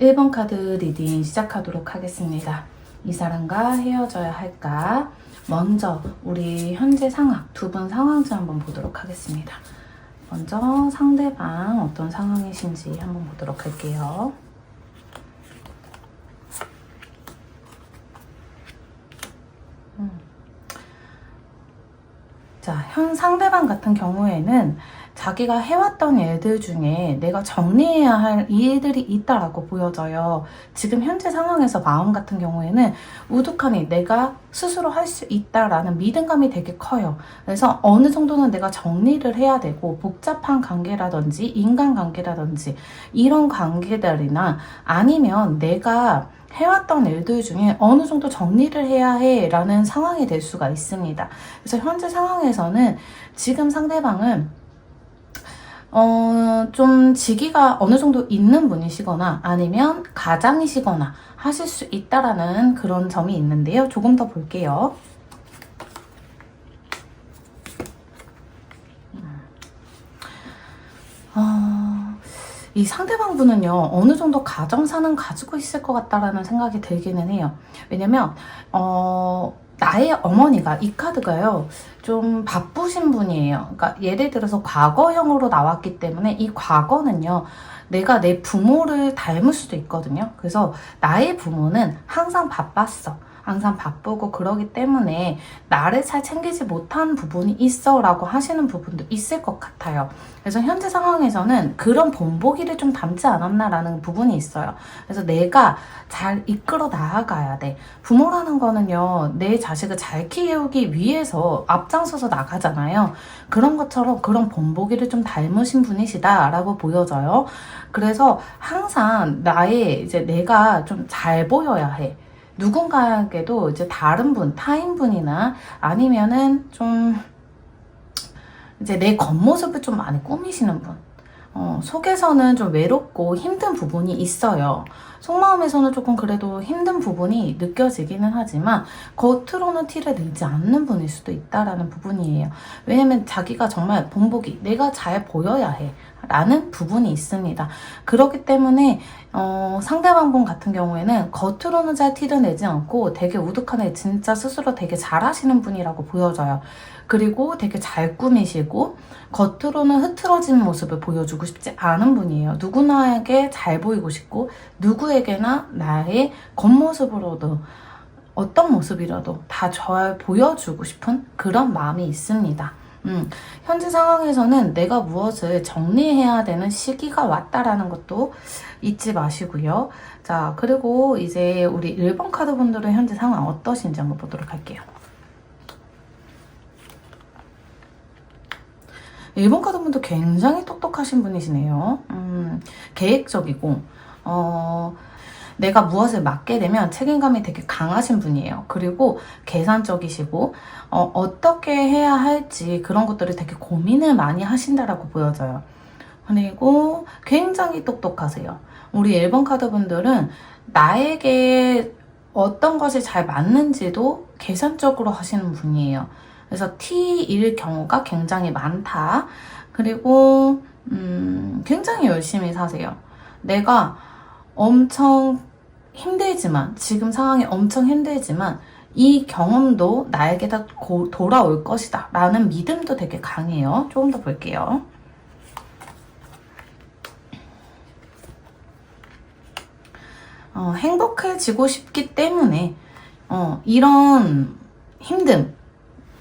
1번 카드 리딩 시작하도록 하겠습니다. 이 사람과 헤어져야 할까? 먼저 우리 현재 상황, 두 분 상황 좀 한번 보도록 하겠습니다. 먼저 상대방 어떤 상황이신지 한번 보도록 할게요. 자, 현 상대방 같은 경우에는 자기가 해왔던 일들 중에 내가 정리해야 할 일들이 있다라고 보여져요. 지금 현재 상황에서 마음 같은 경우에는 우두커니 내가 스스로 할 수 있다라는 믿음감이 되게 커요. 그래서 어느 정도는 내가 정리를 해야 되고, 복잡한 관계라든지 인간관계라든지 이런 관계들이나 아니면 내가 해왔던 일들 중에 어느 정도 정리를 해야 해 라는 상황이 될 수가 있습니다. 그래서 현재 상황에서는 지금 상대방은 좀 지기가 어느 정도 있는 분이시거나 아니면 가장이시거나 하실 수 있다라는 그런 점이 있는데요. 조금 더 볼게요. 이 상대방 분은요, 어느 정도 가정사는 가지고 있을 것 같다라는 생각이 들기는 해요. 왜냐면, 나의 어머니가, 이 카드가요, 좀 바쁘신 분이에요. 그러니까 예를 들어서 과거형으로 나왔기 때문에 이 과거는요, 내가 내 부모를 닮을 수도 있거든요. 그래서 나의 부모는 항상 바빴어. 항상 바쁘고 그러기 때문에 나를 잘 챙기지 못한 부분이 있어 라고 하시는 부분도 있을 것 같아요. 그래서 현재 상황에서는 그런 본보기를 좀 닮지 않았나 라는 부분이 있어요. 그래서 내가 잘 이끌어 나아가야 돼. 부모라는 거는요, 내 자식을 잘 키우기 위해서 앞장서서 나가잖아요. 그런 것처럼 그런 본보기를 좀 닮으신 분이시다 라고 보여져요. 그래서 항상 이제 내가 좀 잘 보여야 해. 누군가에게도 이제 다른 분, 타인분이나 아니면은 좀 이제 내 겉모습을 좀 많이 꾸미시는 분. 속에서는 좀 외롭고 힘든 부분이 있어요. 속마음에서는 조금 그래도 힘든 부분이 느껴지기는 하지만 겉으로는 티를 내지 않는 분일 수도 있다라는 부분이에요. 왜냐면 자기가 정말 본보기, 내가 잘 보여야 해 라는 부분이 있습니다. 그렇기 때문에 상대방 분 같은 경우에는 겉으로는 잘 티를 내지 않고 되게 우두커니 진짜 스스로 되게 잘하시는 분이라고 보여져요. 그리고 되게 잘 꾸미시고 겉으로는 흐트러진 모습을 보여주고 싶지 않은 분이에요. 누구나에게 잘 보이고 싶고 누구에게나 나의 겉모습으로도 어떤 모습이라도 다 잘 보여주고 싶은 그런 마음이 있습니다. 현재 상황에서는 내가 무엇을 정리해야 되는 시기가 왔다라는 것도 잊지 마시고요. 자, 그리고 이제 우리 1번 카드 분들은 현재 상황 어떠신지 한번 보도록 할게요. 1번 카드 분도 굉장히 똑똑하신 분이시네요. 계획적이고, 내가 무엇을 맡게 되면 책임감이 되게 강하신 분이에요. 그리고 계산적이시고 어떻게 해야 할지 그런 것들을 되게 고민을 많이 하신다라고 보여져요. 그리고 굉장히 똑똑하세요. 우리 1번 카드 분들은 나에게 어떤 것이 잘 맞는지도 계산적으로 하시는 분이에요. 그래서 T일 경우가 굉장히 많다. 그리고 굉장히 열심히 사세요. 내가 엄청 힘들지만, 지금 상황이 엄청 힘들지만 이 경험도 나에게 다 돌아올 것이다 라는 믿음도 되게 강해요. 조금 더 볼게요. 행복해지고 싶기 때문에 이런 힘듦,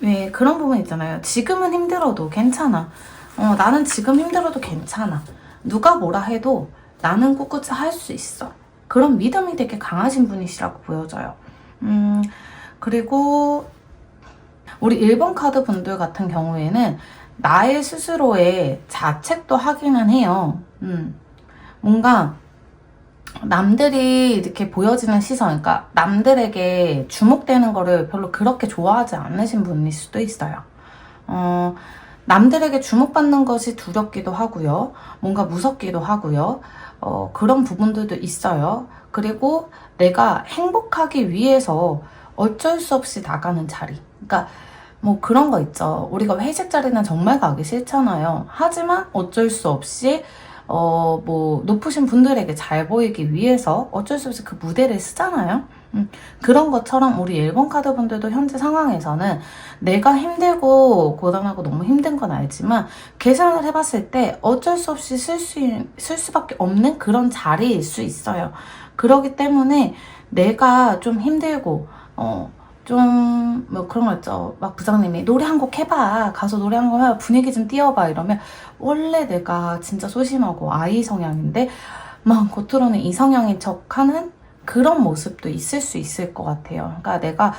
왜 그런 부분 있잖아요. 지금은 힘들어도 괜찮아. 나는 지금 힘들어도 괜찮아. 누가 뭐라 해도 나는 꿋꿋이 할 수 있어. 그런 믿음이 되게 강하신 분이시라고 보여져요. 그리고 우리 1번 카드 분들 같은 경우에는 나의 스스로의 자책도 하기는 해요. 뭔가 남들이 이렇게 보여지는 시선, 그러니까 남들에게 주목되는 거를 별로 그렇게 좋아하지 않으신 분일 수도 있어요. 남들에게 주목받는 것이 두렵기도 하고요. 뭔가 무섭기도 하고요. 그런 부분들도 있어요. 그리고 내가 행복하기 위해서 어쩔 수 없이 나가는 자리. 그러니까 뭐 그런 거 있죠. 우리가 회식 자리는 정말 가기 싫잖아요. 하지만 어쩔 수 없이 뭐 높으신 분들에게 잘 보이기 위해서 어쩔 수 없이 그 무대를 쓰잖아요. 그런 것처럼 우리 1번 카드 분들도 현재 상황에서는 내가 힘들고 고단하고 너무 힘든 건 알지만 계산을 해봤을 때 어쩔 수 없이 쓸 수밖에 없는 그런 자리일 수 있어요. 그렇기 때문에 내가 좀 힘들고 좀 뭐 그런 거 있죠. 막 부장님이 노래 한 곡 해봐, 가서 노래 한 곡 해봐, 분위기 좀 띄워봐 이러면 원래 내가 진짜 소심하고 아이 성향인데 막 겉으로는 이성향인 척하는 그런 모습도 있을 수 있을 것 같아요. 그러니까 내가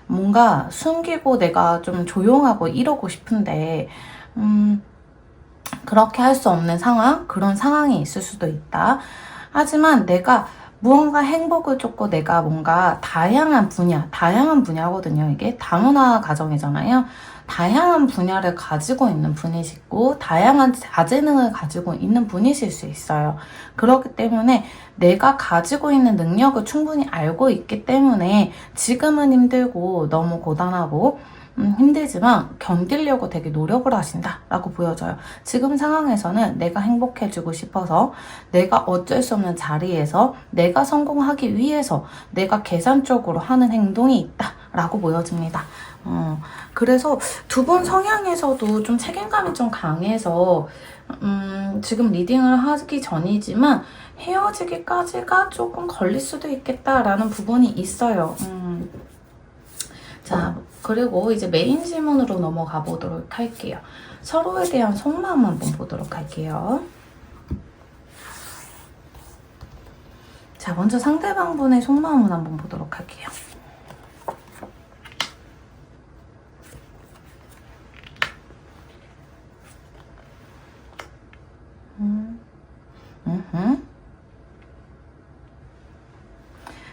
뭔가 숨기고 내가 좀 조용하고 이러고 싶은데 그렇게 할 수 없는 상황, 그런 상황이 있을 수도 있다. 하지만 내가 무언가 행복을 쫓고 내가 뭔가 다양한 분야거든요. 이게 다문화 가정이잖아요. 다양한 분야를 가지고 있는 분이시고 다양한 자재능을 가지고 있는 분이실 수 있어요. 그렇기 때문에 내가 가지고 있는 능력을 충분히 알고 있기 때문에 지금은 힘들고 너무 고단하고 힘들지만 견디려고 되게 노력을 하신다라고 보여져요. 지금 상황에서는 내가 행복해지고 싶어서 내가 어쩔 수 없는 자리에서 내가 성공하기 위해서 내가 계산적으로 하는 행동이 있다라고 보여집니다. 그래서 두 분 성향에서도 좀 책임감이 좀 강해서 지금 리딩을 하기 전이지만 헤어지기까지가 조금 걸릴 수도 있겠다라는 부분이 있어요. 자, 그리고 이제 메인 질문으로 넘어가 보도록 할게요. 서로에 대한 속마음 한번 보도록 할게요. 자, 먼저 상대방 분의 속마음을 한번 보도록 할게요.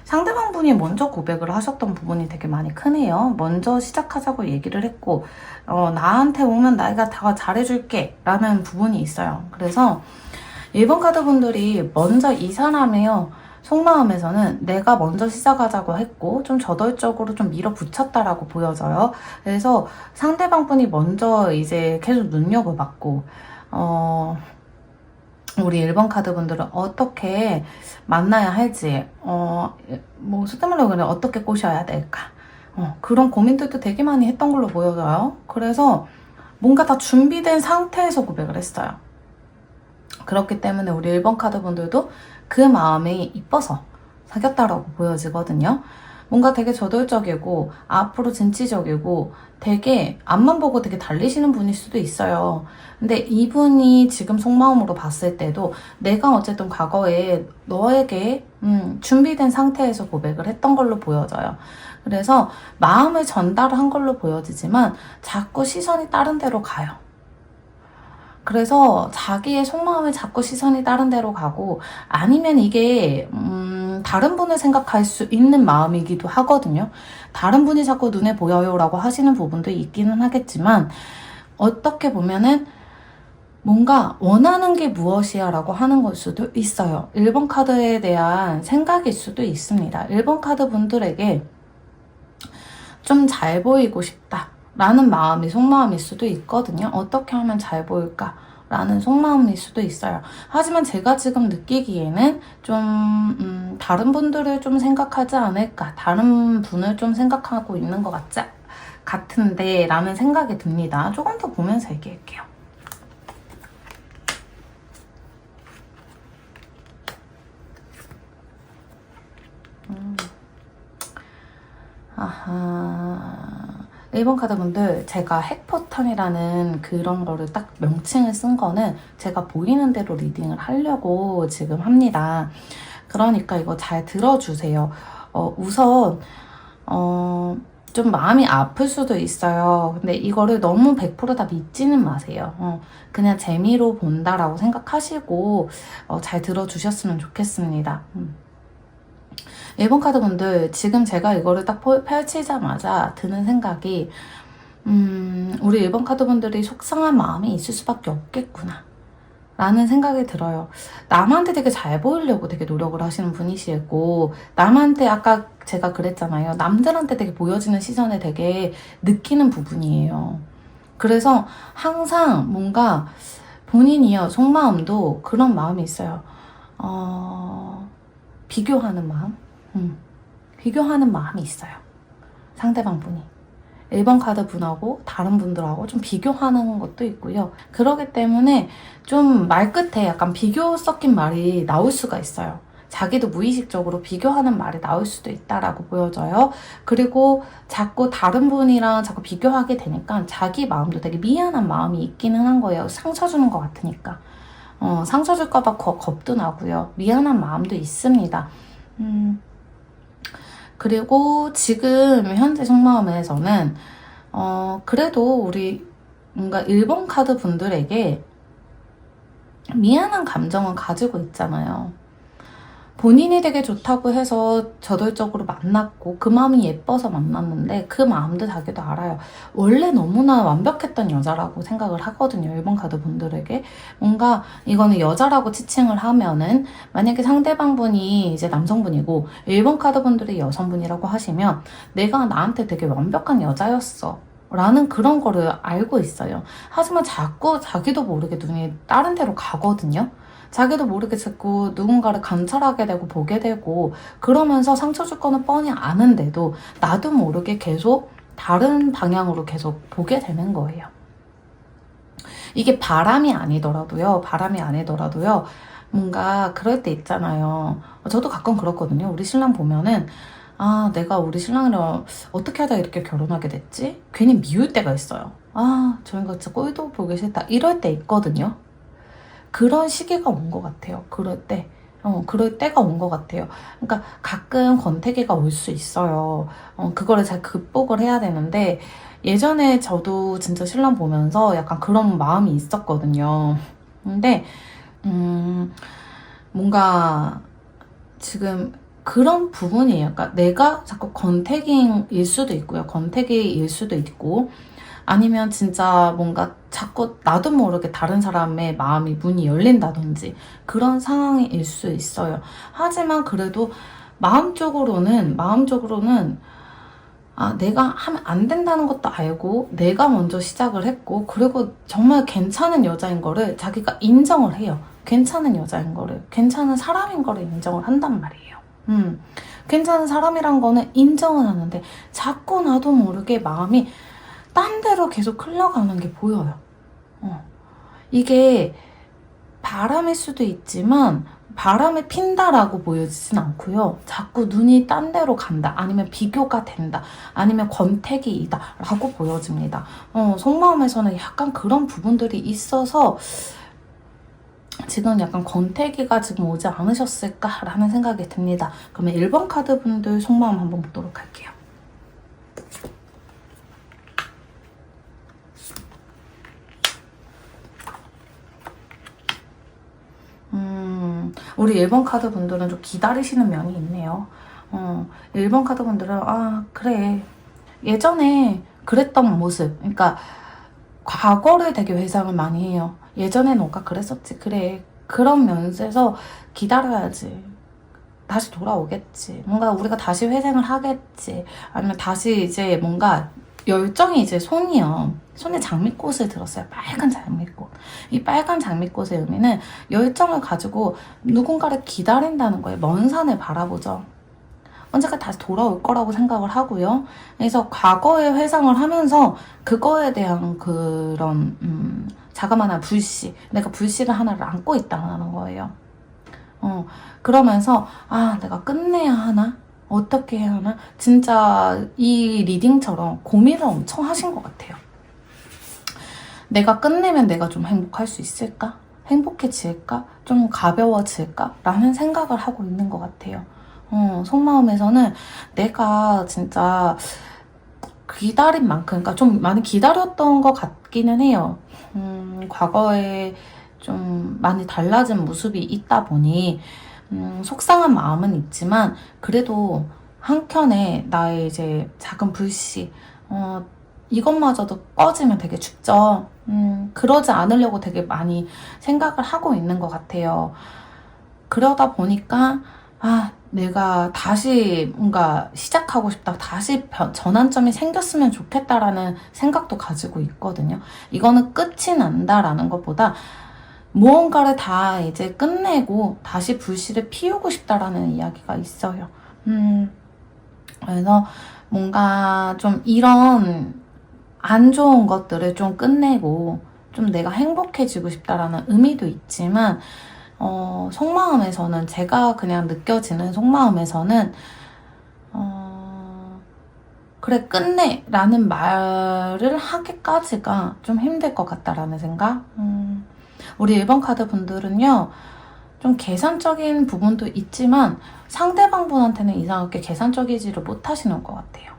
상대방 분이 먼저 고백을 하셨던 부분이 되게 많이 크네요. 먼저 시작하자고 얘기를 했고 나한테 오면 내가 다 잘해줄게 라는 부분이 있어요. 그래서 1번 카드 분들이 먼저 이 사람이요, 속마음에서는 내가 먼저 시작하자고 했고 좀 저돌적으로 좀 밀어붙였다라고 보여져요. 그래서 상대방 분이 먼저 이제 계속 눈여겨 봤고 우리 1번 카드 분들은 어떻게 만나야 할지, 뭐, 속된 말로 그래, 어떻게 꼬셔야 될까. 그런 고민들도 되게 많이 했던 걸로 보여져요. 그래서 뭔가 다 준비된 상태에서 고백을 했어요. 그렇기 때문에 우리 1번 카드 분들도 그 마음이 이뻐서 사귀었다라고 보여지거든요. 뭔가 되게 저돌적이고 앞으로 진취적이고 되게 앞만 보고 되게 달리시는 분일 수도 있어요. 근데 이분이 지금 속마음으로 봤을 때도 내가 어쨌든 과거에 너에게 준비된 상태에서 고백을 했던 걸로 보여져요. 그래서 마음을 전달한 걸로 보여지지만 자꾸 시선이 다른 데로 가요. 그래서 자기의 속마음에 자꾸 시선이 다른 데로 가고 아니면 이게 다른 분을 생각할 수 있는 마음이기도 하거든요. 다른 분이 자꾸 눈에 보여요 라고 하시는 부분도 있기는 하겠지만 어떻게 보면은 뭔가 원하는 게 무엇이야 라고 하는 걸 수도 있어요. 1번 카드에 대한 생각일 수도 있습니다. 1번 카드 분들에게 좀 잘 보이고 싶다 라는 마음이 속마음일 수도 있거든요. 어떻게 하면 잘 보일까 라는 속마음일 수도 있어요. 하지만 제가 지금 느끼기에는 좀 다른 분들을 좀 생각하지 않을까, 다른 분을 좀 생각하고 있는 것 같은데 라는 생각이 듭니다. 조금 더 보면서 얘기할게요. 아하, 1번 카드분들, 제가 핵포탄이라는 그런 거를 딱 명칭을 쓴 거는 제가 보이는 대로 리딩을 하려고 지금 합니다. 그러니까 이거 잘 들어주세요. 우선 좀 마음이 아플 수도 있어요. 근데 이거를 너무 100%다 믿지는 마세요. 그냥 재미로 본다라고 생각하시고 잘 들어주셨으면 좋겠습니다. 1번 카드 분들, 지금 제가 이거를 딱 펼치자마자 드는 생각이 우리 1번 카드 분들이 속상한 마음이 있을 수밖에 없겠구나 라는 생각이 들어요. 남한테 되게 잘 보이려고 되게 노력을 하시는 분이시고 남한테, 아까 제가 그랬잖아요, 남들한테 되게 보여지는 시선을 되게 느끼는 부분이에요. 그래서 항상 뭔가 본인이요, 속마음도 그런 마음이 있어요. 비교하는 마음? 비교하는 마음이 있어요. 상대방 분이. 1번 카드 분하고 다른 분들하고 좀 비교하는 것도 있고요. 그러기 때문에 좀 말끝에 약간 비교 섞인 말이 나올 수가 있어요. 자기도 무의식적으로 비교하는 말이 나올 수도 있다라고 보여져요. 그리고 자꾸 다른 분이랑 자꾸 비교하게 되니까 자기 마음도 되게 미안한 마음이 있기는 한 거예요. 상처 주는 것 같으니까. 상처 줄까봐 겁도 나고요. 미안한 마음도 있습니다. 그리고 지금 현재 속마음에서는 그래도 우리 뭔가 1번 카드 분들에게 미안한 감정은 가지고 있잖아요. 본인이 되게 좋다고 해서 저돌적으로 만났고 그 마음이 예뻐서 만났는데 그 마음도 자기도 알아요. 원래 너무나 완벽했던 여자라고 생각을 하거든요. 1번 카드 분들에게. 뭔가 이거는 여자라고 지칭을 하면은 만약에 상대방 분이 이제 남성분이고 1번 카드 분들이 여성분이라고 하시면 내가 나한테 되게 완벽한 여자였어 라는 그런 거를 알고 있어요. 하지만 자꾸 자기도 모르게 눈이 다른 데로 가거든요. 자기도 모르게 자꾸 누군가를 관찰하게 되고 보게 되고 그러면서 상처 줄 거는 뻔히 아는데도 나도 모르게 계속 다른 방향으로 계속 보게 되는 거예요. 이게 바람이 아니더라도요. 뭔가 그럴 때 있잖아요. 저도 가끔 그렇거든요. 우리 신랑 보면은 내가 우리 신랑이랑 어떻게 하다 이렇게 결혼하게 됐지? 괜히 미울 때가 있어요. 저희가 진짜 꼴도 보기 싫다. 이럴 때 있거든요. 그런 시기가 온 것 같아요. 그럴 때가 온 것 같아요. 그러니까 가끔 권태기가 올 수 있어요. 그거를 잘 극복을 해야 되는데 예전에 저도 진짜 신랑 보면서 약간 그런 마음이 있었거든요. 근데 뭔가 지금 그런 부분이에요. 그러니까 내가 자꾸 권태기일 수도 있고요. 권태기일 수도 있고 아니면 진짜 뭔가 자꾸 나도 모르게 다른 사람의 마음이 문이 열린다든지 그런 상황일 수 있어요. 하지만 그래도 마음적으로는 내가 하면 안 된다는 것도 알고 내가 먼저 시작을 했고 그리고 정말 괜찮은 여자인 거를 자기가 인정을 해요. 괜찮은 여자인 거를, 괜찮은 사람인 거를 인정을 한단 말이에요. 괜찮은 사람이란 거는 인정은 하는데 자꾸 나도 모르게 마음이 딴 데로 계속 흘러가는 게 보여요. 이게 바람일 수도 있지만 바람에 핀다라고 보여지진 않고요. 자꾸 눈이 딴 데로 간다. 아니면 비교가 된다. 아니면 권태기이다. 라고 보여집니다. 속마음에서는 약간 그런 부분들이 있어서 지금 약간 권태기가 지금 오지 않으셨을까라는 생각이 듭니다. 그러면 1번 카드 분들 속마음 한번 보도록 할게요. 우리 1번 카드 분들은 좀 기다리시는 면이 있네요. 1번 카드 분들은 그래 예전에 그랬던 모습, 그러니까 과거를 되게 회상을 많이 해요. 예전에 너가 그랬었지. 그래 그런 면에서 기다려야지. 다시 돌아오겠지. 뭔가 우리가 다시 회생을 하겠지. 아니면 다시 이제 뭔가 열정이 이제 손에 장미꽃을 들었어요. 빨간 장미꽃. 이 빨간 장미꽃의 의미는 열정을 가지고 누군가를 기다린다는 거예요. 먼 산을 바라보죠. 언제까 다시 돌아올 거라고 생각을 하고요. 그래서 과거에 회상을 하면서 그거에 대한 그런 자그마한 불씨, 내가 불씨를 하나를 안고 있다는 거예요. 그러면서 내가 끝내야 하나? 어떻게 해야 하나? 진짜 이 리딩처럼 고민을 엄청 하신 것 같아요. 내가 끝내면 내가 좀 행복할 수 있을까? 행복해질까? 좀 가벼워질까? 라는 생각을 하고 있는 것 같아요. 속마음에서는 내가 진짜 기다린 만큼, 그러니까 좀 많이 기다렸던 것 같기는 해요. 과거에 좀 많이 달라진 모습이 있다 보니 속상한 마음은 있지만 그래도 한켠에 나의 이제 작은 불씨 이것마저도 꺼지면 되게 춥죠. 그러지 않으려고 되게 많이 생각을 하고 있는 것 같아요. 그러다 보니까 내가 다시 뭔가 시작하고 싶다, 다시 전환점이 생겼으면 좋겠다라는 생각도 가지고 있거든요. 이거는 끝이 난다라는 것보다 무언가를 다 이제 끝내고 다시 불씨를 피우고 싶다라는 이야기가 있어요. 그래서 뭔가 좀 이런 안 좋은 것들을 좀 끝내고 좀 내가 행복해지고 싶다라는 의미도 있지만 속마음에서는 제가 그냥 느껴지는 속마음에서는 그래 끝내 라는 말을 하기까지가 좀 힘들 것 같다라는 생각. 우리 1번 카드 분들은요 좀 계산적인 부분도 있지만 상대방분한테는 이상하게 계산적이지를 못하시는 것 같아요.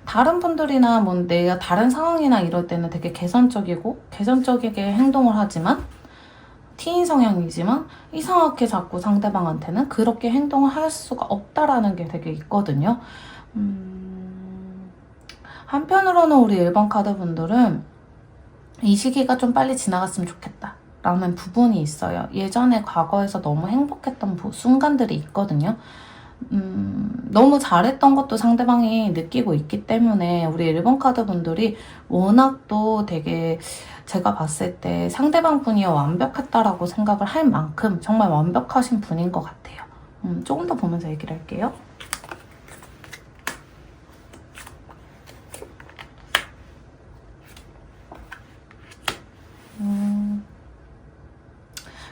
다른 분들이나 뭐 내가 다른 상황이나 이럴 때는 되게 계산적이고 계산적이게 행동을 하지만 T인 성향이지만 이상하게 자꾸 상대방한테는 그렇게 행동을 할 수가 없다라는 게 되게 있거든요. 한편으로는 우리 1번 카드 분들은 이 시기가 좀 빨리 지나갔으면 좋겠다 라는 부분이 있어요. 예전에 과거에서 너무 행복했던 순간들이 있거든요. 너무 잘했던 것도 상대방이 느끼고 있기 때문에 우리 1번 카드 분들이 워낙 또 되게 제가 봤을 때 상대방 분이 완벽했다라고 생각을 할 만큼 정말 완벽하신 분인 것 같아요. 조금 더 보면서 얘기를 할게요.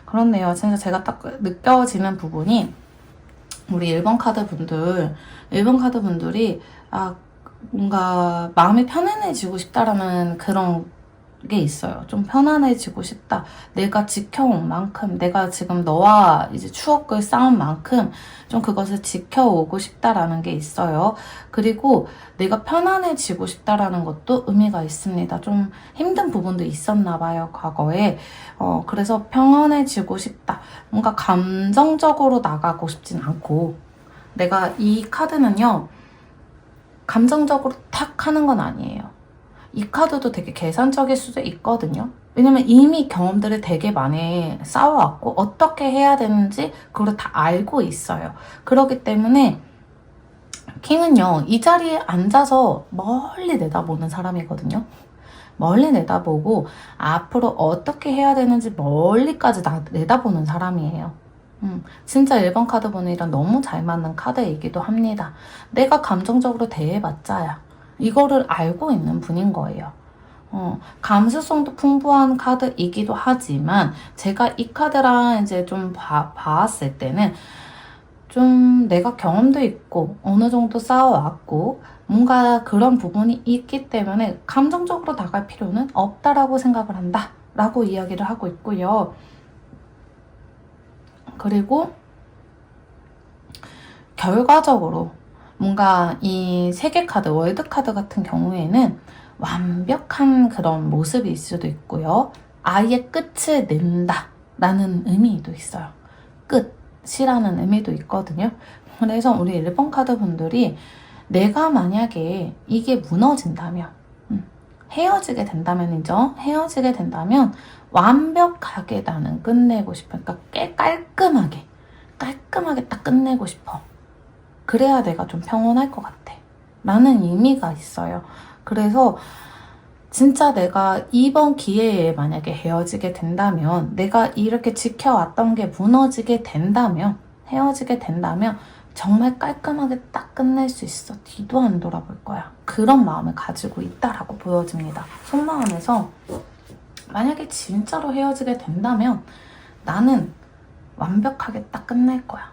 그렇네요. 진짜 제가 딱 느껴지는 부분이 우리 1번 카드 분들이 뭔가 마음이 편안해지고 싶다라는 그런 게 있어요. 좀 편안해지고 싶다. 내가 지켜온 만큼, 내가 지금 너와 이제 추억을 쌓은 만큼 좀 그것을 지켜오고 싶다라는 게 있어요. 그리고 내가 편안해지고 싶다라는 것도 의미가 있습니다. 좀 힘든 부분도 있었나 봐요, 과거에. 그래서 평안해지고 싶다. 뭔가 감정적으로 나가고 싶진 않고 내가 이 카드는요, 감정적으로 탁 하는 건 아니에요. 이 카드도 되게 계산적일 수도 있거든요. 왜냐면 이미 경험들을 되게 많이 쌓아왔고 어떻게 해야 되는지 그걸 다 알고 있어요. 그렇기 때문에 킹은요, 이 자리에 앉아서 멀리 내다보는 사람이거든요. 멀리 내다보고 앞으로 어떻게 해야 되는지 멀리까지 내다보는 사람이에요. 진짜 1번 카드 분이랑 너무 잘 맞는 카드이기도 합니다. 내가 감정적으로 대해봤자야 이거를 알고 있는 분인 거예요. 감수성도 풍부한 카드이기도 하지만 제가 이 카드랑 이제 좀 봐왔을 때는 좀 내가 경험도 있고 어느 정도 쌓아왔고 뭔가 그런 부분이 있기 때문에 감정적으로 나갈 필요는 없다라고 생각을 한다 라고 이야기를 하고 있고요. 그리고 결과적으로 뭔가 이 세계 카드, 월드 카드 같은 경우에는 완벽한 그런 모습일 수도 있고요. 아예 끝을 낸다 라는 의미도 있어요. 끝이라는 의미도 있거든요. 그래서 우리 1번 카드 분들이 내가 만약에 이게 무너진다면, 헤어지게 된다면이죠. 헤어지게 된다면 완벽하게 나는 끝내고 싶어. 그러니까 깔끔하게 딱 끝내고 싶어. 그래야 내가 좀 평온할 것 같아 라는 의미가 있어요. 그래서 진짜 내가 이번 기회에 만약에 헤어지게 된다면, 내가 이렇게 지켜왔던 게 무너지게 된다면, 헤어지게 된다면 정말 깔끔하게 딱 끝낼 수 있어. 뒤도 안 돌아볼 거야. 그런 마음을 가지고 있다라고 보여집니다. 속마음에서 만약에 진짜로 헤어지게 된다면 나는 완벽하게 딱 끝낼 거야.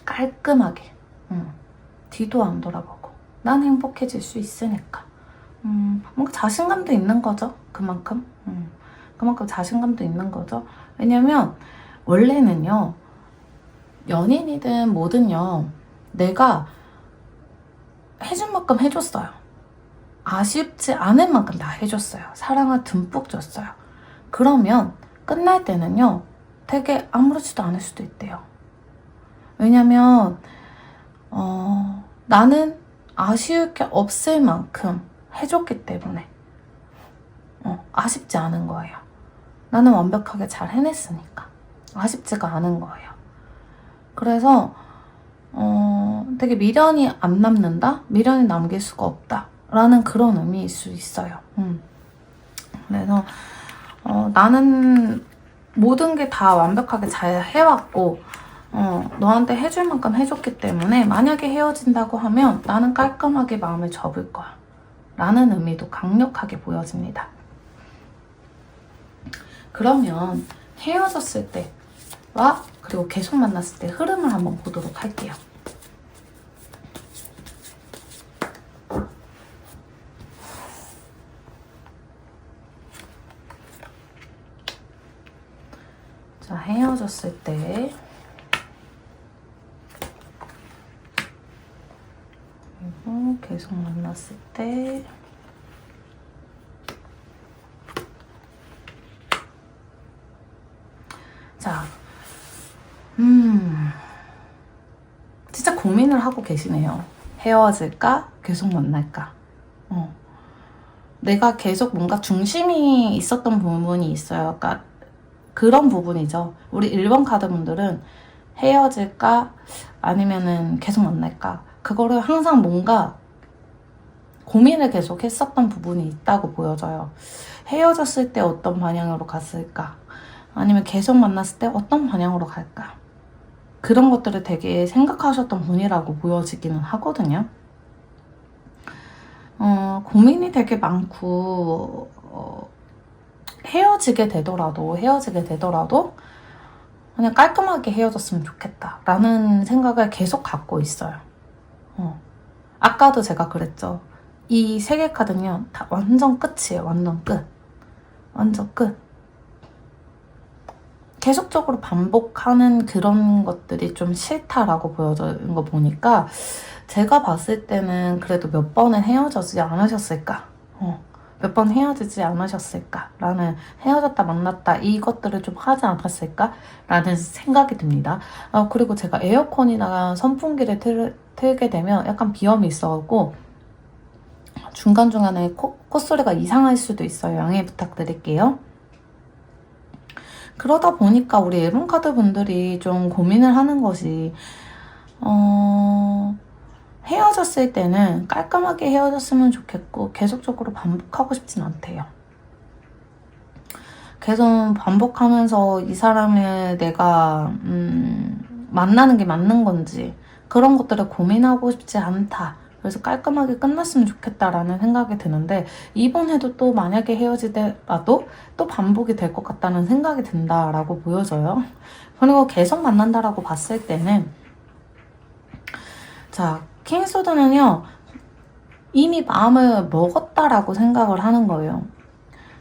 깔끔하게. 뒤도 안 돌아보고 난 행복해질 수 있으니까. 뭔가 자신감도 있는 거죠. 그만큼 자신감도 있는 거죠. 왜냐면 원래는요, 연인이든 뭐든요, 내가 해줄 만큼 해줬어요. 아쉽지 않을 만큼 다 해줬어요. 사랑을 듬뿍 줬어요. 그러면 끝날 때는요, 되게 아무렇지도 않을 수도 있대요. 왜냐면 나는 아쉬울 게 없을 만큼 해줬기 때문에 아쉽지 않은 거예요. 나는 완벽하게 잘 해냈으니까 아쉽지가 않은 거예요. 그래서 되게 미련이 안 남는다? 미련이 남길 수가 없다 라는 그런 의미일 수 있어요. 그래서 나는 모든 게 다 완벽하게 잘 해왔고 너한테 해줄 만큼 해줬기 때문에 만약에 헤어진다고 하면 나는 깔끔하게 마음을 접을 거야 라는 의미도 강력하게 보여집니다. 그러면 헤어졌을 때와 그리고 계속 만났을 때 흐름을 한번 보도록 할게요. 자, 헤어졌을 때 그리고 계속 만났을 때 자, 진짜 고민을 하고 계시네요. 헤어질까? 계속 만날까? 내가 계속 뭔가 중심이 있었던 부분이 있어요. 그러니까 그런 부분이죠. 우리 1번 카드 분들은 헤어질까? 아니면은 계속 만날까? 그거를 항상 뭔가 고민을 계속 했었던 부분이 있다고 보여져요. 헤어졌을 때 어떤 방향으로 갔을까? 아니면 계속 만났을 때 어떤 방향으로 갈까? 그런 것들을 되게 생각하셨던 분이라고 보여지기는 하거든요. 고민이 되게 많고 헤어지게 되더라도 그냥 깔끔하게 헤어졌으면 좋겠다 라는 생각을 계속 갖고 있어요. 아까도 제가 그랬죠. 이 3개 카드는요 다 완전 끝이에요. 완전 끝. 완전 끝. 계속적으로 반복하는 그런 것들이 좀 싫다라고 보여지는 거 보니까 제가 봤을 때는 그래도 몇 번은 헤어지지 않으셨을까? 몇 번 헤어지지 않으셨을까? 라는 헤어졌다 만났다 이것들을 좀 하지 않았을까? 라는 생각이 듭니다. 그리고 제가 에어컨이나 선풍기를 틀게 되면 약간 비염이 있어갖고 중간중간에 콧소리가 이상할 수도 있어요. 양해 부탁드릴게요. 그러다 보니까 우리 1번 카드 분들이 좀 고민을 하는 것이 헤어졌을 때는 깔끔하게 헤어졌으면 좋겠고 계속적으로 반복하고 싶진 않대요. 계속 반복하면서 이 사람을 내가 만나는 게 맞는 건지 그런 것들을 고민하고 싶지 않다. 그래서 깔끔하게 끝났으면 좋겠다라는 생각이 드는데 이번에도 또 만약에 헤어지더라도 또 반복이 될 것 같다는 생각이 든다라고 보여져요. 그리고 계속 만난다라고 봤을 때는 자, 킹소드는요 이미 마음을 먹었다라고 생각을 하는 거예요.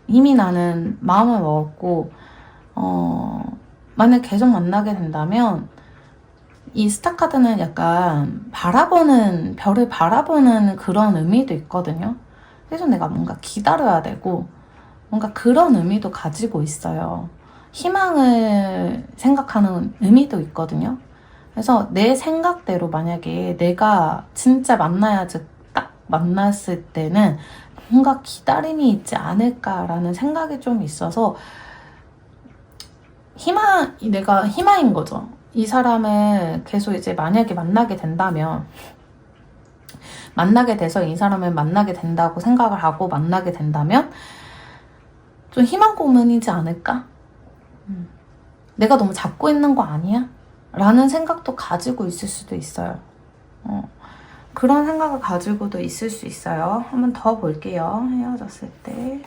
이미 나는 마음을 먹었고 만약 계속 만나게 된다면 이 스타카드는 약간 별을 바라보는 그런 의미도 있거든요. 그래서 내가 뭔가 기다려야 되고 뭔가 그런 의미도 가지고 있어요. 희망을 생각하는 의미도 있거든요. 그래서 내 생각대로 만약에 내가 진짜 만나야지 딱 만났을 때는 뭔가 기다림이 있지 않을까라는 생각이 좀 있어서 내가 희망인 거죠. 이 사람을 계속 이제 만약에 만나게 된다면 만나게 돼서 이 사람을 만나게 된다고 생각을 하고 만나게 된다면 좀 희망 고문이지 않을까? 내가 너무 잡고 있는 거 아니야? 라는 생각도 가지고 있을 수도 있어요. 그런 생각을 가지고도 있을 수 있어요. 한번 더 볼게요. 헤어졌을 때.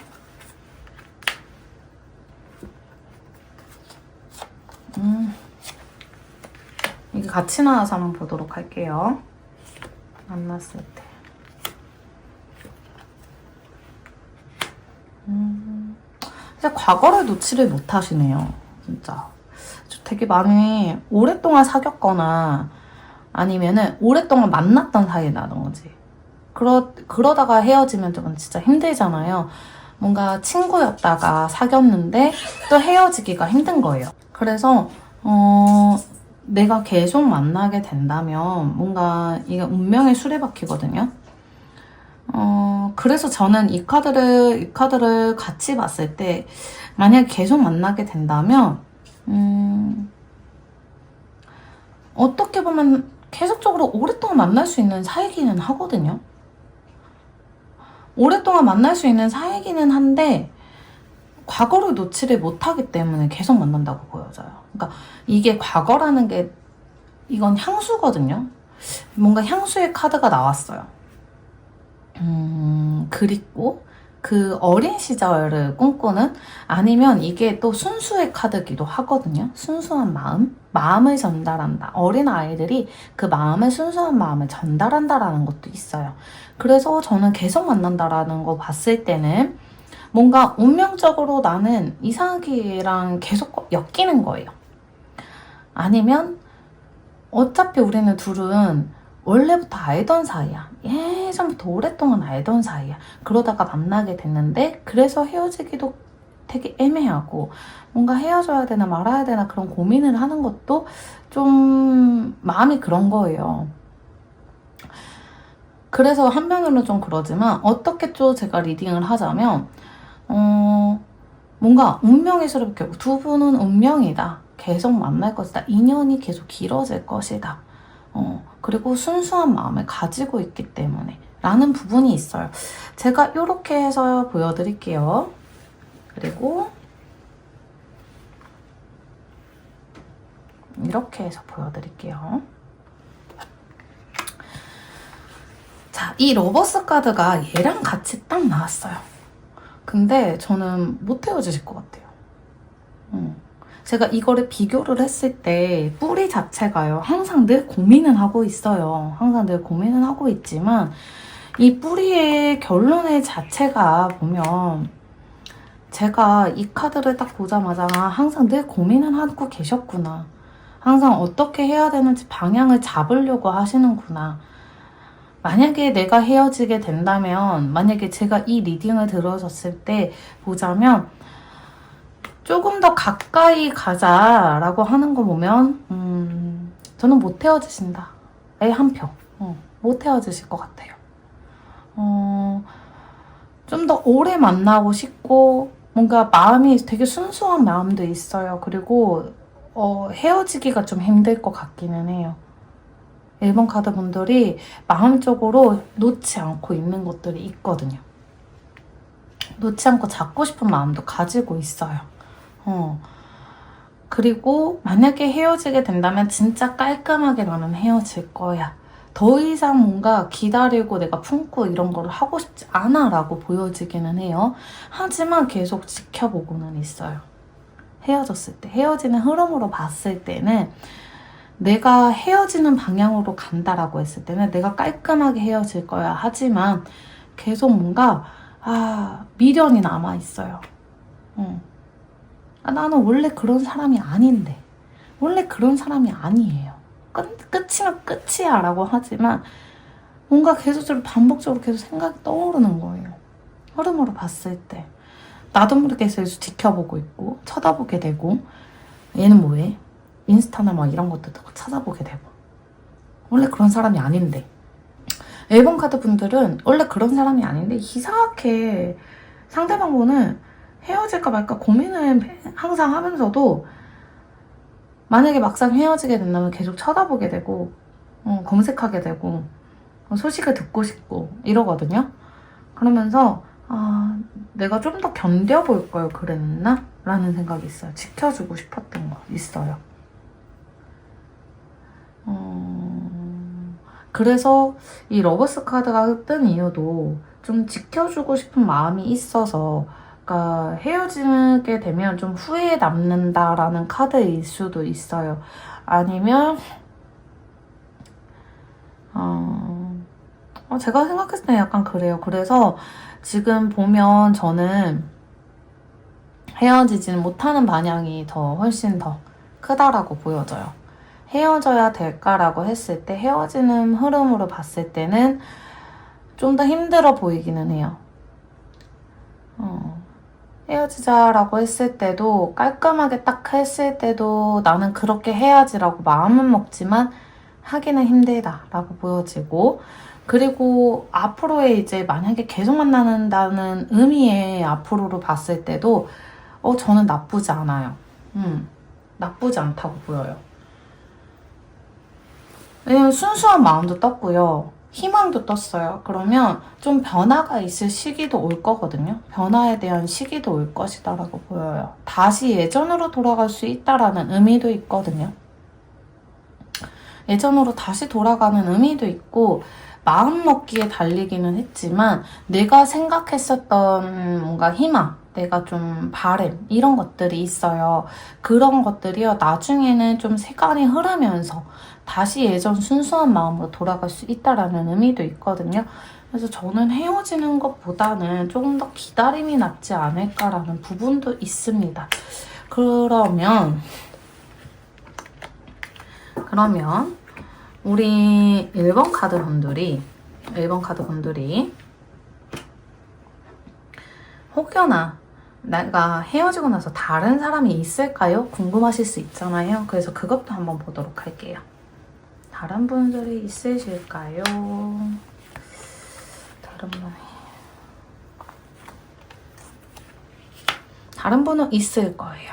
이게 같이 나와서 한번 보도록 할게요. 만났을 때. 진짜 과거를 놓지를 못하시네요. 진짜. 되게 많이 오랫동안 사귀었거나 아니면은 오랫동안 만났던 사이라든지 그러다가 헤어지면 좀 진짜 힘들잖아요. 뭔가 친구였다가 사귀었는데 또 헤어지기가 힘든 거예요. 그래서 내가 계속 만나게 된다면 뭔가 이게 운명의 수레바퀴거든요. 그래서 저는 이 카드를 같이 봤을 때 만약에 계속 만나게 된다면 어떻게 보면 계속적으로 오랫동안 만날 수 있는 사이기는 하거든요. 오랫동안 만날 수 있는 사이기는 한데 과거를 놓지를 못하기 때문에 계속 만난다고 보여져요. 그러니까 이게 과거라는 게 이건 향수거든요. 뭔가 향수의 카드가 나왔어요. 그립고 그 어린 시절을 꿈꾸는, 아니면 이게 또 순수의 카드기도 하거든요. 순수한 마음을 전달한다. 어린 아이들이 그 순수한 마음을 전달한다라는 것도 있어요. 그래서 저는 계속 만난다라는 거 봤을 때는 뭔가 운명적으로 나는 이상하기랑 계속 엮이는 거예요. 아니면 어차피 우리는 둘은 원래부터 알던 사이야. 예전부터 오랫동안 알던 사이야. 그러다가 만나게 됐는데 그래서 헤어지기도 되게 애매하고, 뭔가 헤어져야 되나 말아야 되나 그런 고민을 하는 것도 좀 마음이 그런 거예요. 그래서 한편으로는 좀 그러지만, 어떻게 좀 제가 리딩을 하자면 뭔가 운명이스럽게 두 분은 운명이다. 계속 만날 것이다. 인연이 계속 길어질 것이다. 그리고 순수한 마음을 가지고 있기 때문에 라는 부분이 있어요. 제가 이렇게 해서 보여드릴게요. 그리고 이렇게 해서 보여드릴게요. 자, 이 러버스 카드가 얘랑 같이 딱 나왔어요. 근데 저는 못 헤어지실 것 같아요. 제가 이거를 비교를 했을 때 뿌리 자체가요, 항상 늘 고민은 하고 있어요. 항상 늘 고민은 하고 있지만 이 뿌리의 결론의 자체가 보면, 제가 이 카드를 딱 보자마자 항상 늘 고민은 하고 계셨구나. 항상 어떻게 해야 되는지 방향을 잡으려고 하시는구나. 만약에 내가 헤어지게 된다면, 만약에 제가 이 리딩을 들어줬을 때 보자면 조금 더 가까이 가자라고 하는 거 보면 저는 못 헤어지신다. 한 표. 못 헤어지실 것 같아요. 좀 더 오래 만나고 싶고, 뭔가 마음이 되게 순수한 마음도 있어요. 그리고 헤어지기가 좀 힘들 것 같기는 해요. 1번 카드 분들이 마음적으로 놓지 않고 있는 것들이 있거든요. 놓지 않고 잡고 싶은 마음도 가지고 있어요. 그리고 만약에 헤어지게 된다면 진짜 깔끔하게 나는 헤어질 거야. 더 이상 뭔가 기다리고 내가 품고 이런 거를 하고 싶지 않아 라고 보여지기는 해요. 하지만 계속 지켜보고는 있어요. 헤어졌을 때, 헤어지는 흐름으로 봤을 때는, 내가 헤어지는 방향으로 간다라고 했을 때는 내가 깔끔하게 헤어질 거야. 하지만 계속 뭔가 미련이 남아있어요. 나는 원래 그런 사람이 아닌데, 원래 그런 사람이 아니에요. 끝이면 끝이야 라고 하지만 뭔가 계속적으로 반복적으로 계속 생각이 떠오르는 거예요. 흐름으로 봤을 때 나도 모르게 계속 지켜보고 있고 쳐다보게 되고, 얘는 뭐해? 인스타나 막 이런 것도 찾아보게 되고, 원래 그런 사람이 아닌데. 1번 카드 분들은 원래 그런 사람이 아닌데 이상하게 상대방분은 헤어질까 말까 고민을 항상 하면서도, 만약에 막상 헤어지게 된다면 계속 쳐다보게 되고 검색하게 되고 소식을 듣고 싶고 이러거든요. 그러면서 내가 좀 더 견뎌볼 걸 그랬나? 라는 생각이 있어요. 지켜주고 싶었던 거 있어요. 그래서 이 러버스 카드가 뜬 이유도 좀 지켜주고 싶은 마음이 있어서, 그러니까 헤어지게 되면 좀 후회에 남는다라는 카드일 수도 있어요. 아니면 제가 생각했을 때 약간 그래요. 그래서 지금 보면 저는 헤어지지는 못하는 반향이 훨씬 더 크다라고 보여져요. 헤어져야 될까라고 했을 때, 헤어지는 흐름으로 봤을 때는 좀 더 힘들어 보이기는 해요. 헤어지자라고 했을 때도, 깔끔하게 딱 했을 때도 나는 그렇게 해야지라고 마음은 먹지만 하기는 힘들다라고 보여지고, 그리고 앞으로의 이제 만약에 계속 만나는다는 의미의 앞으로로 봤을 때도 저는 나쁘지 않아요. 나쁘지 않다고 보여요. 왜냐면 순수한 마음도 떴고요. 희망도 떴어요. 그러면 좀 변화가 있을 시기도 올 거거든요. 변화에 대한 시기도 올 것이다라고 보여요. 다시 예전으로 돌아갈 수 있다라는 의미도 있거든요. 예전으로 다시 돌아가는 의미도 있고 마음먹기에 달리기는 했지만 내가 생각했었던 뭔가 희망, 내가 좀 바램 이런 것들이 있어요. 그런 것들이요. 나중에는 좀 시간이 흐르면서 다시 예전 순수한 마음으로 돌아갈 수 있다라는 의미도 있거든요. 그래서 저는 헤어지는 것보다는 조금 더 기다림이 낫지 않을까라는 부분도 있습니다. 그러면 우리 1번 카드 분들이 혹여나 내가 헤어지고 나서 다른 사람이 있을까요? 궁금하실 수 있잖아요. 그래서 그것도 한번 보도록 할게요. 다른 분들이 있으실까요? 다른 분은 있을 거예요.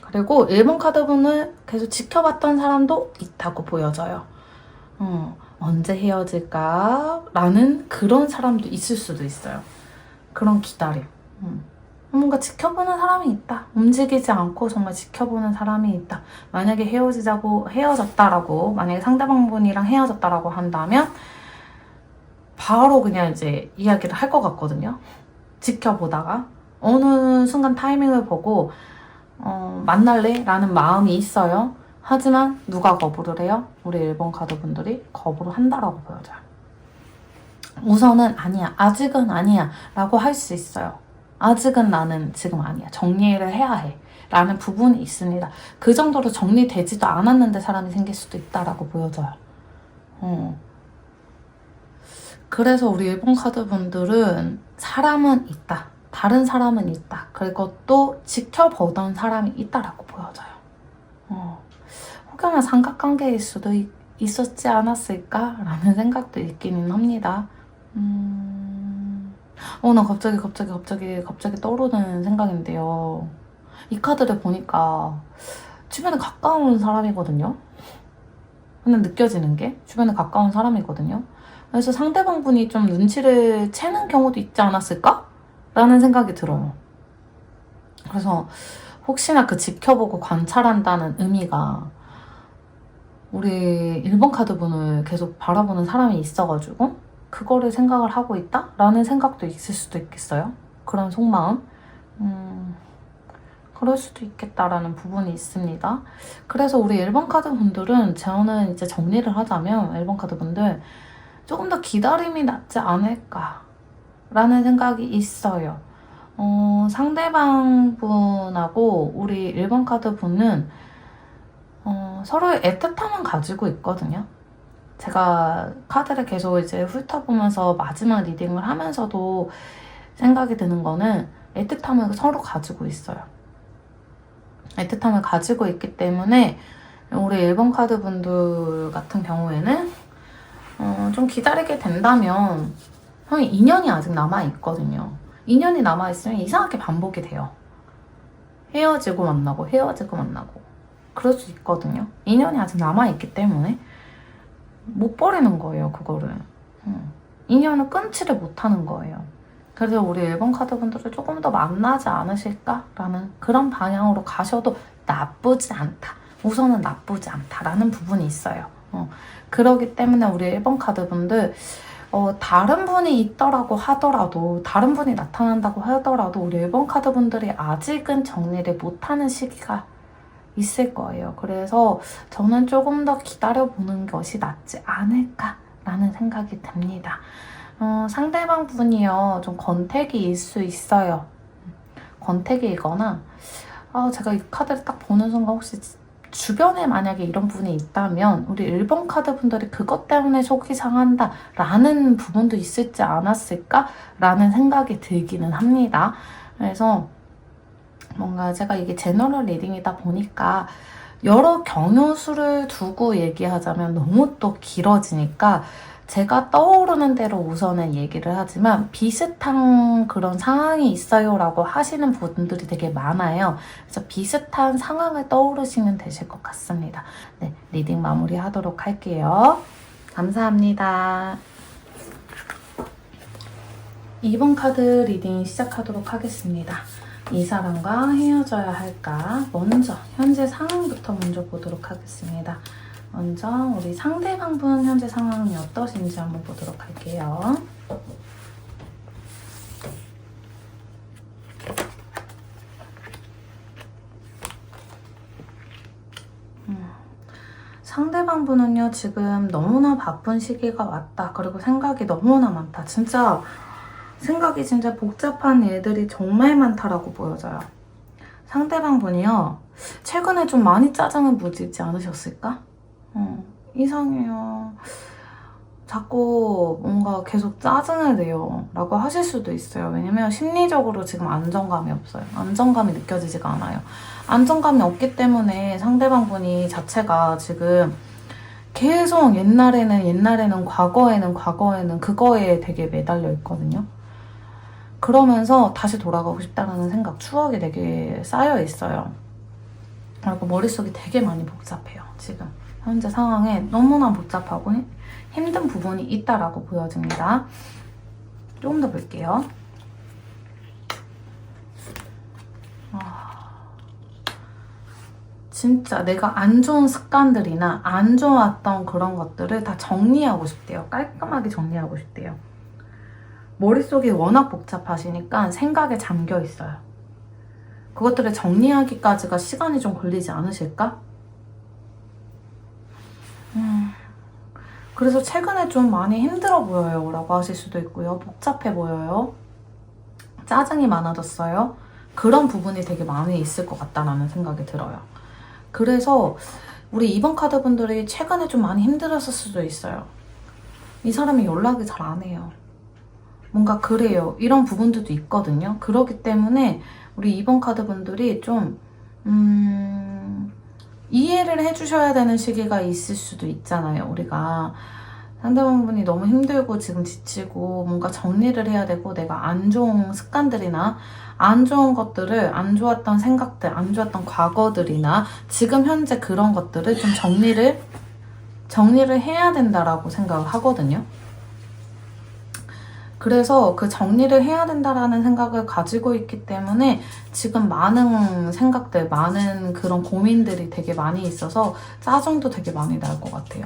그리고 1번 카드분을 계속 지켜봤던 사람도 있다고 보여져요. 언제 헤어질까? 라는 그런 사람도 있을 수도 있어요. 그런 기다림. 뭔가 지켜보는 사람이 있다. 움직이지 않고 정말 지켜보는 사람이 있다. 만약에 헤어졌다라고, 만약에 상대방 분이랑 헤어졌다라고 한다면 바로 그냥 이제 이야기를 할 것 같거든요. 지켜보다가 어느 순간 타이밍을 보고 만날래? 라는 마음이 있어요. 하지만 누가 거부를 해요? 우리 1번 카드 분들이 거부를 한다라고 보여져요. 우선은 아니야, 아직은 아니야 라고 할 수 있어요. 아직은 나는 지금 아니야, 정리를 해야 해 라는 부분이 있습니다. 그 정도로 정리되지도 않았는데 사람이 생길 수도 있다라고 보여져요. 그래서 우리 1번 카드 분들은 사람은 있다, 다른 사람은 있다, 그리고 또 지켜보던 사람이 있다라고 보여져요. 혹여나 삼각관계일 수도 있었지 않았을까라는 생각도 있기는 합니다. 나 갑자기 떠오르는 생각인데요. 이 카드를 보니까 주변에 가까운 사람이거든요. 근데 느껴지는 게 주변에 가까운 사람이거든요. 그래서 상대방 분이 좀 눈치를 채는 경우도 있지 않았을까? 라는 생각이 들어요. 그래서 혹시나 그 지켜보고 관찰한다는 의미가 우리 1번 카드 분을 계속 바라보는 사람이 있어가지고 그거를 생각을 하고 있다? 라는 생각도 있을 수도 있겠어요. 그런 속마음. 그럴 수도 있겠다라는 부분이 있습니다. 그래서 우리 1번 카드 분들은 저는 이제 정리를 하자면 1번 카드 분들 조금 더 기다림이 낫지 않을까라는 생각이 있어요. 상대방 분하고 우리 1번 카드 분은 서로의 애틋함은 가지고 있거든요. 제가 카드를 계속 이제 훑어보면서 마지막 리딩을 하면서도 생각이 드는 거는 애틋함을 서로 가지고 있어요. 애틋함을 가지고 있기 때문에 우리 1번 카드 분들 같은 경우에는 좀 기다리게 된다면 형이 2년이 아직 남아있거든요. 2년이 남아있으면 이상하게 반복이 돼요. 헤어지고 만나고 헤어지고 만나고 그럴 수 있거든요. 2년이 아직 남아있기 때문에 못 버리는 거예요, 그거를. 2년을 끊지를 못하는 거예요. 그래서 우리 1번 카드분들을 조금 더 만나지 않으실까라는 그런 방향으로 가셔도 나쁘지 않다. 우선은 나쁘지 않다라는 부분이 있어요. 그러기 때문에 우리 1번 카드분들 다른 분이 있더라고 하더라도, 다른 분이 나타난다고 하더라도 우리 1번 카드분들이 아직은 정리를 못하는 시기가 있을 거예요. 그래서 저는 조금 더 기다려보는 것이 낫지 않을까라는 생각이 듭니다. 상대방 분이요, 좀 권태기일 수 있어요. 권태기이거나 제가 이 카드를 딱 보는 순간 혹시 주변에 만약에 이런 분이 있다면 우리 1번 카드 분들이 그것 때문에 속이 상한다 라는 부분도 있을지 않았을까? 라는 생각이 들기는 합니다. 그래서 뭔가 제가 이게 제너럴 리딩이다 보니까 여러 경우수를 두고 얘기하자면 너무 또 길어지니까 제가 떠오르는 대로 우선은 얘기를 하지만 비슷한 그런 상황이 있어요 라고 하시는 분들이 되게 많아요. 그래서 비슷한 상황을 떠오르시면 되실 것 같습니다. 네, 리딩 마무리하도록 할게요. 감사합니다. 2번 카드 리딩 시작하도록 하겠습니다. 이 사람과 헤어져야 할까? 먼저 현재 상황부터 먼저 보도록 하겠습니다. 먼저 우리 상대방분 현재 상황이 어떠신지 한번 보도록 할게요. 상대방분은요, 지금 너무나 바쁜 시기가 왔다. 그리고 생각이 너무나 많다. 생각이 진짜 복잡한 일들이 정말 많다라고 보여져요. 상대방분이요, 최근에 좀 많이 짜증을 부리지 않으셨을까? 이상해요. 자꾸 뭔가 계속 짜증을 내요 라고 하실 수도 있어요. 왜냐면 심리적으로 지금 안정감이 없어요. 안정감이 느껴지지가 않아요. 안정감이 없기 때문에 상대방분이 자체가 지금 계속 옛날에는 과거에는 그거에 되게 매달려 있거든요. 그러면서 다시 돌아가고 싶다는 생각, 추억이 되게 쌓여 있어요. 그리고 머릿속이 되게 많이 복잡해요. 지금 현재 상황에 너무나 복잡하고 힘든 부분이 있다라고 보여집니다. 조금 더 볼게요. 진짜 내가 안 좋은 습관들이나 안 좋았던 그런 것들을 다 정리하고 싶대요. 깔끔하게 정리하고 싶대요. 머릿속이 워낙 복잡하시니까 생각에 잠겨 있어요. 그것들을 정리하기까지가 시간이 좀 걸리지 않으실까? 그래서 최근에 좀 많이 힘들어 보여요 라고 하실 수도 있고요. 복잡해 보여요. 짜증이 많아졌어요. 그런 부분이 되게 많이 있을 것 같다라는 생각이 들어요. 그래서 우리 2번 카드 분들이 최근에 좀 많이 힘들었을 수도 있어요. 이 사람이 연락이 잘 안 해요. 뭔가 그래요. 이런 부분들도 있거든요. 그렇기 때문에 우리 2번 카드 분들이 좀 이해를 해주셔야 되는 시기가 있을 수도 있잖아요. 우리가 상대방분이 너무 힘들고 지금 지치고 뭔가 정리를 해야 되고 내가 안 좋은 습관들이나 안 좋은 것들을, 안 좋았던 생각들, 안 좋았던 과거들이나 지금 현재 그런 것들을 좀 정리를 해야 된다라고 생각을 하거든요. 그래서 그 정리를 해야 된다라는 생각을 가지고 있기 때문에 지금 많은 생각들, 많은 그런 고민들이 되게 많이 있어서 짜증도 되게 많이 날 것 같아요.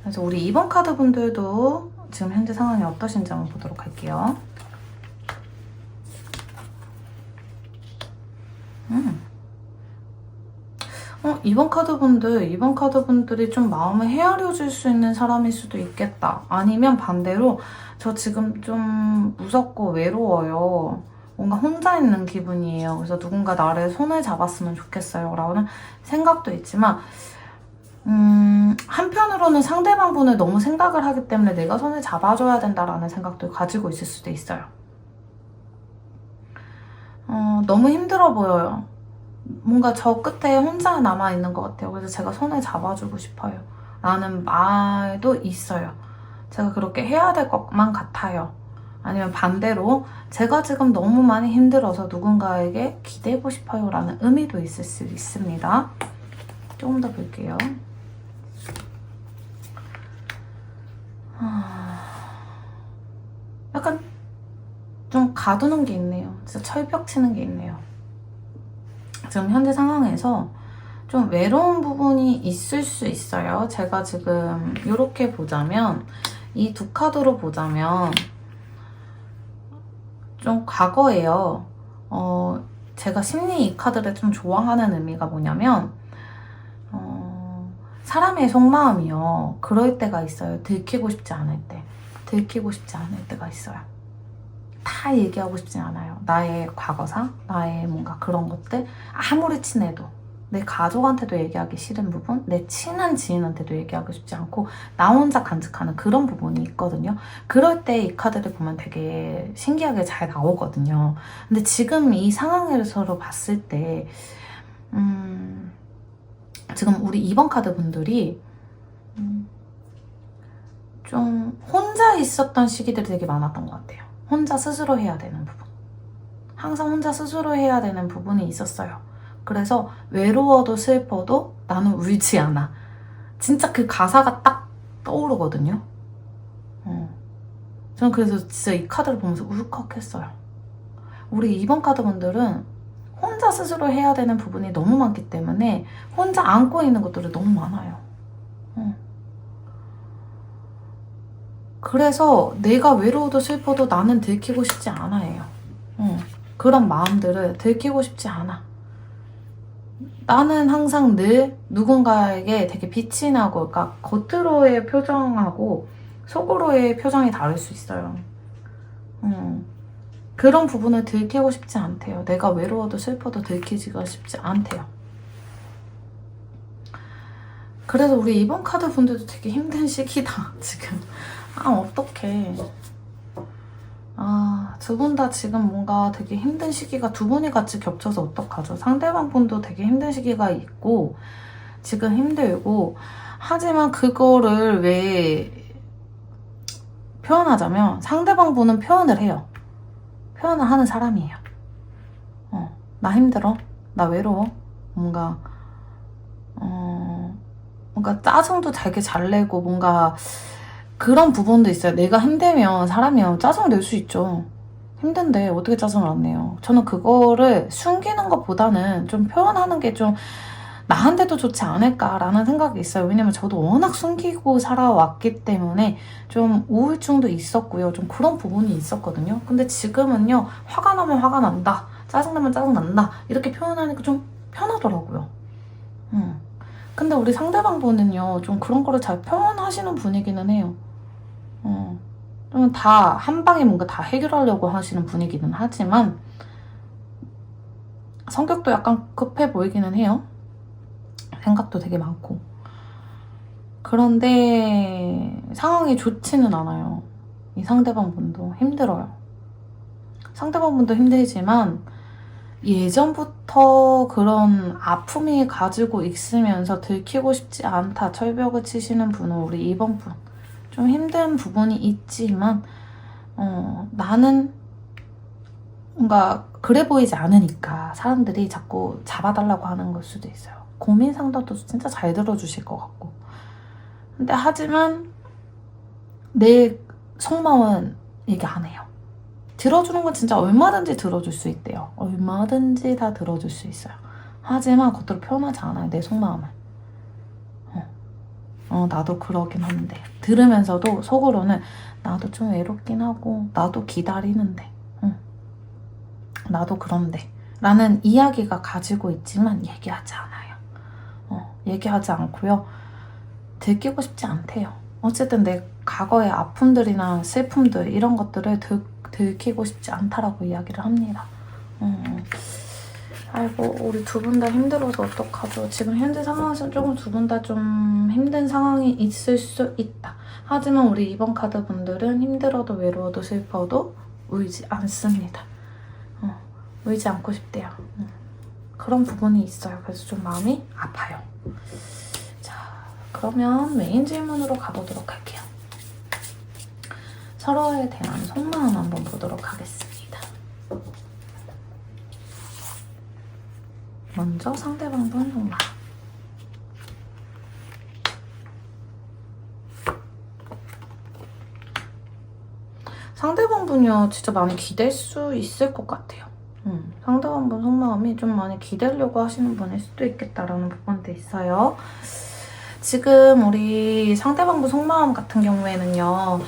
그래서 우리 2번 카드 분들도 지금 현재 상황이 어떠신지 한번 보도록 할게요. 2번 카드분들이 좀 마음을 헤아려 줄 수 있는 사람일 수도 있겠다. 아니면 반대로 저 지금 좀 무섭고 외로워요. 뭔가 혼자 있는 기분이에요. 그래서 누군가 나를 손을 잡았으면 좋겠어요. 라는 생각도 있지만 한편으로는 상대방분을 너무 생각을 하기 때문에 내가 손을 잡아줘야 된다라는 생각도 가지고 있을 수도 있어요. 너무 힘들어 보여요. 뭔가 저 끝에 혼자 남아있는 것 같아요. 그래서 제가 손을 잡아주고 싶어요. 라는 말도 있어요. 제가 그렇게 해야 될 것만 같아요. 아니면 반대로 제가 지금 너무 많이 힘들어서 누군가에게 기대고 싶어요. 라는 의미도 있을 수 있습니다. 조금 더 볼게요. 약간 좀 가두는 게 있네요. 진짜 철벽 치는 게 있네요. 지금 현재 상황에서 좀 외로운 부분이 있을 수 있어요. 제가 지금 이렇게 보자면, 이 두 카드로 보자면 좀 과거예요. 제가 심리 이 카드를 좀 좋아하는 의미가 뭐냐면 사람의 속마음이요. 그럴 때가 있어요. 들키고 싶지 않을 때가 있어요. 다 얘기하고 싶진 않아요. 나의 과거사, 나의 뭔가 그런 것들 아무리 친해도 내 가족한테도 얘기하기 싫은 부분, 내 친한 지인한테도 얘기하고 싶지 않고 나 혼자 간직하는 그런 부분이 있거든요. 그럴 때 이 카드를 보면 되게 신기하게 잘 나오거든요. 근데 지금 이 상황에서 봤을 때 지금 우리 2번 카드 분들이 좀 혼자 있었던 시기들이 되게 많았던 것 같아요. 혼자 스스로 해야 되는 부분. 항상 혼자 스스로 해야 되는 부분이 있었어요. 그래서 외로워도 슬퍼도 나는 울지 않아. 진짜 그 가사가 딱 떠오르거든요. 저는 그래서 진짜 이 카드를 보면서 울컥했어요. 우리 2번 카드 분들은 혼자 스스로 해야 되는 부분이 너무 많기 때문에 혼자 안고 있는 것들이 너무 많아요. 그래서 내가 외로워도 슬퍼도 나는 들키고 싶지 않아요. 그런 마음들을 들키고 싶지 않아. 나는 항상 늘 누군가에게 되게 빛이 나고, 그러니까 겉으로의 표정하고 속으로의 표정이 다를 수 있어요. 그런 부분을 들키고 싶지 않대요. 내가 외로워도 슬퍼도 들키지가 싶지 않대요. 그래서 우리 이번 카드 분들도 되게 힘든 시기다, 지금. 어떡해. 두 분 다 지금 뭔가 되게 힘든 시기가 두 분이 같이 겹쳐서 어떡하죠? 상대방 분도 되게 힘든 시기가 있고, 지금 힘들고, 하지만 그거를 왜 표현하자면 상대방 분은 표현을 해요. 표현을 하는 사람이에요. 나 힘들어. 나 외로워. 뭔가 짜증도 되게 잘 내고 뭔가 그런 부분도 있어요. 내가 힘들면 사람이요. 짜증을 낼 수 있죠. 힘든데 어떻게 짜증을 안 내요. 저는 그거를 숨기는 것보다는 좀 표현하는 게 좀 나한테도 좋지 않을까라는 생각이 있어요. 왜냐면 저도 워낙 숨기고 살아왔기 때문에 좀 우울증도 있었고요. 좀 그런 부분이 있었거든요. 근데 지금은요. 화가 나면 화가 난다. 짜증나면 짜증난다. 이렇게 표현하니까 좀 편하더라고요. 근데 우리 상대방 분은요. 좀 그런 거를 잘 표현하시는 분이기는 해요. 좀 다 한 방에 뭔가 다 해결하려고 하시는 분이기는 하지만 성격도 약간 급해 보이기는 해요. 생각도 되게 많고. 그런데 상황이 좋지는 않아요. 이 상대방 분도 힘들어요. 상대방 분도 힘들지만 예전부터 그런 아픔이 가지고 있으면서 들키고 싶지 않다 철벽을 치시는 분은 우리 2번 분. 좀 힘든 부분이 있지만 나는 뭔가 그래 보이지 않으니까 사람들이 자꾸 잡아달라고 하는 걸 수도 있어요. 고민 상담도 진짜 잘 들어주실 것 같고. 근데 하지만 내 속마음은 얘기 안 해요. 들어주는 건 진짜 얼마든지 들어줄 수 있대요. 얼마든지 다 들어줄 수 있어요. 하지만 겉으로 표현하지 않아요. 내 속마음을. 나도 그러긴 한데. 들으면서도 속으로는 나도 좀 외롭긴 하고 나도 기다리는데 나도 그런데 라는 이야기가 가지고 있지만 얘기하지 않아요. 얘기하지 않고요. 들키고 싶지 않대요. 어쨌든 내 과거의 아픔들이나 슬픔들 이런 것들을 들키고 싶지 않다라고 이야기를 합니다. 아이고 우리 두 분 다 힘들어서 어떡하죠. 지금 현재 상황에서 조금 두 분 다 좀 힘든 상황이 있을 수 있다. 하지만 우리 2번 카드 분들은 힘들어도 외로워도 슬퍼도 울지 않습니다. 울지 않고 싶대요. 그런 부분이 있어요. 그래서 좀 마음이 아파요. 자, 그러면 메인 질문으로 가보도록 할게요. 서로에 대한 속마음 한번 보도록 하겠습니다. 먼저 상대방 분 속마음. 상대방 분이요 진짜 많이 기댈 수 있을 것 같아요. 상대방 분 속마음이 좀 많이 기대려고 하시는 분일 수도 있겠다라는 부분도 있어요. 지금 우리 상대방 분 속마음 같은 경우에는요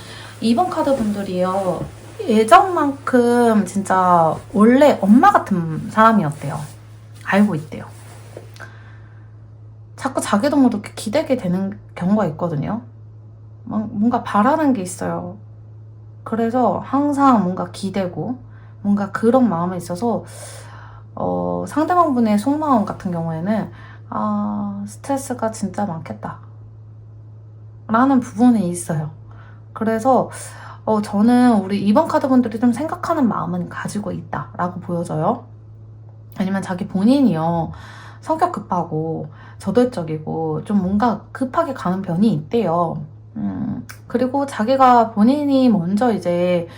2번 카드 분들이요 예전만큼 진짜 원래 엄마 같은 사람이었대요. 알고 있대요. 자꾸 자기도 모르게 기대게 되는 경우가 있거든요. 뭔가 바라는 게 있어요. 그래서 항상 뭔가 기대고 뭔가 그런 마음에 있어서 상대방 분의 속마음 같은 경우에는 스트레스가 진짜 많겠다 라는 부분이 있어요. 그래서 저는 우리 2번 카드 분들이 좀 생각하는 마음은 가지고 있다 라고 보여져요. 아니면 자기 본인이요 성격 급하고 저돌적이고 좀 뭔가 급하게 가는 편이 있대요. 그리고 자기가 본인이 먼저 이제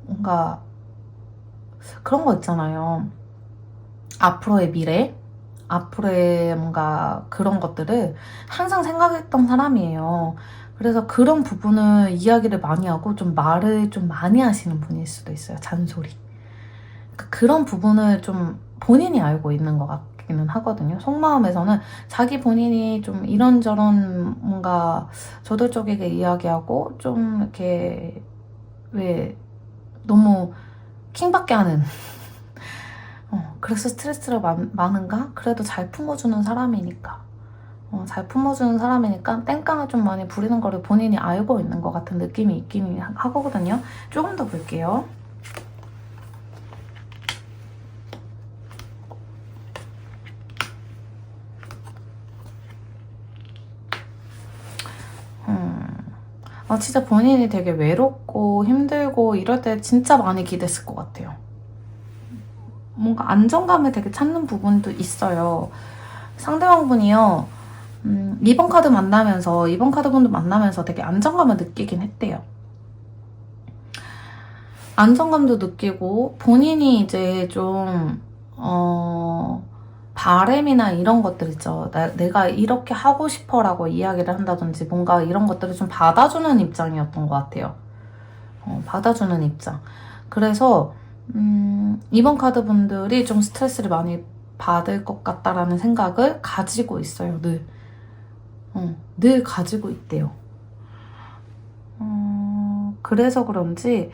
뭔가 그런 거 있잖아요. 앞으로의 미래, 앞으로의 뭔가 그런 것들을 항상 생각했던 사람이에요. 그래서 그런 부분을 이야기를 많이 하고 좀 말을 좀 많이 하시는 분일 수도 있어요. 잔소리. 그러니까 그런 부분을 좀 본인이 알고 있는 것 같기는 하거든요. 속마음에서는 자기 본인이 좀 이런저런 뭔가 저돌적이게 이야기하고 좀 이렇게 왜 너무 킹받게 하는 그래서 스트레스가 많은가? 그래도 잘 품어주는 사람이니까 잘 품어주는 사람이니까 땡깡을 좀 많이 부리는 거를 본인이 알고 있는 것 같은 느낌이 있긴 하거든요. 조금 더 볼게요. 진짜 본인이 되게 외롭고 힘들고 이럴 때 진짜 많이 기댔을 것 같아요. 뭔가 안정감을 되게 찾는 부분도 있어요. 상대방분이요. 이번 카드분도 만나면서 되게 안정감을 느끼긴 했대요. 안정감도 느끼고 본인이 이제 좀 바램이나 이런 것들 있죠. 내가 이렇게 하고 싶어 라고 이야기를 한다든지 뭔가 이런 것들을 좀 받아주는 입장이었던 것 같아요. 받아주는 입장. 그래서 이번 카드 분들이 좀 스트레스를 많이 받을 것 같다라는 생각을 가지고 있어요. 늘 가지고 있대요. 그래서 그런지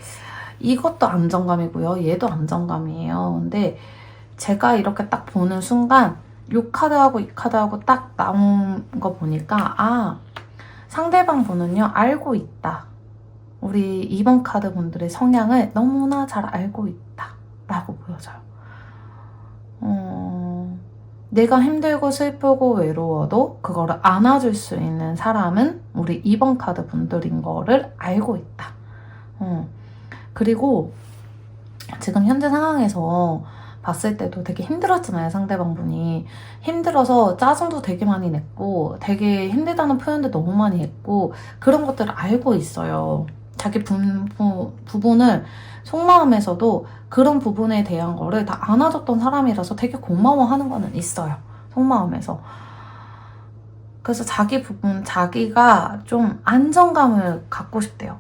이것도 안정감이고요. 얘도 안정감이에요. 근데 제가 이렇게 딱 보는 순간 이 카드하고 이 카드하고 딱 나온 거 보니까 상대방 분은요 알고 있다. 우리 2번 카드 분들의 성향을 너무나 잘 알고 있다 라고 보여져요. 내가 힘들고 슬프고 외로워도 그거를 안아줄 수 있는 사람은 우리 2번 카드 분들인 거를 알고 있다. 그리고 지금 현재 상황에서 봤을 때도 되게 힘들었잖아요. 상대방 분이 힘들어서 짜증도 되게 많이 냈고 되게 힘들다는 표현도 너무 많이 했고 그런 것들을 알고 있어요. 자기 부분을 속마음에서도 그런 부분에 대한 거를 다 안아줬던 사람이라서 되게 고마워하는 거는 있어요. 속마음에서. 그래서 자기 부분, 자기가 좀 안정감을 갖고 싶대요.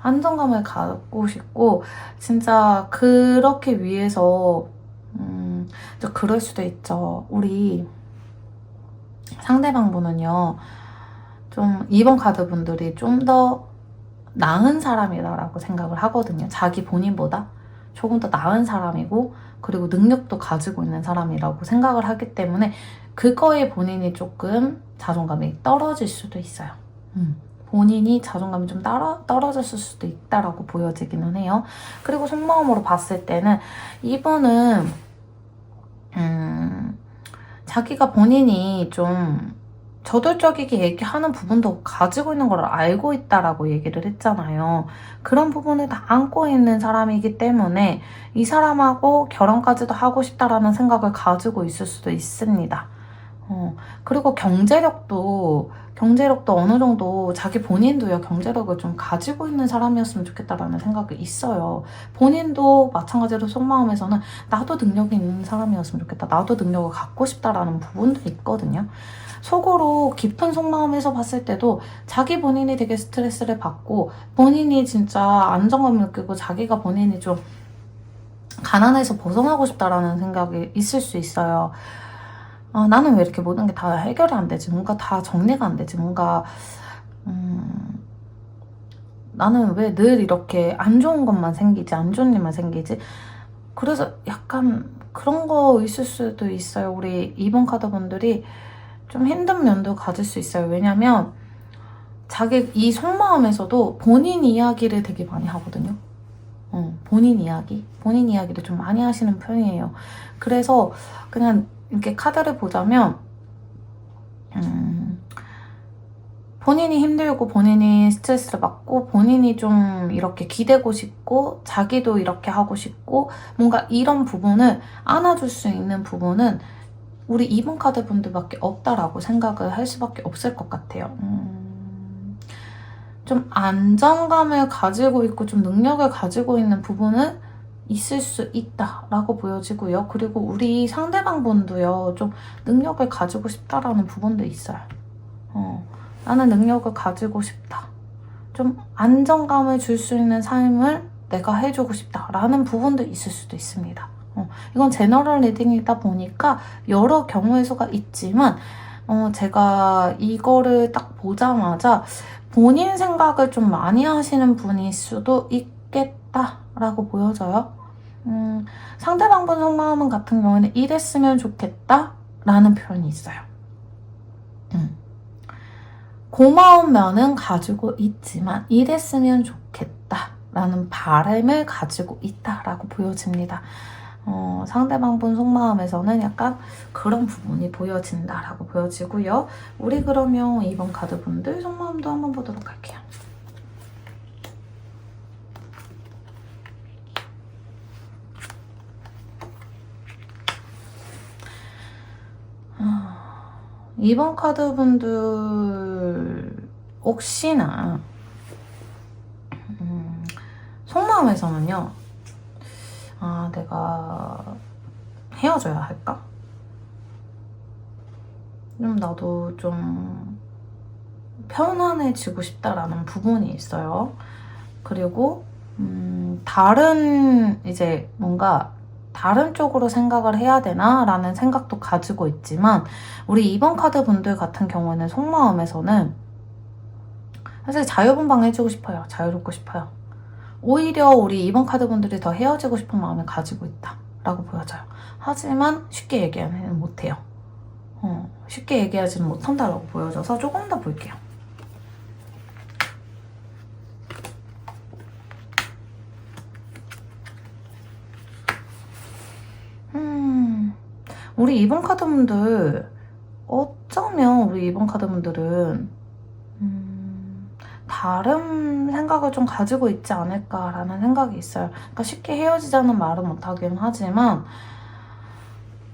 안정감을 갖고 싶고 진짜 그렇게 위해서 좀 그럴 수도 있죠. 우리 상대방 분은요 좀 2번 카드 분들이 좀 더 나은 사람이다라고 생각을 하거든요. 자기 본인보다 조금 더 나은 사람이고 그리고 능력도 가지고 있는 사람이라고 생각을 하기 때문에 그거에 본인이 조금 자존감이 떨어질 수도 있어요. 본인이 자존감이 좀 떨어졌을 수도 있다라고 보여지기는 해요. 그리고 속마음으로 봤을 때는 이분은 자기가 본인이 좀 저돌적이게 얘기하는 부분도 가지고 있는 걸 알고 있다라고 얘기를 했잖아요. 그런 부분을 다 안고 있는 사람이기 때문에 이 사람하고 결혼까지도 하고 싶다라는 생각을 가지고 있을 수도 있습니다. 그리고 경제력도 어느 정도 자기 본인도요 경제력을 좀 가지고 있는 사람이었으면 좋겠다라는 생각이 있어요. 본인도 마찬가지로 속마음에서는 나도 능력이 있는 사람이었으면 좋겠다. 나도 능력을 갖고 싶다라는 부분도 있거든요. 속으로 깊은 속마음에서 봤을 때도 자기 본인이 되게 스트레스를 받고 본인이 진짜 안정감을 느끼고 자기가 본인이 좀 가난해서 벗어나고 싶다라는 생각이 있을 수 있어요. 나는 왜 이렇게 모든 게 다 해결이 안 되지? 뭔가 다 정리가 안 되지? 뭔가 나는 왜 늘 이렇게 안 좋은 것만 생기지? 안 좋은 일만 생기지? 그래서 약간 그런 거 있을 수도 있어요. 우리 2번 카드 분들이 좀 힘든 면도 가질 수 있어요. 왜냐면 자기 이 속마음에서도 본인 이야기를 되게 많이 하거든요. 본인 이야기를 좀 많이 하시는 편이에요. 그래서 그냥 이렇게 카드를 보자면 본인이 힘들고 본인이 스트레스를 받고 본인이 좀 이렇게 기대고 싶고 자기도 이렇게 하고 싶고 뭔가 이런 부분을 안아줄 수 있는 부분은 우리 2번 카드 분들밖에 없다라고 생각을 할 수밖에 없을 것 같아요. 좀 안정감을 가지고 있고 좀 능력을 가지고 있는 부분은 있을 수 있다라고 보여지고요. 그리고 우리 상대방 분도요. 좀 능력을 가지고 싶다라는 부분도 있어요. 라는 능력을 가지고 싶다. 좀 안정감을 줄 수 있는 삶을 내가 해주고 싶다 라는 부분도 있을 수도 있습니다. 이건 제너럴 리딩이다 보니까 여러 경우의 수가 있지만 제가 이거를 딱 보자마자 본인 생각을 좀 많이 하시는 분일 수도 있겠다라고 보여져요. 상대방분 속마음 같은 경우에는 이랬으면 좋겠다 라는 표현이 있어요. 고마운 면은 가지고 있지만 이랬으면 좋겠다 라는 바람을 가지고 있다라고 보여집니다. 상대방분 속마음에서는 약간 그런 부분이 보여진다라고 보여지고요. 우리 그러면 2번 카드분들 속마음도 한번 보도록 할게요. 이번 카드분들 혹시나 속마음에서는요. 내가 헤어져야 할까? 좀 나도 좀 편안해지고 싶다라는 부분이 있어요. 그리고 다른 이제 뭔가 다른 쪽으로 생각을 해야 되나? 라는 생각도 가지고 있지만 우리 2번 카드 분들 같은 경우에는 속마음에서는 사실 자유분방해주고 싶어요. 자유롭고 싶어요. 오히려 우리 2번 카드 분들이 더 헤어지고 싶은 마음을 가지고 있다 라고 보여져요. 하지만 쉽게 얘기는 못해요. 쉽게 얘기하지는 못한다라고 보여져서 조금 더 볼게요. 우리 2번 카드분들 어쩌면 우리 2번 카드분들은 다른 생각을 좀 가지고 있지 않을까라는 생각이 있어요. 그러니까 쉽게 헤어지자는 말은 못하긴 하지만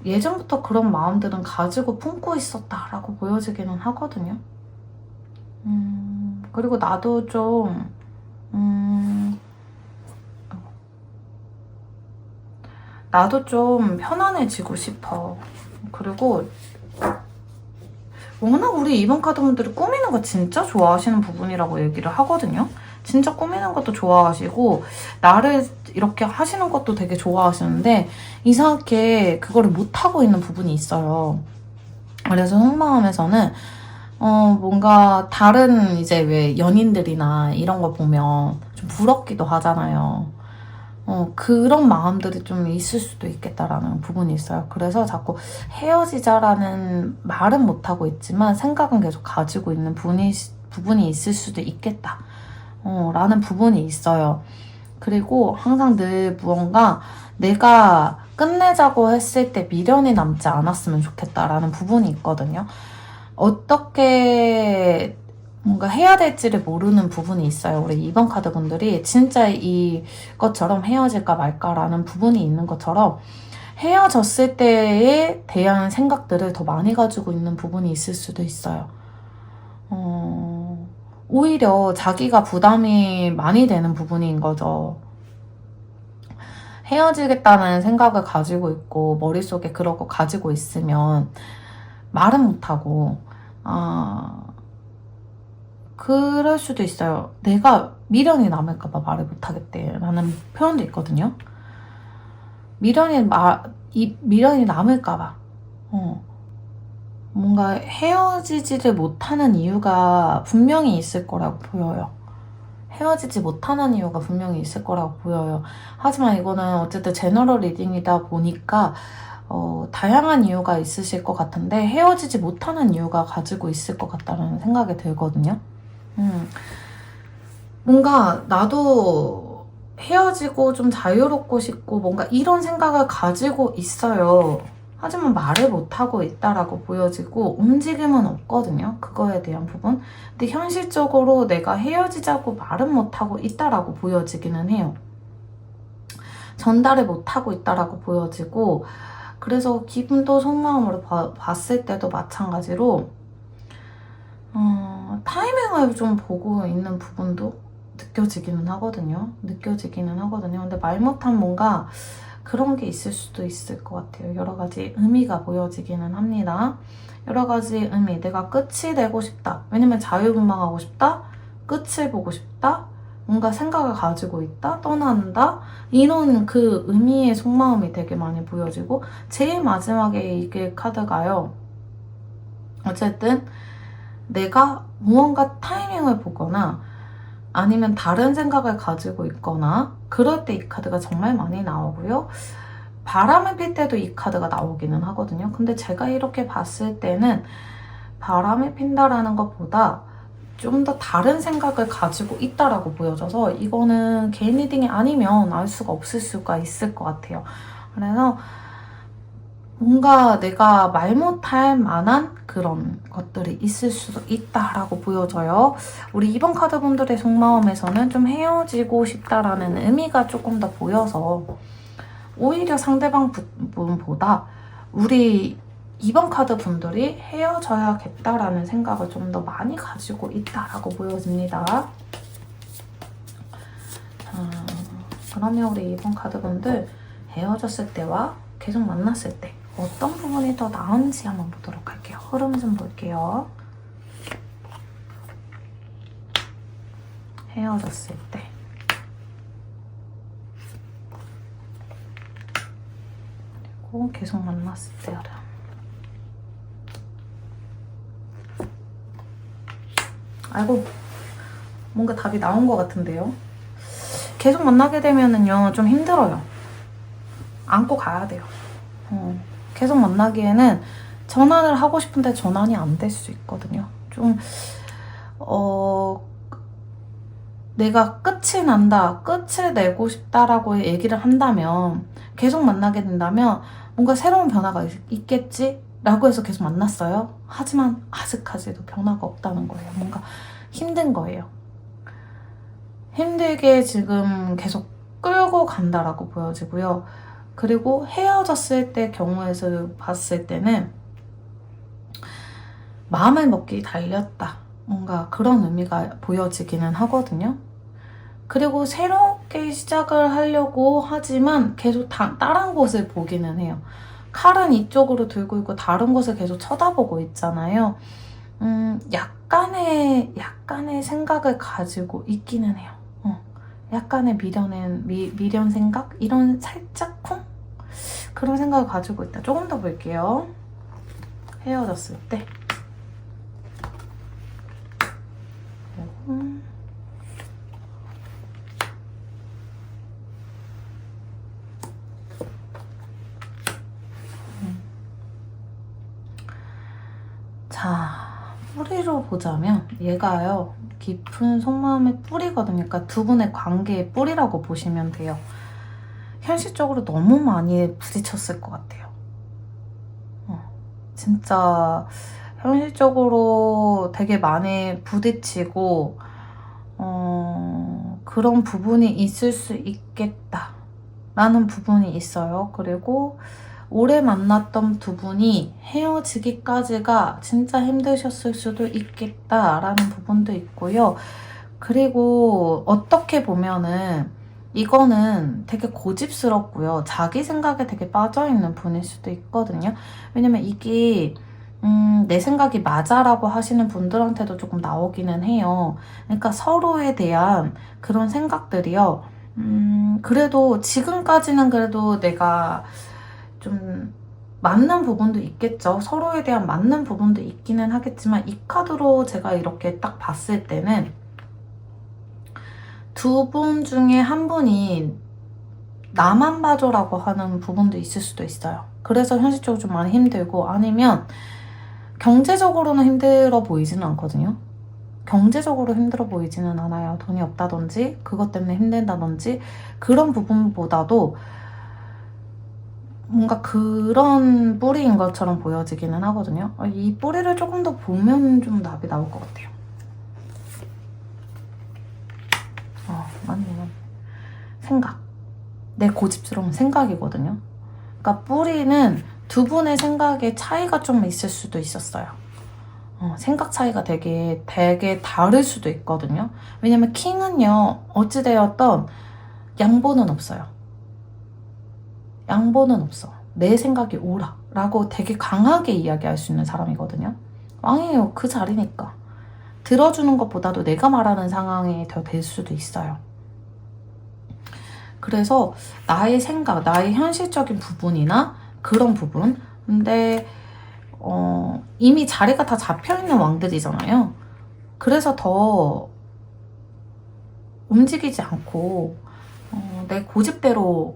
예전부터 그런 마음들은 가지고 품고 있었다라고 보여지기는 하거든요. 그리고 나도 좀 편안해지고 싶어. 그리고 워낙 우리 2번 카드분들이 꾸미는 거 진짜 좋아하시는 부분이라고 얘기를 하거든요. 진짜 꾸미는 것도 좋아하시고 나를 이렇게 하시는 것도 되게 좋아하시는데 이상하게 그거를 못하고 있는 부분이 있어요. 그래서 속마음에서는 뭔가 다른 이제 왜 연인들이나 이런 거 보면 좀 부럽기도 하잖아요. 그런 마음들이 좀 있을 수도 있겠다라는 부분이 있어요. 그래서 자꾸 헤어지자라는 말은 못하고 있지만 생각은 계속 가지고 있는 부분이 있을 수도 있겠다. 라는 부분이 있어요. 그리고 항상 늘 무언가 내가 끝내자고 했을 때 미련이 남지 않았으면 좋겠다라는 부분이 있거든요. 어떻게 뭔가 해야 될지를 모르는 부분이 있어요. 우리 2번 카드 분들이 진짜 이것처럼 헤어질까 말까라는 부분이 있는 것처럼 헤어졌을 때에 대한 생각들을 더 많이 가지고 있는 부분이 있을 수도 있어요. 오히려 자기가 부담이 많이 되는 부분인 거죠. 헤어지겠다는 생각을 가지고 있고 머릿속에 그런 거 가지고 있으면 말은 못하고 그럴 수도 있어요. 내가 미련이 남을까봐 말을 못하겠대 라는 표현도 있거든요. 미련이 남을까봐 뭔가 헤어지지를 못하는 이유가 분명히 있을 거라고 보여요. 헤어지지 못하는 이유가 분명히 있을 거라고 보여요. 하지만 이거는 어쨌든 제너럴 리딩이다 보니까 다양한 이유가 있으실 것 같은데 헤어지지 못하는 이유가 가지고 있을 것 같다는 생각이 들거든요. 뭔가 나도 헤어지고 좀 자유롭고 싶고 뭔가 이런 생각을 가지고 있어요. 하지만 말을 못하고 있다라고 보여지고 움직임은 없거든요. 그거에 대한 부분. 근데 현실적으로 내가 헤어지자고 말은 못하고 있다라고 보여지기는 해요. 전달을 못하고 있다라고 보여지고 그래서 기분도 속마음으로 봤을 때도 마찬가지로 타이밍을 좀 보고 있는 부분도 느껴지기는 하거든요. 근데 말 못한 뭔가 그런 게 있을 수도 있을 것 같아요. 여러 가지 의미가 보여지기는 합니다. 여러 가지 의미, 내가 끝이 되고 싶다. 왜냐면 자유분방하고 싶다. 끝을 보고 싶다. 뭔가 생각을 가지고 있다. 떠난다. 이런 그 의미의 속마음이 되게 많이 보여지고 제일 마지막에 이게 카드가요. 어쨌든 내가 무언가 타이밍을 보거나 아니면 다른 생각을 가지고 있거나 그럴 때 이 카드가 정말 많이 나오고요. 바람을 필 때도 이 카드가 나오기는 하거든요. 근데 제가 이렇게 봤을 때는 바람을 핀다라는 것보다 좀 더 다른 생각을 가지고 있다라고 보여져서 이거는 개인 리딩이 아니면 알 수가 없을 수가 있을 것 같아요. 그래서 뭔가 내가 말 못할 만한 그런 것들이 있을 수도 있다라고 보여져요. 우리 2번 카드 분들의 속마음에서는 좀 헤어지고 싶다라는 의미가 조금 더 보여서 오히려 상대방 분보다 우리 2번 카드 분들이 헤어져야겠다라는 생각을 좀 더 많이 가지고 있다라고 보여집니다. 그러면 우리 2번 카드 분들 헤어졌을 때와 계속 만났을 때 어떤 부분이 더 나은지 한번 보도록 할게요. 흐름 좀 볼게요. 헤어졌을 때 그리고 계속 만났을 때 흐름. 아이고 뭔가 답이 나온 것 같은데요. 계속 만나게 되면은요 좀 힘들어요. 안고 가야 돼요. 계속 만나기에는 전환을 하고 싶은데 전환이 안 될 수 있거든요. 좀 내가 끝이 난다, 끝을 내고 싶다라고 얘기를 한다면 계속 만나게 된다면 뭔가 새로운 변화가 있겠지? 라고 해서 계속 만났어요. 하지만 아직까지도 변화가 없다는 거예요. 뭔가 힘든 거예요. 힘들게 지금 계속 끌고 간다라고 보여지고요. 그리고 헤어졌을 때 경우에서 봤을 때는 마음을 먹기 달렸다. 뭔가 그런 의미가 보여지기는 하거든요. 그리고 새롭게 시작을 하려고 하지만 계속 다른 곳을 보기는 해요. 칼은 이쪽으로 들고 있고 다른 곳을 계속 쳐다보고 있잖아요. 약간의 생각을 가지고 있기는 해요. 약간의 미련 생각? 이런 살짝쿵? 그런 생각을 가지고 있다. 조금 더 볼게요. 헤어졌을 때. 자, 뿌리로 보자면 얘가요. 깊은 속마음의 뿌리거든요. 그러니까 두 분의 관계의 뿌리라고 보시면 돼요. 현실적으로 너무 많이 부딪혔을 것 같아요. 진짜 현실적으로 되게 많이 부딪히고 그런 부분이 있을 수 있겠다라는 부분이 있어요. 그리고 오래 만났던 두 분이 헤어지기까지가 진짜 힘드셨을 수도 있겠다라는 부분도 있고요. 그리고 어떻게 보면은 이거는 되게 고집스럽고요. 자기 생각에 되게 빠져있는 분일 수도 있거든요. 왜냐면 이게 내 생각이 맞아라고 하시는 분들한테도 조금 나오기는 해요. 그러니까 서로에 대한 그런 생각들이요. 그래도 지금까지는 그래도 내가 좀 맞는 부분도 있겠죠. 서로에 대한 맞는 부분도 있기는 하겠지만 이 카드로 제가 이렇게 딱 봤을 때는 두 분 중에 한 분이 나만 봐줘라고 하는 부분도 있을 수도 있어요. 그래서 현실적으로 좀 많이 힘들고 아니면 경제적으로는 힘들어 보이지는 않거든요. 경제적으로 힘들어 보이지는 않아요. 돈이 없다든지 그것 때문에 힘든다든지 그런 부분보다도 뭔가 그런 뿌리인 것처럼 보여지기는 하거든요. 이 뿌리를 조금 더 보면 좀 답이 나올 것 같아요. 맞네요. 생각. 내 고집스러운 생각이거든요. 그러니까 뿌리는 두 분의 생각에 차이가 좀 있을 수도 있었어요. 생각 차이가 되게 다를 수도 있거든요. 왜냐면 킹은요, 어찌되었던 양보는 없어요. 양보는 없어. 내 생각이 옳아. 라고 되게 강하게 이야기할 수 있는 사람이거든요. 왕이에요. 그 자리니까. 들어주는 것보다도 내가 말하는 상황이 더 될 수도 있어요. 그래서 나의 생각, 나의 현실적인 부분이나 그런 부분. 근데 이미 자리가 다 잡혀있는 왕들이잖아요. 그래서 더 움직이지 않고 내 고집대로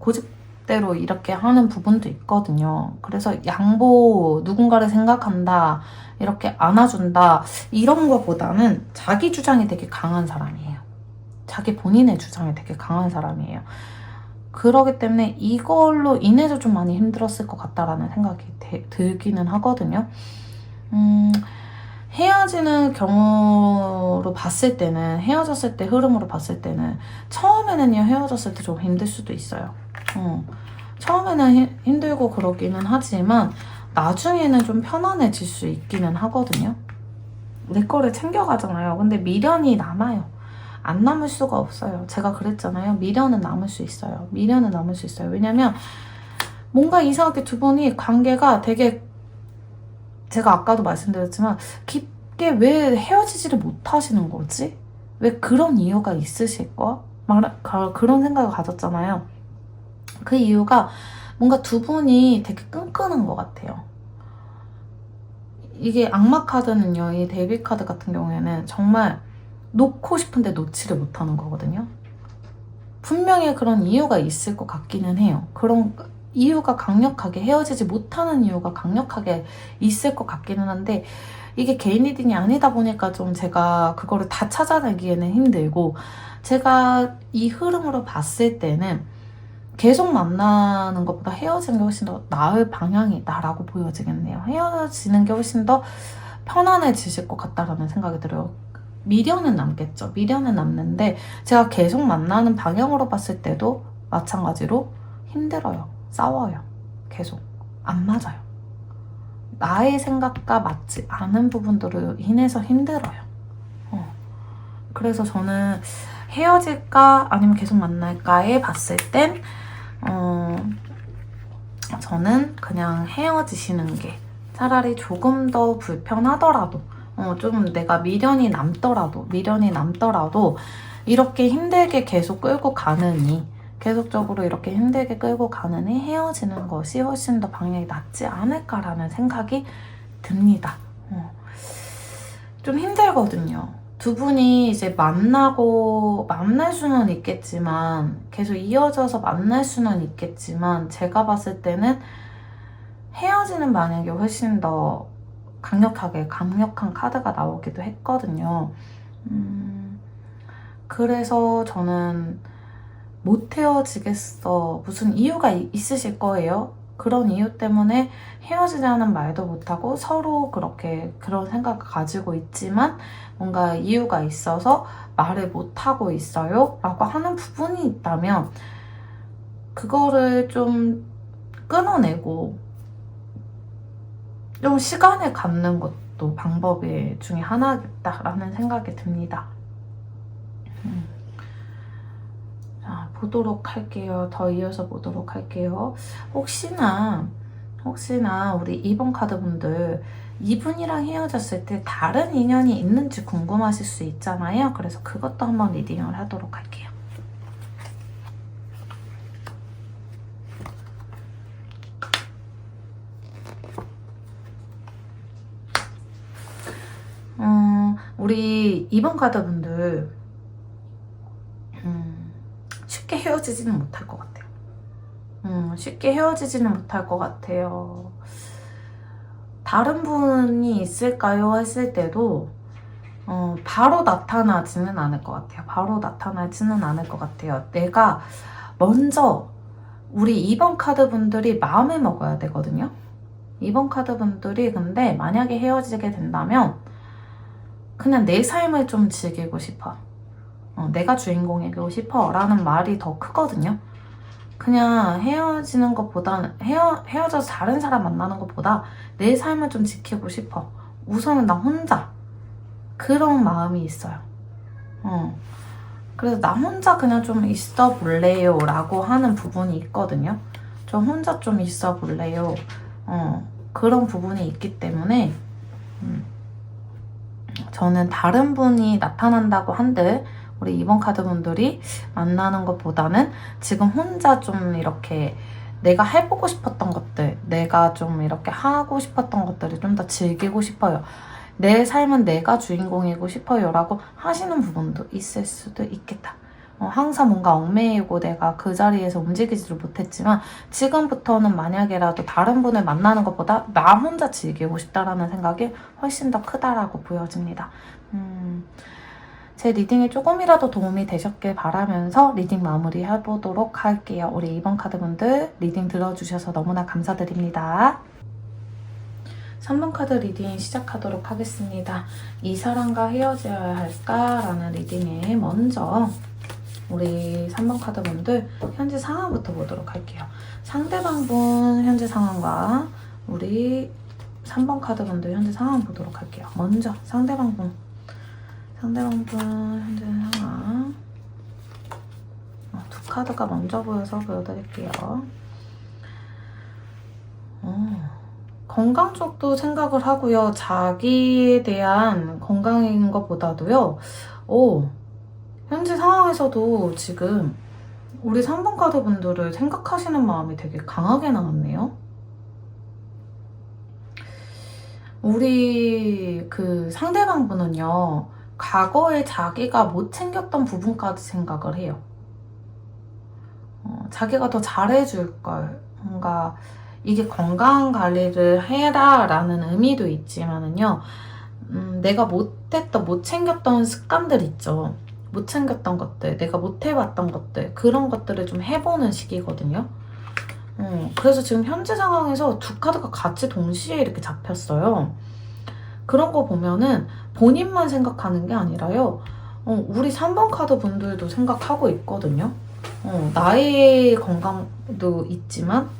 이렇게 하는 부분도 있거든요. 그래서 양보, 누군가를 생각한다, 이렇게 안아준다, 이런 것보다는 자기 주장이 되게 강한 사람이에요. 자기 본인의 주장이 되게 강한 사람이에요. 그러기 때문에 이걸로 인해서 좀 많이 힘들었을 것 같다라는 생각이 들기는 하거든요. 헤어지는 경우로 봤을 때는, 헤어졌을 때 흐름으로 봤을 때는 처음에는요, 헤어졌을 때 좀 힘들 수도 있어요. 처음에는 힘들고 그러기는 하지만 나중에는 좀 편안해질 수 있기는 하거든요. 내 거를 챙겨가잖아요. 근데 미련이 남아요. 안 남을 수가 없어요. 제가 그랬잖아요. 미련은 남을 수 있어요. 미련은 남을 수 있어요. 왜냐면 뭔가 이상하게 두 분이 관계가 되게, 제가 아까도 말씀드렸지만 깊게 왜 헤어지지를 못하시는 거지? 왜 그런 이유가 있으실까? 그런 생각을 가졌잖아요. 그 이유가 뭔가 두 분이 되게 끈끈한 것 같아요. 이게 악마 카드는요, 이 데빌 카드 같은 경우에는 정말 놓고 싶은데 놓지를 못하는 거거든요. 분명히 그런 이유가 있을 것 같기는 해요. 그런 이유가 강력하게, 헤어지지 못하는 이유가 강력하게 있을 것 같기는 한데, 이게 개인 리딩이 아니다 보니까 좀 제가 그거를 다 찾아내기에는 힘들고, 제가 이 흐름으로 봤을 때는 계속 만나는 것보다 헤어지는 게 훨씬 더 나을 방향이다라고 보여지겠네요. 헤어지는 게 훨씬 더 편안해지실 것 같다라는 생각이 들어요. 미련은 남겠죠. 미련은 남는데 제가 계속 만나는 방향으로 봤을 때도 마찬가지로 힘들어요. 싸워요. 계속. 안 맞아요. 나의 생각과 맞지 않은 부분들로 인해서 힘들어요. 그래서 저는 헤어질까 아니면 계속 만날까에 봤을 땐 저는 그냥 헤어지시는 게 차라리 조금 더 불편하더라도, 좀 내가 미련이 남더라도 이렇게 힘들게 계속 끌고 가느니, 계속적으로 이렇게 힘들게 끌고 가느니 헤어지는 것이 훨씬 더 방향이 낫지 않을까라는 생각이 듭니다. 좀 힘들거든요. 두 분이 이제 만날 수는 있겠지만, 계속 이어져서 만날 수는 있겠지만, 제가 봤을 때는 헤어지는 방향이 훨씬 더 강력한 카드가 나오기도 했거든요. 그래서 저는 못 헤어지겠어. 무슨 이유가 있으실 거예요. 그런 이유 때문에 헤어지자는 말도 못하고 서로 그런 생각을 가지고 있지만 뭔가 이유가 있어서 말을 못하고 있어요 라고 하는 부분이 있다면 그거를 좀 끊어내고 좀 시간을 갖는 것도 방법 중에 하나겠다라는 생각이 듭니다. 자, 보도록 할게요. 더 이어서 보도록 할게요. 혹시나 우리 2번 카드 분들 이분이랑 헤어졌을 때 다른 인연이 있는지 궁금하실 수 있잖아요. 그래서 그것도 한번 리딩을 하도록 할게요. 우리 2번 카드 분들 쉽게 헤어지지는 못할 것 같아요. 쉽게 헤어지지는 못할 것 같아요. 다른 분이 있을까요? 했을 때도 바로 나타나지는 않을 것 같아요. 바로 나타나지는 않을 것 같아요. 내가 먼저 우리 2번 카드 분들이 마음을 먹어야 되거든요. 2번 카드 분들이 근데 만약에 헤어지게 된다면 그냥 내 삶을 좀 즐기고 싶어. 내가 주인공이고 싶어 라는 말이 더 크거든요. 그냥 헤어지는 것보다는 헤어져서 다른 사람 만나는 것보다 내 삶을 좀 지키고 싶어. 우선은 나 혼자. 그런 마음이 있어요. 그래서 나 혼자 그냥 좀 있어 볼래요 라고 하는 부분이 있거든요. 좀 혼자 좀 있어 볼래요. 그런 부분이 있기 때문에 저는 다른 분이 나타난다고 한들 우리 2번 카드 분들이 만나는 것보다는 지금 혼자 좀 이렇게 내가 해보고 싶었던 것들, 내가 좀 이렇게 하고 싶었던 것들을 좀 더 즐기고 싶어요. 내 삶은 내가 주인공이고 싶어요 라고 하시는 부분도 있을 수도 있겠다. 항상 뭔가 얽매이고 내가 그 자리에서 움직이지를 못했지만 지금부터는 만약에라도 다른 분을 만나는 것보다 나 혼자 즐기고 싶다라는 생각이 훨씬 더 크다라고 보여집니다. 제 리딩에 조금이라도 도움이 되셨길 바라면서 리딩 마무리 해보도록 할게요. 우리 2번 카드분들 리딩 들어주셔서 너무나 감사드립니다. 3번 카드 리딩 시작하도록 하겠습니다. 이 사람과 헤어져야 할까? 라는 리딩에 먼저 우리 3번 카드분들 현재 상황부터 보도록 할게요. 상대방분 현재 상황과 우리 3번 카드분들 현재 상황 보도록 할게요. 먼저 상대방분 현재 상황 두 카드가 먼저 보여서 보여드릴게요. 건강 쪽도 생각을 하고요. 자기에 대한 건강인 것보다도요. 현재 상황에서도 지금 우리 3번 카드 분들을 생각하시는 마음이 되게 강하게 나왔네요. 우리 그 상대방 분은요. 과거에 자기가 못 챙겼던 부분까지 생각을 해요. 자기가 더 잘해줄 걸. 뭔가 이게 건강 관리를 해라 라는 의미도 있지만은요. 내가 못 챙겼던 습관들 있죠. 못 챙겼던 것들, 내가 못 해봤던 것들, 그런 것들을 좀 해보는 시기거든요. 그래서 지금 현재 상황에서 두 카드가 같이 동시에 이렇게 잡혔어요. 그런 거 보면은 본인만 생각하는 게 아니라요. 우리 3번 카드 분들도 생각하고 있거든요. 나의 건강도 있지만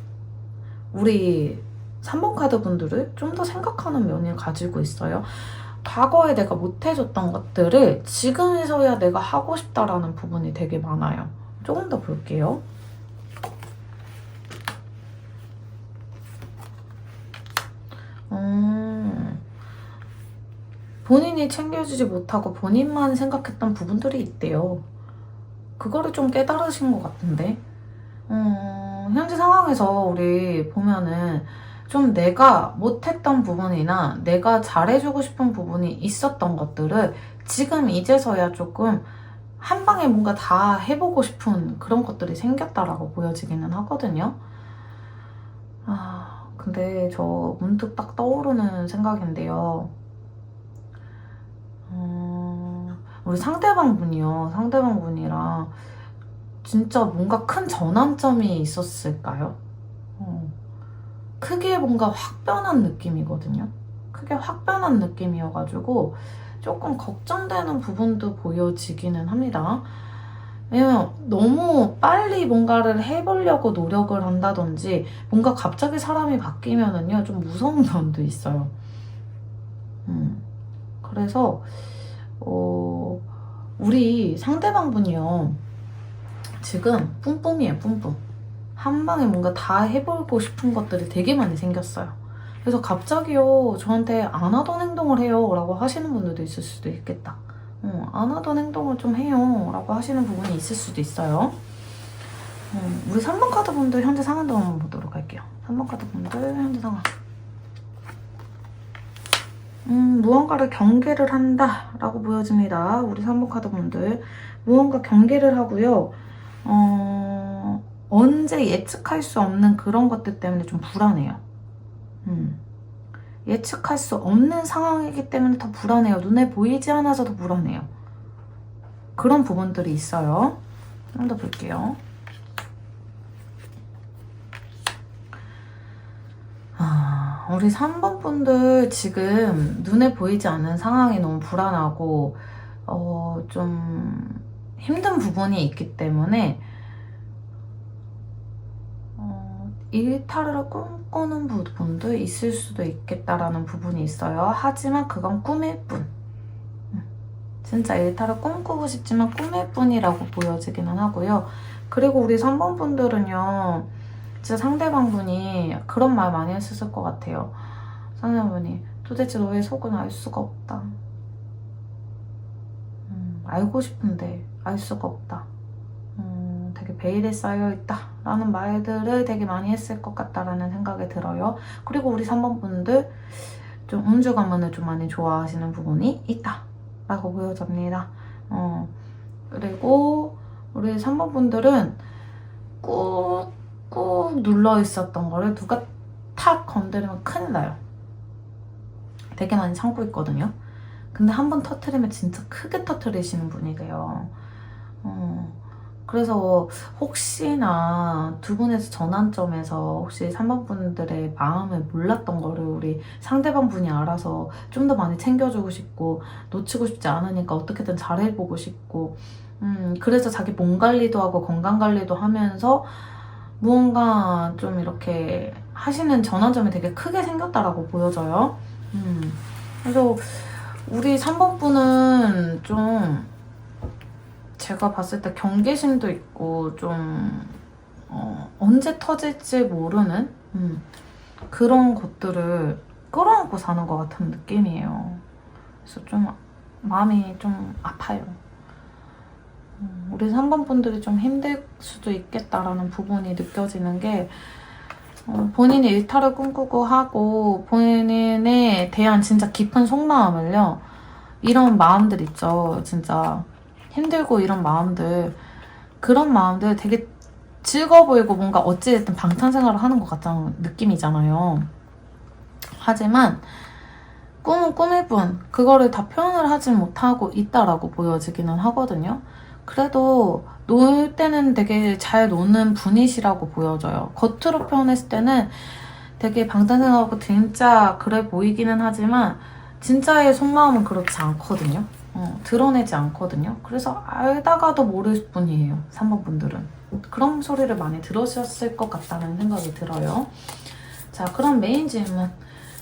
우리 3번 카드 분들을 좀 더 생각하는 면을 가지고 있어요. 과거에 내가 못해줬던 것들을 지금에서야 내가 하고 싶다라는 부분이 되게 많아요. 조금 더 볼게요. 본인이 챙겨주지 못하고 본인만 생각했던 부분들이 있대요. 그거를 좀 깨달으신 것 같은데 현재 상황에서 우리 보면은 좀 내가 못했던 부분이나 내가 잘해주고 싶은 부분이 있었던 것들을 지금 이제서야 조금 한 방에 뭔가 다 해보고 싶은 그런 것들이 생겼다라고 보여지기는 하거든요. 근데 저 문득 딱 떠오르는 생각인데요. 우리 상대방분이랑 진짜 뭔가 큰 전환점이 있었을까요? 크게 뭔가 확 변한 느낌이거든요. 크게 확 변한 느낌이어가지고 조금 걱정되는 부분도 보여지기는 합니다. 왜냐면 너무 빨리 뭔가를 해보려고 노력을 한다든지 뭔가 갑자기 사람이 바뀌면은요 좀 무서운 면도 있어요. 그래서 우리 상대방분이요 지금 뿜뿜이에요. 뿜뿜. 한 방에 뭔가 다 해보고 싶은 것들이 되게 많이 생겼어요. 그래서 갑자기요 저한테 안 하던 행동을 해요 라고 하시는 분들도 있을 수도 있겠다. 안 하던 행동을 좀 해요 라고 하시는 부분이 있을 수도 있어요. 우리 3번 카드 분들 현재 상황도 한번 보도록 할게요. 3번 카드 분들 현재 상황. 무언가를 경계를 한다 라고 보여집니다. 우리 3번 카드 분들 무언가 경계를 하고요. 언제 예측할 수 없는 그런 것들 때문에 좀 불안해요. 예측할 수 없는 상황이기 때문에 더 불안해요. 눈에 보이지 않아서 더 불안해요. 그런 부분들이 있어요. 좀 더 볼게요. 우리 3번 분들 지금 눈에 보이지 않는 상황이 너무 불안하고 좀 힘든 부분이 있기 때문에 일탈을 꿈꾸는 부분도 있을 수도 있겠다라는 부분이 있어요. 하지만 그건 꿈일 뿐. 진짜 일탈을 꿈꾸고 싶지만 꿈일 뿐이라고 보여지기는 하고요. 그리고 우리 3번 분들은요. 진짜 상대방분이 그런 말 많이 했었을 것 같아요. 상대방분이 도대체 너의 속은 알 수가 없다. 알고 싶은데 알 수가 없다. 되게 베일에 쌓여있다 라는 말들을 되게 많이 했을 것 같다라는 생각이 들어요. 그리고 우리 3번 분들 좀 음주 가문을 좀 많이 좋아하시는 부분이 있다 라고 보여집니다. 그리고 우리 3번 분들은 꾹꾹 눌러 있었던 거를 누가 탁 건드리면 큰일 나요. 되게 많이 참고 있거든요. 근데 한 번 터트리면 진짜 크게 터트리시는 분이래요. 그래서 혹시나 두 분에서 전환점에서 혹시 3번 분들의 마음을 몰랐던 거를 우리 상대방 분이 알아서 좀 더 많이 챙겨주고 싶고 놓치고 싶지 않으니까 어떻게든 잘해보고 싶고 그래서 자기 몸 관리도 하고 건강 관리도 하면서 무언가 좀 이렇게 하시는 전환점이 되게 크게 생겼다라고 보여져요. 그래서 우리 3번 분은 좀 제가 봤을 때 경계심도 있고 좀 언제 터질지 모르는 그런 것들을 끌어안고 사는 것 같은 느낌이에요. 그래서 좀 마음이 좀 아파요. 우리 3번 분들이 좀 힘들 수도 있겠다라는 부분이 느껴지는 게 본인이 일탈을 꿈꾸고 하고 본인에 대한 진짜 깊은 속마음을요. 이런 마음들 있죠. 진짜 힘들고 이런 마음들 그런 마음들 되게 즐거워 보이고 뭔가 어찌됐든 방탄생활을 하는 것 같다는 느낌이잖아요. 하지만 꿈은 꿈일 뿐 그거를 다 표현을 하지 못하고 있다라고 보여지기는 하거든요. 그래도 놀 때는 되게 잘 노는 분이시라고 보여져요. 겉으로 표현했을 때는 되게 방탄생활하고 진짜 그래 보이기는 하지만 진짜의 속마음은 그렇지 않거든요. 드러내지 않거든요. 그래서 알다가도 모를 뿐이에요. 3번 분들은. 그런 소리를 많이 들으셨을 것 같다는 생각이 들어요. 자, 그럼 메인 질문.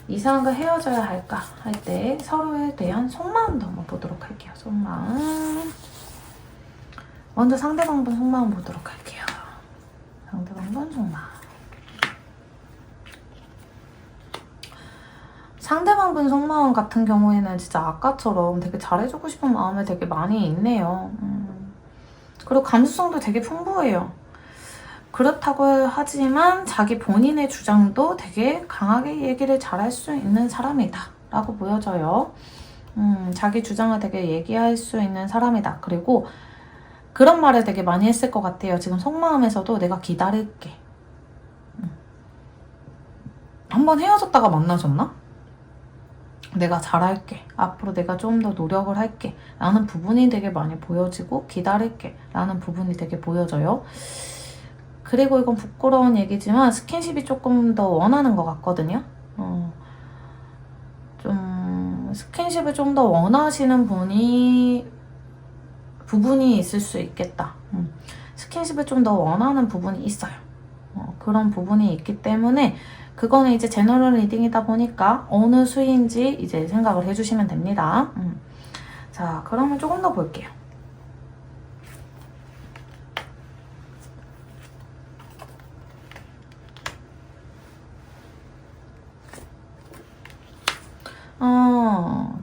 이 사람과 헤어져야 할까 할 때 서로에 대한 속마음도 한번 보도록 할게요. 속마음. 먼저 상대방 분 속마음 보도록 할게요. 상대방 분 속마음. 상대방 분 속마음 같은 경우에는 진짜 아까처럼 되게 잘해주고 싶은 마음이 되게 많이 있네요. 그리고 감수성도 되게 풍부해요. 그렇다고 하지만 자기 본인의 주장도 되게 강하게 얘기를 잘할 수 있는 사람이다 라고 보여져요. 자기 주장을 되게 얘기할 수 있는 사람이다. 그리고 그런 말을 되게 많이 했을 것 같아요. 지금 속마음에서도 내가 기다릴게. 한번 헤어졌다가 만나셨나? 내가 잘할게. 앞으로 내가 좀 더 노력을 할게. 라는 부분이 되게 많이 보여지고 기다릴게. 라는 부분이 되게 보여져요. 그리고 이건 부끄러운 얘기지만 스킨십이 조금 더 원하는 것 같거든요. 좀 스킨십을 좀 더 원하시는 부분이 있을 수 있겠다. 스킨십을 좀 더 원하는 부분이 있어요. 그런 부분이 있기 때문에 그거는 이제 제너럴 리딩이다 보니까 어느 수인지 이제 생각을 해주시면 됩니다. 자, 그러면 조금 더 볼게요.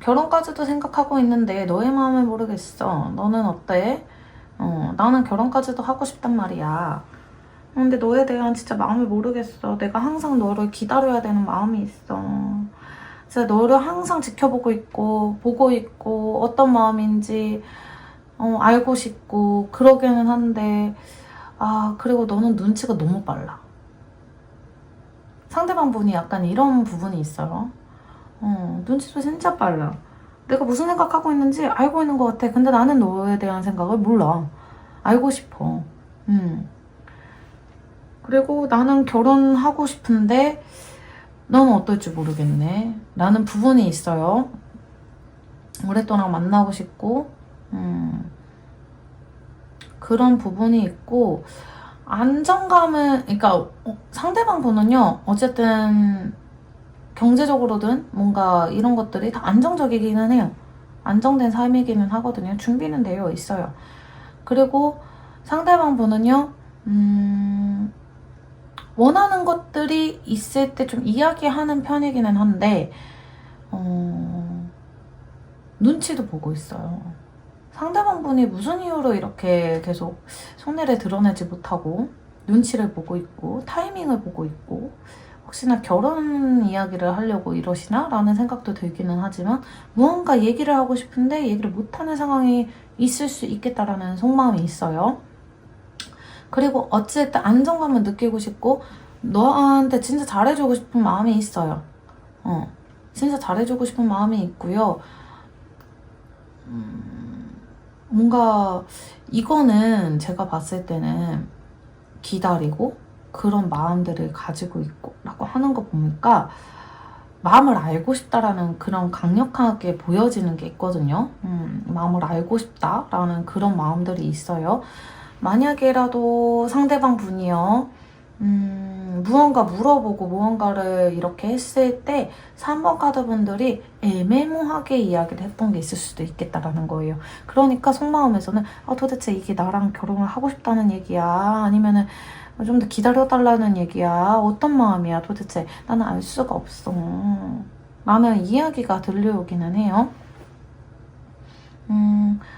결혼까지도 생각하고 있는데 너의 마음을 모르겠어. 너는 어때? 나는 결혼까지도 하고 싶단 말이야. 근데 너에 대한 진짜 마음을 모르겠어. 내가 항상 너를 기다려야 되는 마음이 있어. 진짜 너를 항상 지켜보고 있고 보고 있고 어떤 마음인지 알고 싶고 그러기는 한데 그리고 너는 눈치가 너무 빨라. 상대방 분이 약간 이런 부분이 있어요. 눈치도 진짜 빨라. 내가 무슨 생각하고 있는지 알고 있는 것 같아. 근데 나는 너에 대한 생각을 몰라. 알고 싶어. 그리고 나는 결혼하고 싶은데 너는 어떨지 모르겠네. 라는 부분이 있어요. 오랫동안 만나고 싶고 그런 부분이 있고 안정감은 그러니까 상대방 분은요. 어쨌든 경제적으로든 뭔가 이런 것들이 다 안정적이기는 해요. 안정된 삶이기는 하거든요. 준비는 되어 있어요. 그리고 상대방 분은요. 원하는 것들이 있을 때 좀 이야기하는 편이기는 한데 눈치도 보고 있어요. 상대방 분이 무슨 이유로 이렇게 계속 속내를 드러내지 못하고 눈치를 보고 있고 타이밍을 보고 있고 혹시나 결혼 이야기를 하려고 이러시나? 라는 생각도 들기는 하지만 무언가 얘기를 하고 싶은데 얘기를 못하는 상황이 있을 수 있겠다라는 속마음이 있어요. 그리고 어쨌든 안정감을 느끼고 싶고 너한테 진짜 잘해주고 싶은 마음이 있어요. 진짜 잘해주고 싶은 마음이 있고요. 뭔가 이거는 제가 봤을 때는 기다리고 그런 마음들을 가지고 있고 라고 하는 거 보니까 마음을 알고 싶다라는 그런 강력하게 보여지는 게 있거든요. 마음을 알고 싶다라는 그런 마음들이 있어요. 만약에라도 상대방 분이요 무언가 물어보고 무언가를 이렇게 했을 때 3번 카드 분들이 애매모하게 이야기를 했던 게 있을 수도 있겠다라는 거예요. 그러니까 속마음에서는 도대체 이게 나랑 결혼을 하고 싶다는 얘기야? 아니면은 좀 더 기다려달라는 얘기야? 어떤 마음이야 도대체? 나는 알 수가 없어. 라는 이야기가 들려오기는 해요.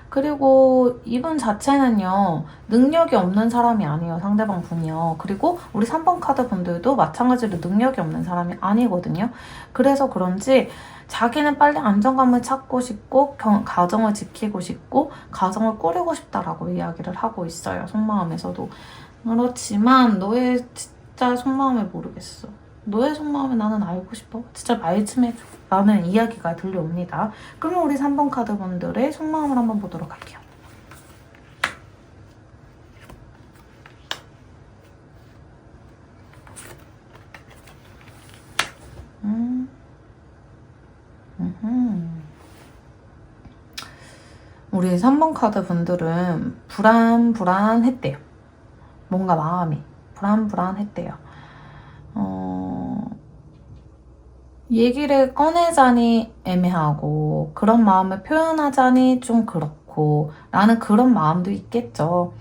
그리고 이분 자체는요 능력이 없는 사람이 아니에요. 상대방 분이요. 그리고 우리 3번 카드 분들도 마찬가지로 능력이 없는 사람이 아니거든요. 그래서 그런지 자기는 빨리 안정감을 찾고 싶고 가정을 지키고 싶고 가정을 꾸리고 싶다라고 이야기를 하고 있어요. 속마음에서도. 그렇지만 너의 진짜 속마음을 모르겠어. 너의 속마음을 나는 알고 싶어. 진짜 말 좀 해줘. 라는 이야기가 들려옵니다. 그러면 우리 3번 카드 분들의 속마음을 한번 보도록 할게요. 우리 3번 카드 분들은 불안했대요. 뭔가 마음이 불안했대요. 얘기를 꺼내자니 애매하고 그런 마음을 표현하자니 좀 그렇고 라는 그런 마음도 있겠죠.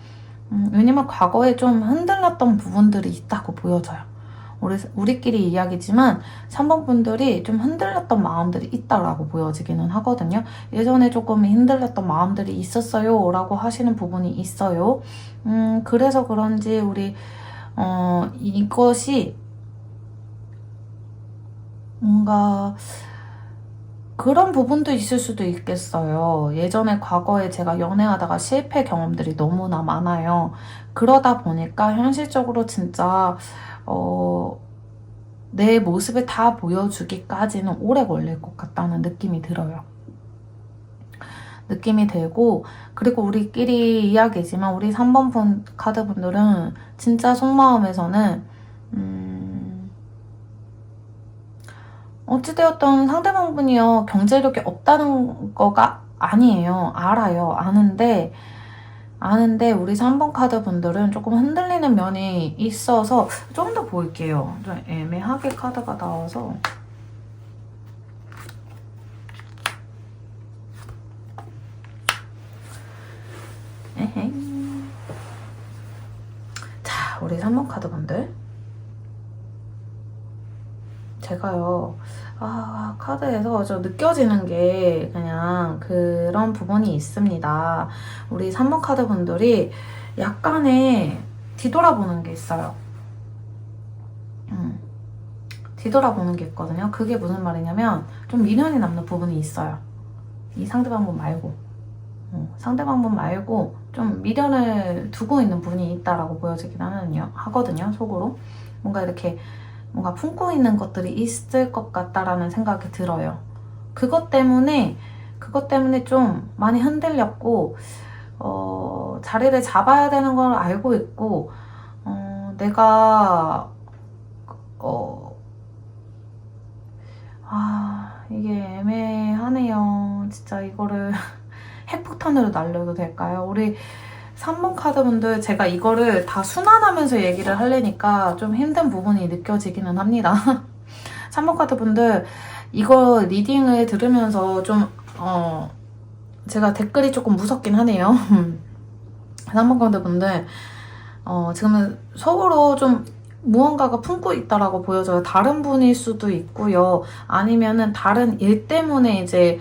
왜냐면 과거에 좀 흔들렸던 부분들이 있다고 보여져요. 우리끼리 이야기지만 3번 분들이 좀 흔들렸던 마음들이 있다라고 보여지기는 하거든요. 예전에 조금 흔들렸던 마음들이 있었어요 라고 하시는 부분이 있어요. 그래서 그런지 우리 이것이 뭔가 그런 부분도 있을 수도 있겠어요. 예전에 과거에 제가 연애하다가 실패 경험들이 너무나 많아요. 그러다 보니까 현실적으로 진짜 내 모습을 다 보여주기까지는 오래 걸릴 것 같다는 느낌이 들어요. 느낌이 들고 그리고 우리끼리 이야기지만 우리 3번 카드 분들은 진짜 속마음에서는 어찌되었던 상대방분이요 경제력이 없다는 거가 아니에요. 알아요. 아는데 우리 3번 카드 분들은 조금 흔들리는 면이 있어서 좀 더 볼게요. 좀 애매하게 카드가 나와서 에헤이. 자, 우리 3번 카드 분들 제가요 카드에서 저 느껴지는 게 그냥 그런 부분이 있습니다. 우리 3번 카드 분들이 약간의 뒤돌아보는 게 있어요. 뒤돌아보는 게 있거든요. 그게 무슨 말이냐면 좀 미련이 남는 부분이 있어요. 이 상대방 분 말고 상대방 분 말고 좀 미련을 두고 있는 분이 있다라고 보여지긴 하거든요. 속으로 뭔가 이렇게 뭔가 품고 있는 것들이 있을 것 같다라는 생각이 들어요. 그것 때문에 좀 많이 흔들렸고 자리를 잡아야 되는 걸 알고 있고 내가 이게 애매하네요. 진짜 이거를 핵폭탄으로 날려도 될까요? 우리 3번 카드분들 제가 이거를 다 순환하면서 얘기를 하려니까 좀 힘든 부분이 느껴지기는 합니다. 3번 카드분들 이거 리딩을 들으면서 좀 제가 댓글이 조금 무섭긴 하네요. 3번 카드분들 지금은 속으로 좀 무언가가 품고 있다라고 보여져요. 다른 분일 수도 있고요. 아니면은 다른 일 때문에 이제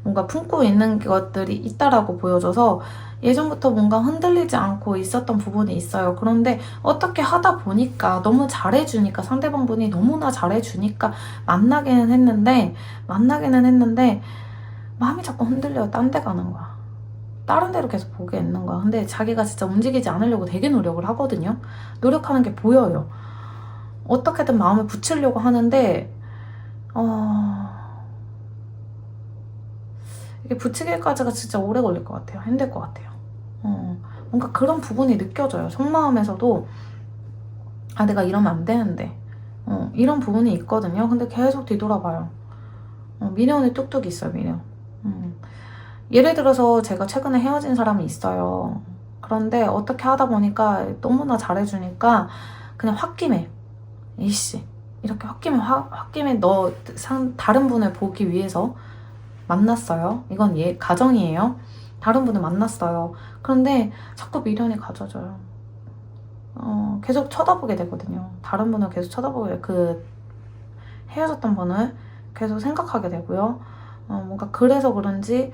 뭔가 품고 있는 것들이 있다라고 보여져서 예전부터 뭔가 흔들리지 않고 있었던 부분이 있어요. 그런데 어떻게 하다 보니까 너무 잘해주니까 상대방분이 너무나 잘해주니까 만나기는 했는데 마음이 자꾸 흔들려요. 딴 데 가는 거야. 다른 데로 계속 보게 있는 거야. 근데 자기가 진짜 움직이지 않으려고 되게 노력을 하거든요. 노력하는 게 보여요. 어떻게든 마음을 붙이려고 하는데 이게 붙이기까지가 진짜 오래 걸릴 것 같아요. 힘들 것 같아요. 뭔가 그런 부분이 느껴져요. 속마음에서도 아 내가 이러면 안 되는데 이런 부분이 있거든요. 근데 계속 뒤돌아봐요. 미련이 뚝뚝 있어요. 미련. 예를 들어서 제가 최근에 헤어진 사람이 있어요. 그런데 어떻게 하다 보니까 너무나 잘해주니까 그냥 홧김에 이씨 이렇게 홧김에 다른 분을 보기 위해서 만났어요. 이건 가정이에요. 다른 분을 만났어요. 그런데 자꾸 미련이 가져져요. 계속 쳐다보게 되거든요. 다른 분을 계속 쳐다보게 헤어졌던 분을 계속 생각하게 되고요. 뭔가 그래서 그런지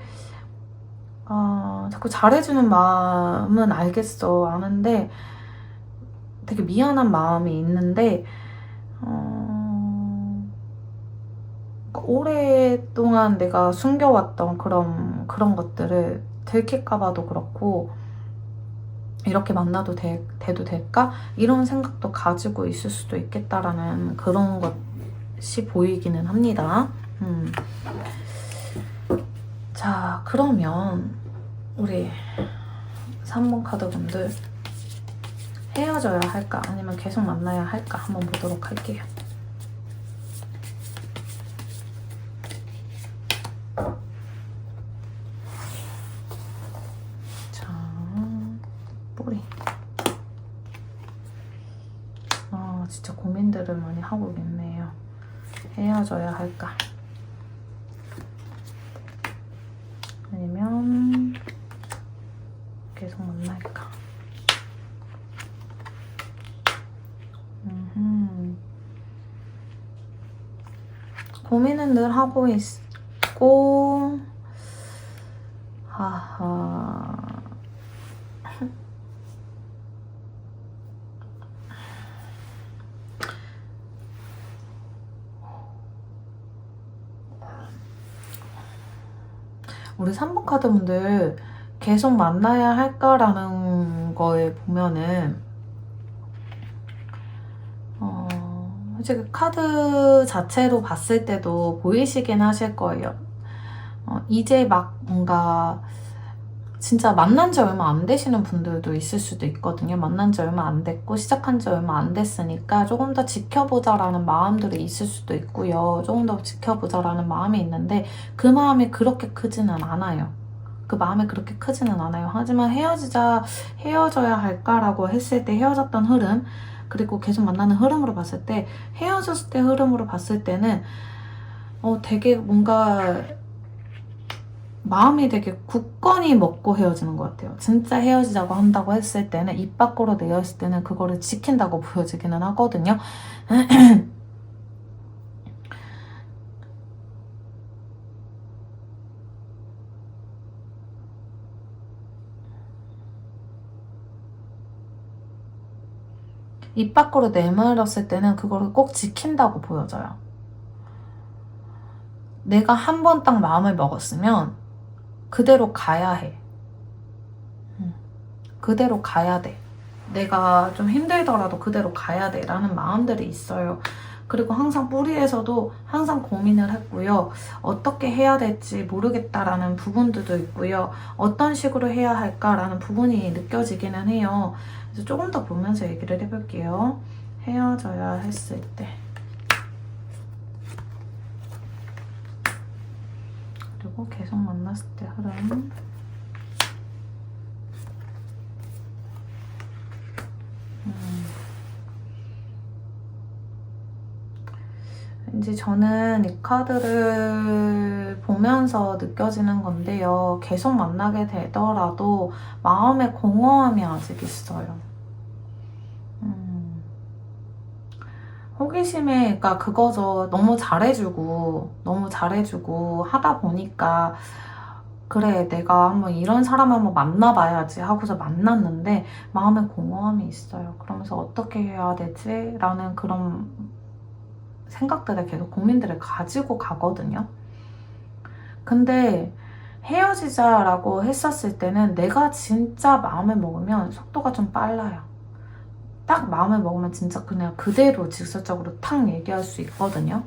자꾸 잘해주는 마음은 알겠어. 아는데 되게 미안한 마음이 있는데 오랫동안 내가 숨겨왔던 그런 것들을 들킬까봐도 그렇고 이렇게 만나도 돼도 될까? 이런 생각도 가지고 있을 수도 있겠다라는 그런 것이 보이기는 합니다. 자, 그러면 우리 3번 카드분들 헤어져야 할까? 아니면 계속 만나야 할까? 한번 보도록 할게요. 자, 뿌리. 진짜 고민들을 많이 하고 있네요. 헤어져야 할까? 아니면 계속 만날까? 고민은 늘 하고 있고 하하 우리 3번 카드분들 계속 만나야 할까라는 거에 보면은 솔직히 카드 자체로 봤을 때도 보이시긴 하실 거예요. 이제 막 뭔가 진짜 만난 지 얼마 안 되시는 분들도 있을 수도 있거든요. 만난 지 얼마 안 됐고 시작한 지 얼마 안 됐으니까 조금 더 지켜보자라는 마음들이 있을 수도 있고요. 조금 더 지켜보자라는 마음이 있는데 그 마음이 그렇게 크지는 않아요. 그 마음이 그렇게 크지는 않아요. 하지만 헤어져야 할까라고 했을 때 헤어졌던 흐름 그리고 계속 만나는 흐름으로 봤을 때 헤어졌을 때 흐름으로 봤을 때는 되게 뭔가 마음이 되게 굳건히 먹고 헤어지는 것 같아요. 진짜 헤어지자고 한다고 했을 때는 입 밖으로 내었을 때는 그거를 지킨다고 보여지기는 하거든요. 입 밖으로 내밀었을 때는 그거를 꼭 지킨다고 보여져요. 내가 한 번 딱 마음을 먹었으면 그대로 가야 해. 그대로 가야 돼. 내가 좀 힘들더라도 그대로 가야 돼 라는 마음들이 있어요. 그리고 항상 뿌리에서도 항상 고민을 했고요. 어떻게 해야 될지 모르겠다라는 부분들도 있고요. 어떤 식으로 해야 할까라는 부분이 느껴지기는 해요. 그래서 조금 더 보면서 얘기를 해볼게요. 헤어져야 했을 때. 그리고 계속 만났을 때 흐름. 이제 저는 이 카드를 보면서 느껴지는 건데요. 계속 만나게 되더라도 마음의 공허함이 아직 있어요. 호기심에, 그러니까 그거죠. 너무 잘해주고 하다 보니까, 그래, 내가 한번 이런 사람 한번 만나봐야지 하고서 만났는데, 마음에 공허함이 있어요. 그러면서 어떻게 해야 되지? 라는 그런 생각들을 계속 고민들을 가지고 가거든요. 근데 헤어지자라고 했었을 때는 내가 진짜 마음을 먹으면 속도가 좀 빨라요. 딱 마음을 먹으면 진짜 그냥 그대로 직설적으로 탁 얘기할 수 있거든요.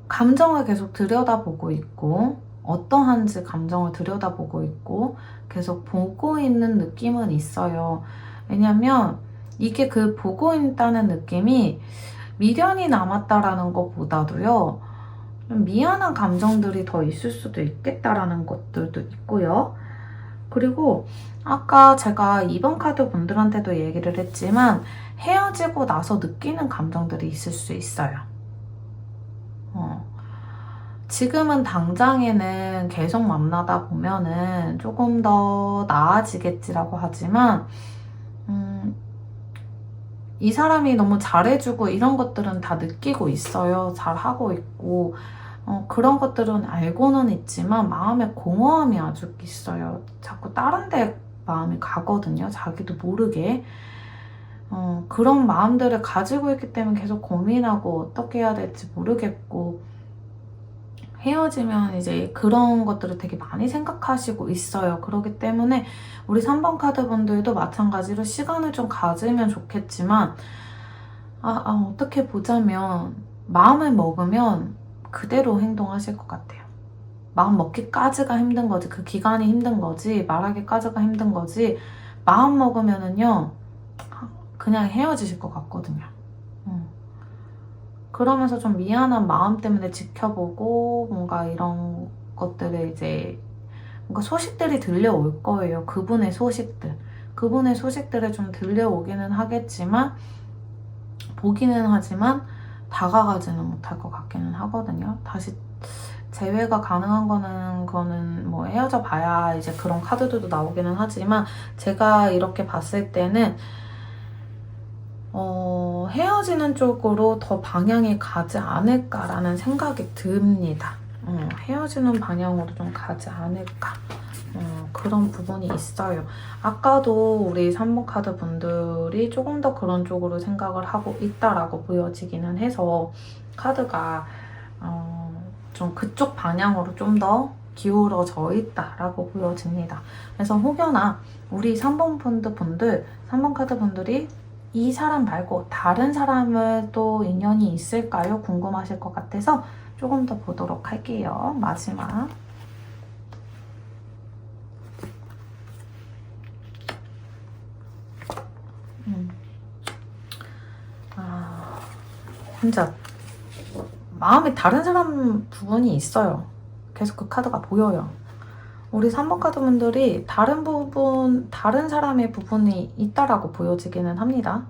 감정을 계속 들여다보고 있고, 어떠한지 감정을 들여다보고 있고, 계속 보고 있는 느낌은 있어요. 왜냐면 이게 그 보고 있다는 느낌이 미련이 남았다라는 것보다도요, 좀 미안한 감정들이 더 있을 수도 있겠다라는 것들도 있고요. 그리고 아까 제가 2번 카드 분들한테도 얘기를 했지만 헤어지고 나서 느끼는 감정들이 있을 수 있어요. 지금은 당장에는 계속 만나다 보면은 조금 더 나아지겠지라고 하지만 이 사람이 너무 잘해주고 이런 것들은 다 느끼고 있어요. 잘하고 있고 그런 것들은 알고는 있지만 마음에 공허함이 아주 있어요. 자꾸 다른 데 마음이 가거든요. 자기도 모르게. 그런 마음들을 가지고 있기 때문에 계속 고민하고 어떻게 해야 될지 모르겠고, 헤어지면 이제 그런 것들을 되게 많이 생각하시고 있어요. 그렇기 때문에 우리 3번 카드 분들도 마찬가지로 시간을 좀 가지면 좋겠지만, 어떻게 보자면 마음을 먹으면 그대로 행동하실 것 같아요. 마음 먹기까지가 힘든 거지, 그 기간이 힘든 거지, 말하기까지가 힘든 거지, 마음 먹으면은요 그냥 헤어지실 것 같거든요. 그러면서 좀 미안한 마음 때문에 지켜보고 뭔가 이런 것들을 이제 뭔가 소식들이 들려올 거예요. 그분의 소식들을 좀 들려오기는 하겠지만, 보기는 하지만 다가가지는 못할 것 같기는 하거든요. 다시 재회가 가능한 거는 뭐 헤어져 봐야 이제 그런 카드들도 나오기는 하지만, 제가 이렇게 봤을 때는 헤어지는 쪽으로 더 방향이 가지 않을까라는 생각이 듭니다. 헤어지는 방향으로 좀 가지 않을까. 그런 부분이 있어요. 아까도 우리 3번 카드 분들이 조금 더 그런 쪽으로 생각을 하고 있다라고 보여지기는 해서 카드가 좀 그쪽 방향으로 좀 더 기울어져 있다라고 보여집니다. 그래서 혹여나 우리 3번 분들, 3번 카드 분들이 이 사람 말고 다른 사람을 또 인연이 있을까요? 궁금하실 것 같아서 조금 더 보도록 할게요. 마지막. 진짜 마음에 다른 사람 부분이 있어요. 계속 그 카드가 보여요. 우리 3번 카드 분들이 다른 사람의 부분이 있다라고 보여지기는 합니다.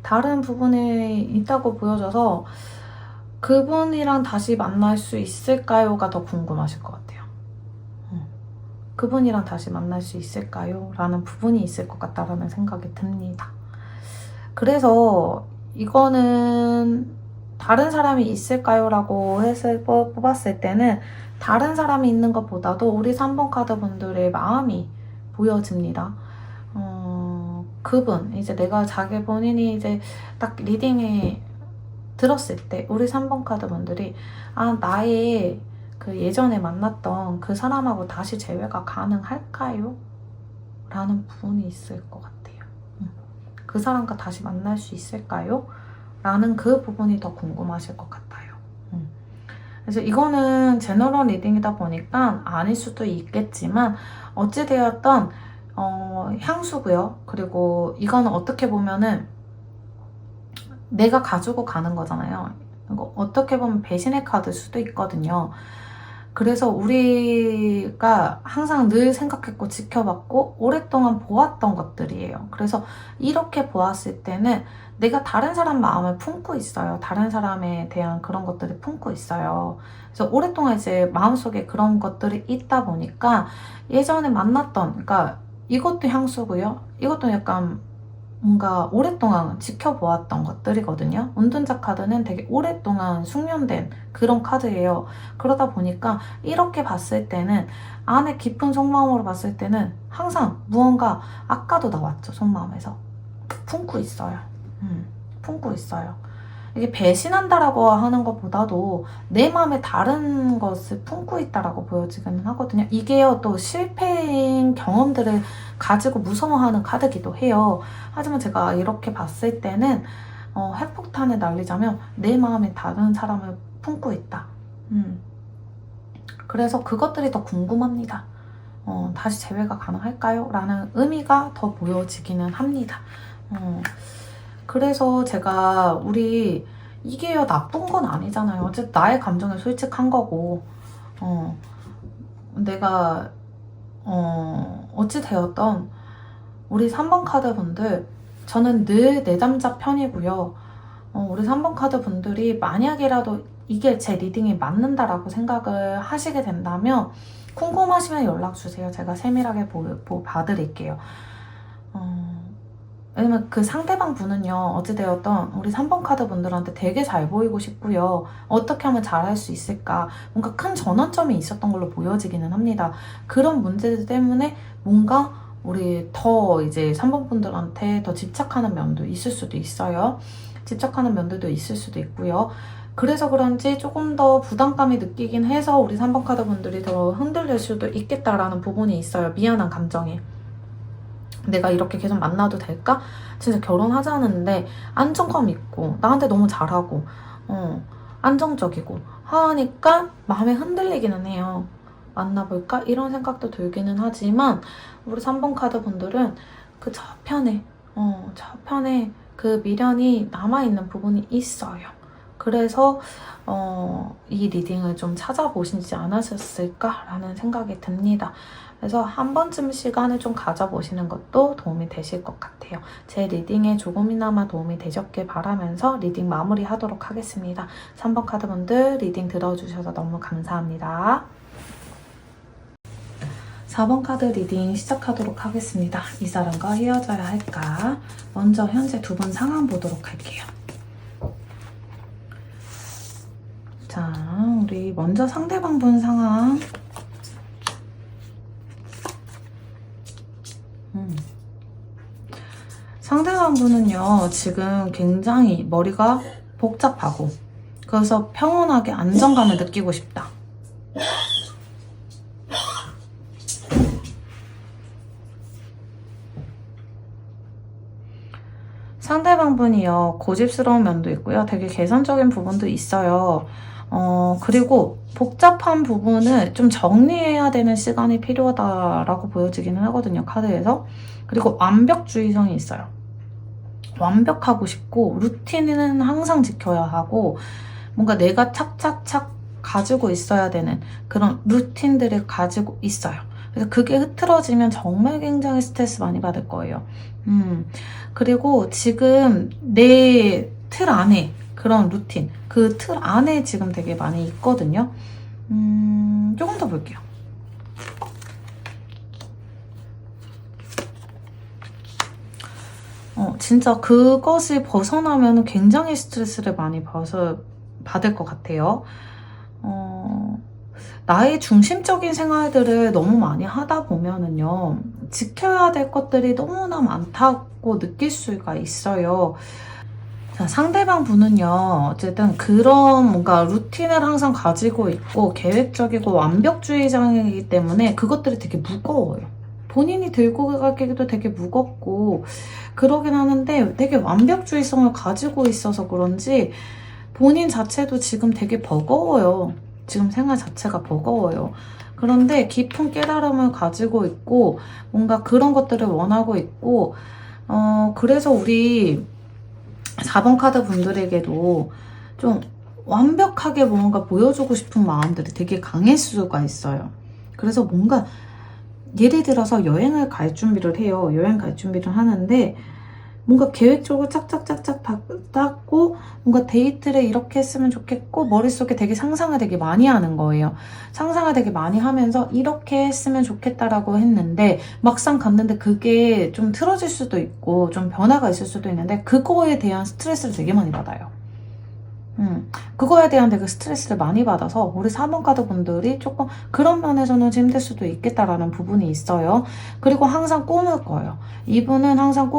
다른 부분이 있다고 보여져서 그분이랑 다시 만날 수 있을까요?가 더 궁금하실 것 같아요. 그분이랑 다시 만날 수 있을까요? 라는 부분이 있을 것 같다라는 생각이 듭니다. 그래서 이거는 다른 사람이 있을까요? 라고 해서 뽑았을 때는 다른 사람이 있는 것보다도 우리 3번 카드 분들의 마음이 보여집니다. 그분, 이제 내가 자기 본인이 이제 딱 리딩에 들었을 때 우리 3번 카드 분들이 나의 그 예전에 만났던 그 사람하고 다시 재회가 가능할까요? 라는 부분이 있을 것 같아요. 그 사람과 다시 만날 수 있을까요? 라는 그 부분이 더 궁금하실 것 같아요. 그래서 이거는 제너럴 리딩이다 보니까 아닐 수도 있겠지만 어찌되었던 향수고요. 그리고 이거는 어떻게 보면은 내가 가지고 가는 거잖아요. 이거 어떻게 보면 배신의 카드일 수도 있거든요. 그래서 우리가 항상 늘 생각했고 지켜봤고 오랫동안 보았던 것들이에요. 그래서 이렇게 보았을 때는 내가 다른 사람 마음을 품고 있어요. 다른 사람에 대한 그런 것들을 품고 있어요. 그래서 오랫동안 이제 마음속에 그런 것들이 있다 보니까 예전에 만났던, 그러니까 이것도 향수고요. 이것도 약간 뭔가 오랫동안 지켜보았던 것들이거든요. 운둔자 카드는 되게 오랫동안 숙련된 그런 카드예요. 그러다 보니까 이렇게 봤을 때는 안에 깊은 속마음으로 봤을 때는 항상 무언가 아까도 나왔죠. 속마음에서 품고 있어요. 품고 있어요. 이게 배신한다라고 하는 것보다도 내 마음에 다른 것을 품고 있다라고 보여지기는 하거든요. 이게요, 또 실패인 경험들을 가지고 무서워하는 카드기도 해요. 하지만 제가 이렇게 봤을 때는 핵폭탄을 날리자면 내 마음에 다른 사람을 품고 있다. 그래서 그것들이 더 궁금합니다. 다시 재회가 가능할까요? 라는 의미가 더 보여지기는 합니다. 그래서 제가 이게요 나쁜 건 아니잖아요. 어쨌든 나의 감정에 솔직한 거고 내가 어찌되었던 우리 3번 카드 분들 저는 늘 내담자 편이고요. 우리 3번 카드 분들이 만약이라도 이게 제 리딩이 맞는다라고 생각을 하시게 된다면 궁금하시면 연락주세요. 제가 세밀하게 봐드릴게요. 왜냐면 그 상대방 분은요, 어찌되었던 우리 3번 카드 분들한테 되게 잘 보이고 싶고요. 어떻게 하면 잘할 수 있을까? 뭔가 큰 전환점이 있었던 걸로 보여지기는 합니다. 그런 문제들 때문에 뭔가 우리 더 이제 3번 분들한테 더 집착하는 면도 있을 수도 있어요. 집착하는 면들도 있을 수도 있고요. 그래서 그런지 조금 더 부담감이 느끼긴 해서 우리 3번 카드 분들이 더 흔들릴 수도 있겠다라는 부분이 있어요. 미안한 감정이. 내가 이렇게 계속 만나도 될까? 진짜 결혼하자는데 안정감 있고 나한테 너무 잘하고 안정적이고 하니까 마음이 흔들리기는 해요. 만나볼까? 이런 생각도 들기는 하지만 우리 3번 카드 분들은 그 저편에 그 미련이 남아있는 부분이 있어요. 그래서 이 리딩을 좀 찾아보시지 않으셨을까라는 생각이 듭니다. 그래서 한 번쯤 시간을 좀 가져보시는 것도 도움이 되실 것 같아요. 제 리딩에 조금이나마 도움이 되셨길 바라면서 리딩 마무리하도록 하겠습니다. 3번 카드분들 리딩 들어주셔서 너무 감사합니다. 4번 카드 리딩 시작하도록 하겠습니다. 이 사람과 헤어져야 할까? 먼저 현재 두 분 상황 보도록 할게요. 자, 우리 먼저 상대방 분 상황. 상대방 분은요, 지금 굉장히 머리가 복잡하고 그래서 평온하게 안정감을 느끼고 싶다. 상대방 분이요, 고집스러운 면도 있고요. 되게 개선적인 부분도 있어요. 그리고 복잡한 부분을 좀 정리해야 되는 시간이 필요하다라고 보여지기는 하거든요, 카드에서. 그리고 완벽주의성이 있어요. 완벽하고 싶고 루틴은 항상 지켜야 하고 뭔가 내가 착착착 가지고 있어야 되는 그런 루틴들을 가지고 있어요. 그래서 그게 흐트러지면 정말 굉장히 스트레스 많이 받을 거예요. 그리고 지금 내 틀 안에 그런 루틴, 그 틀 안에 지금 되게 많이 있거든요. 조금 더 볼게요. 진짜 그것을 벗어나면 굉장히 스트레스를 많이 받을 것 같아요. 나의 중심적인 생활들을 너무 많이 하다 보면은요, 지켜야 될 것들이 너무나 많다고 느낄 수가 있어요. 자, 상대방 분은요, 어쨌든 그런 뭔가 루틴을 항상 가지고 있고 계획적이고 완벽주의자이기 때문에 그것들이 되게 무거워요. 본인이 들고 가기도 되게 무겁고 그러긴 하는데 되게 완벽주의성을 가지고 있어서 그런지 본인 자체도 지금 되게 버거워요. 지금 생활 자체가 버거워요. 그런데 깊은 깨달음을 가지고 있고 뭔가 그런 것들을 원하고 있고 그래서 우리 4번 카드 분들에게도 좀 완벽하게 뭔가 보여주고 싶은 마음들이 되게 강할 수가 있어요. 그래서 뭔가 예를 들어서 여행을 갈 준비를 해요. 여행 갈 준비를 하는데 뭔가 계획적으로 짝짝짝짝 짰고 뭔가 데이트를 이렇게 했으면 좋겠고 머릿속에 되게 상상을 되게 많이 하는 거예요. 상상을 되게 많이 하면서 이렇게 했으면 좋겠다라고 했는데 막상 갔는데 그게 좀 틀어질 수도 있고 좀 변화가 있을 수도 있는데 그거에 대한 스트레스를 되게 많이 받아요. 그거에 대한 되게 스트레스를 많이 받아서 우리 4번 카드 분들이 조금 그런 면에서는 힘들 수도 있겠다라는 부분이 있어요. 그리고 항상 꿈을 꿔요. 이분은 항상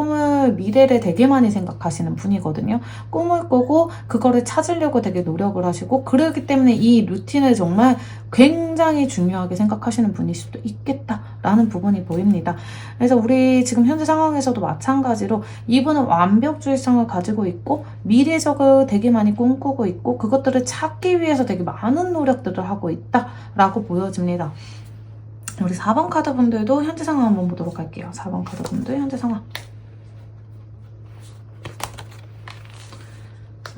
미래를 되게 많이 생각하시는 분이거든요. 꿈을 꾸고 그거를 찾으려고 되게 노력을 하시고 그러기 때문에 이 루틴을 정말 굉장히 중요하게 생각하시는 분일 수도 있겠다라는 부분이 보입니다. 그래서 우리 지금 현재 상황에서도 마찬가지로 이분은 완벽주의성을 가지고 있고 미래적으로 되게 많이 꿈꾸고 있고 그것들을 찾기 위해서 되게 많은 노력들을 하고 있다라고 보여집니다. 우리 4번 카드 분들도 현재 상황 한번 보도록 할게요. 4번 카드 분들 현재 상황.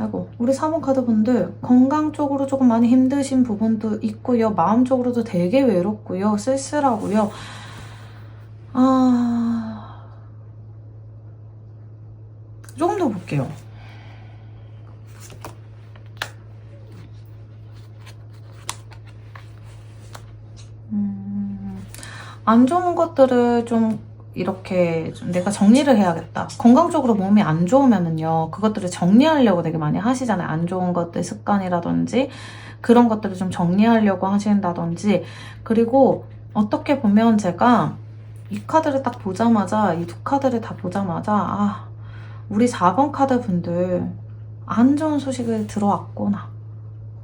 아이고, 우리 4번 카드 분들 건강 쪽으로 조금 많이 힘드신 부분도 있고요. 마음 쪽으로도 되게 외롭고요. 쓸쓸하고요. 조금 더 볼게요. 안 좋은 것들을 좀 이렇게 좀 내가 정리를 해야겠다. 건강적으로 몸이 안 좋으면은요, 그것들을 정리하려고 되게 많이 하시잖아요. 안 좋은 것들, 습관이라든지 그런 것들을 좀 정리하려고 하신다든지. 그리고 어떻게 보면 제가 이 카드를 딱 보자마자, 이 두 카드를 다 보자마자 우리 4번 카드 분들 안 좋은 소식을 들어왔구나.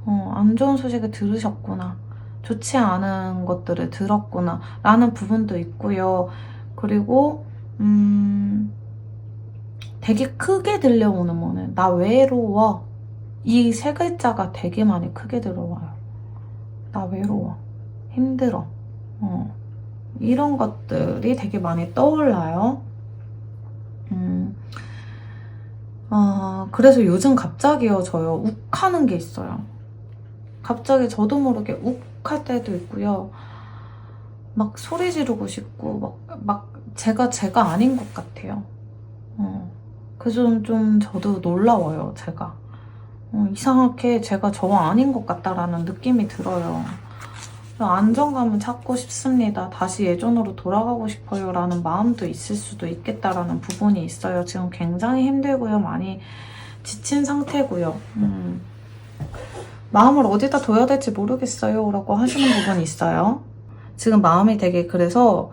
안 좋은 소식을 들으셨구나. 좋지 않은 것들을 들었구나 라는 부분도 있고요. 그리고 되게 크게 들려오는 뭐는 나 외로워. 이 세 글자가 되게 많이 크게 들어와요. 나 외로워. 힘들어. 이런 것들이 되게 많이 떠올라요. 그래서 요즘 갑자기요, 저요, 욱하는 게 있어요. 갑자기 저도 모르게 욱할 때도 있고요. 막 소리 지르고 싶고, 막 제가 아닌 것 같아요. 그래서 좀 저도 놀라워요, 제가. 이상하게 제가 저 아닌 것 같다라는 느낌이 들어요. 안정감을 찾고 싶습니다. 다시 예전으로 돌아가고 싶어요 라는 마음도 있을 수도 있겠다라는 부분이 있어요. 지금 굉장히 힘들고요. 많이 지친 상태고요. 마음을 어디다 둬야 될지 모르겠어요 라고 하시는 부분이 있어요. 지금 마음이 되게 그래서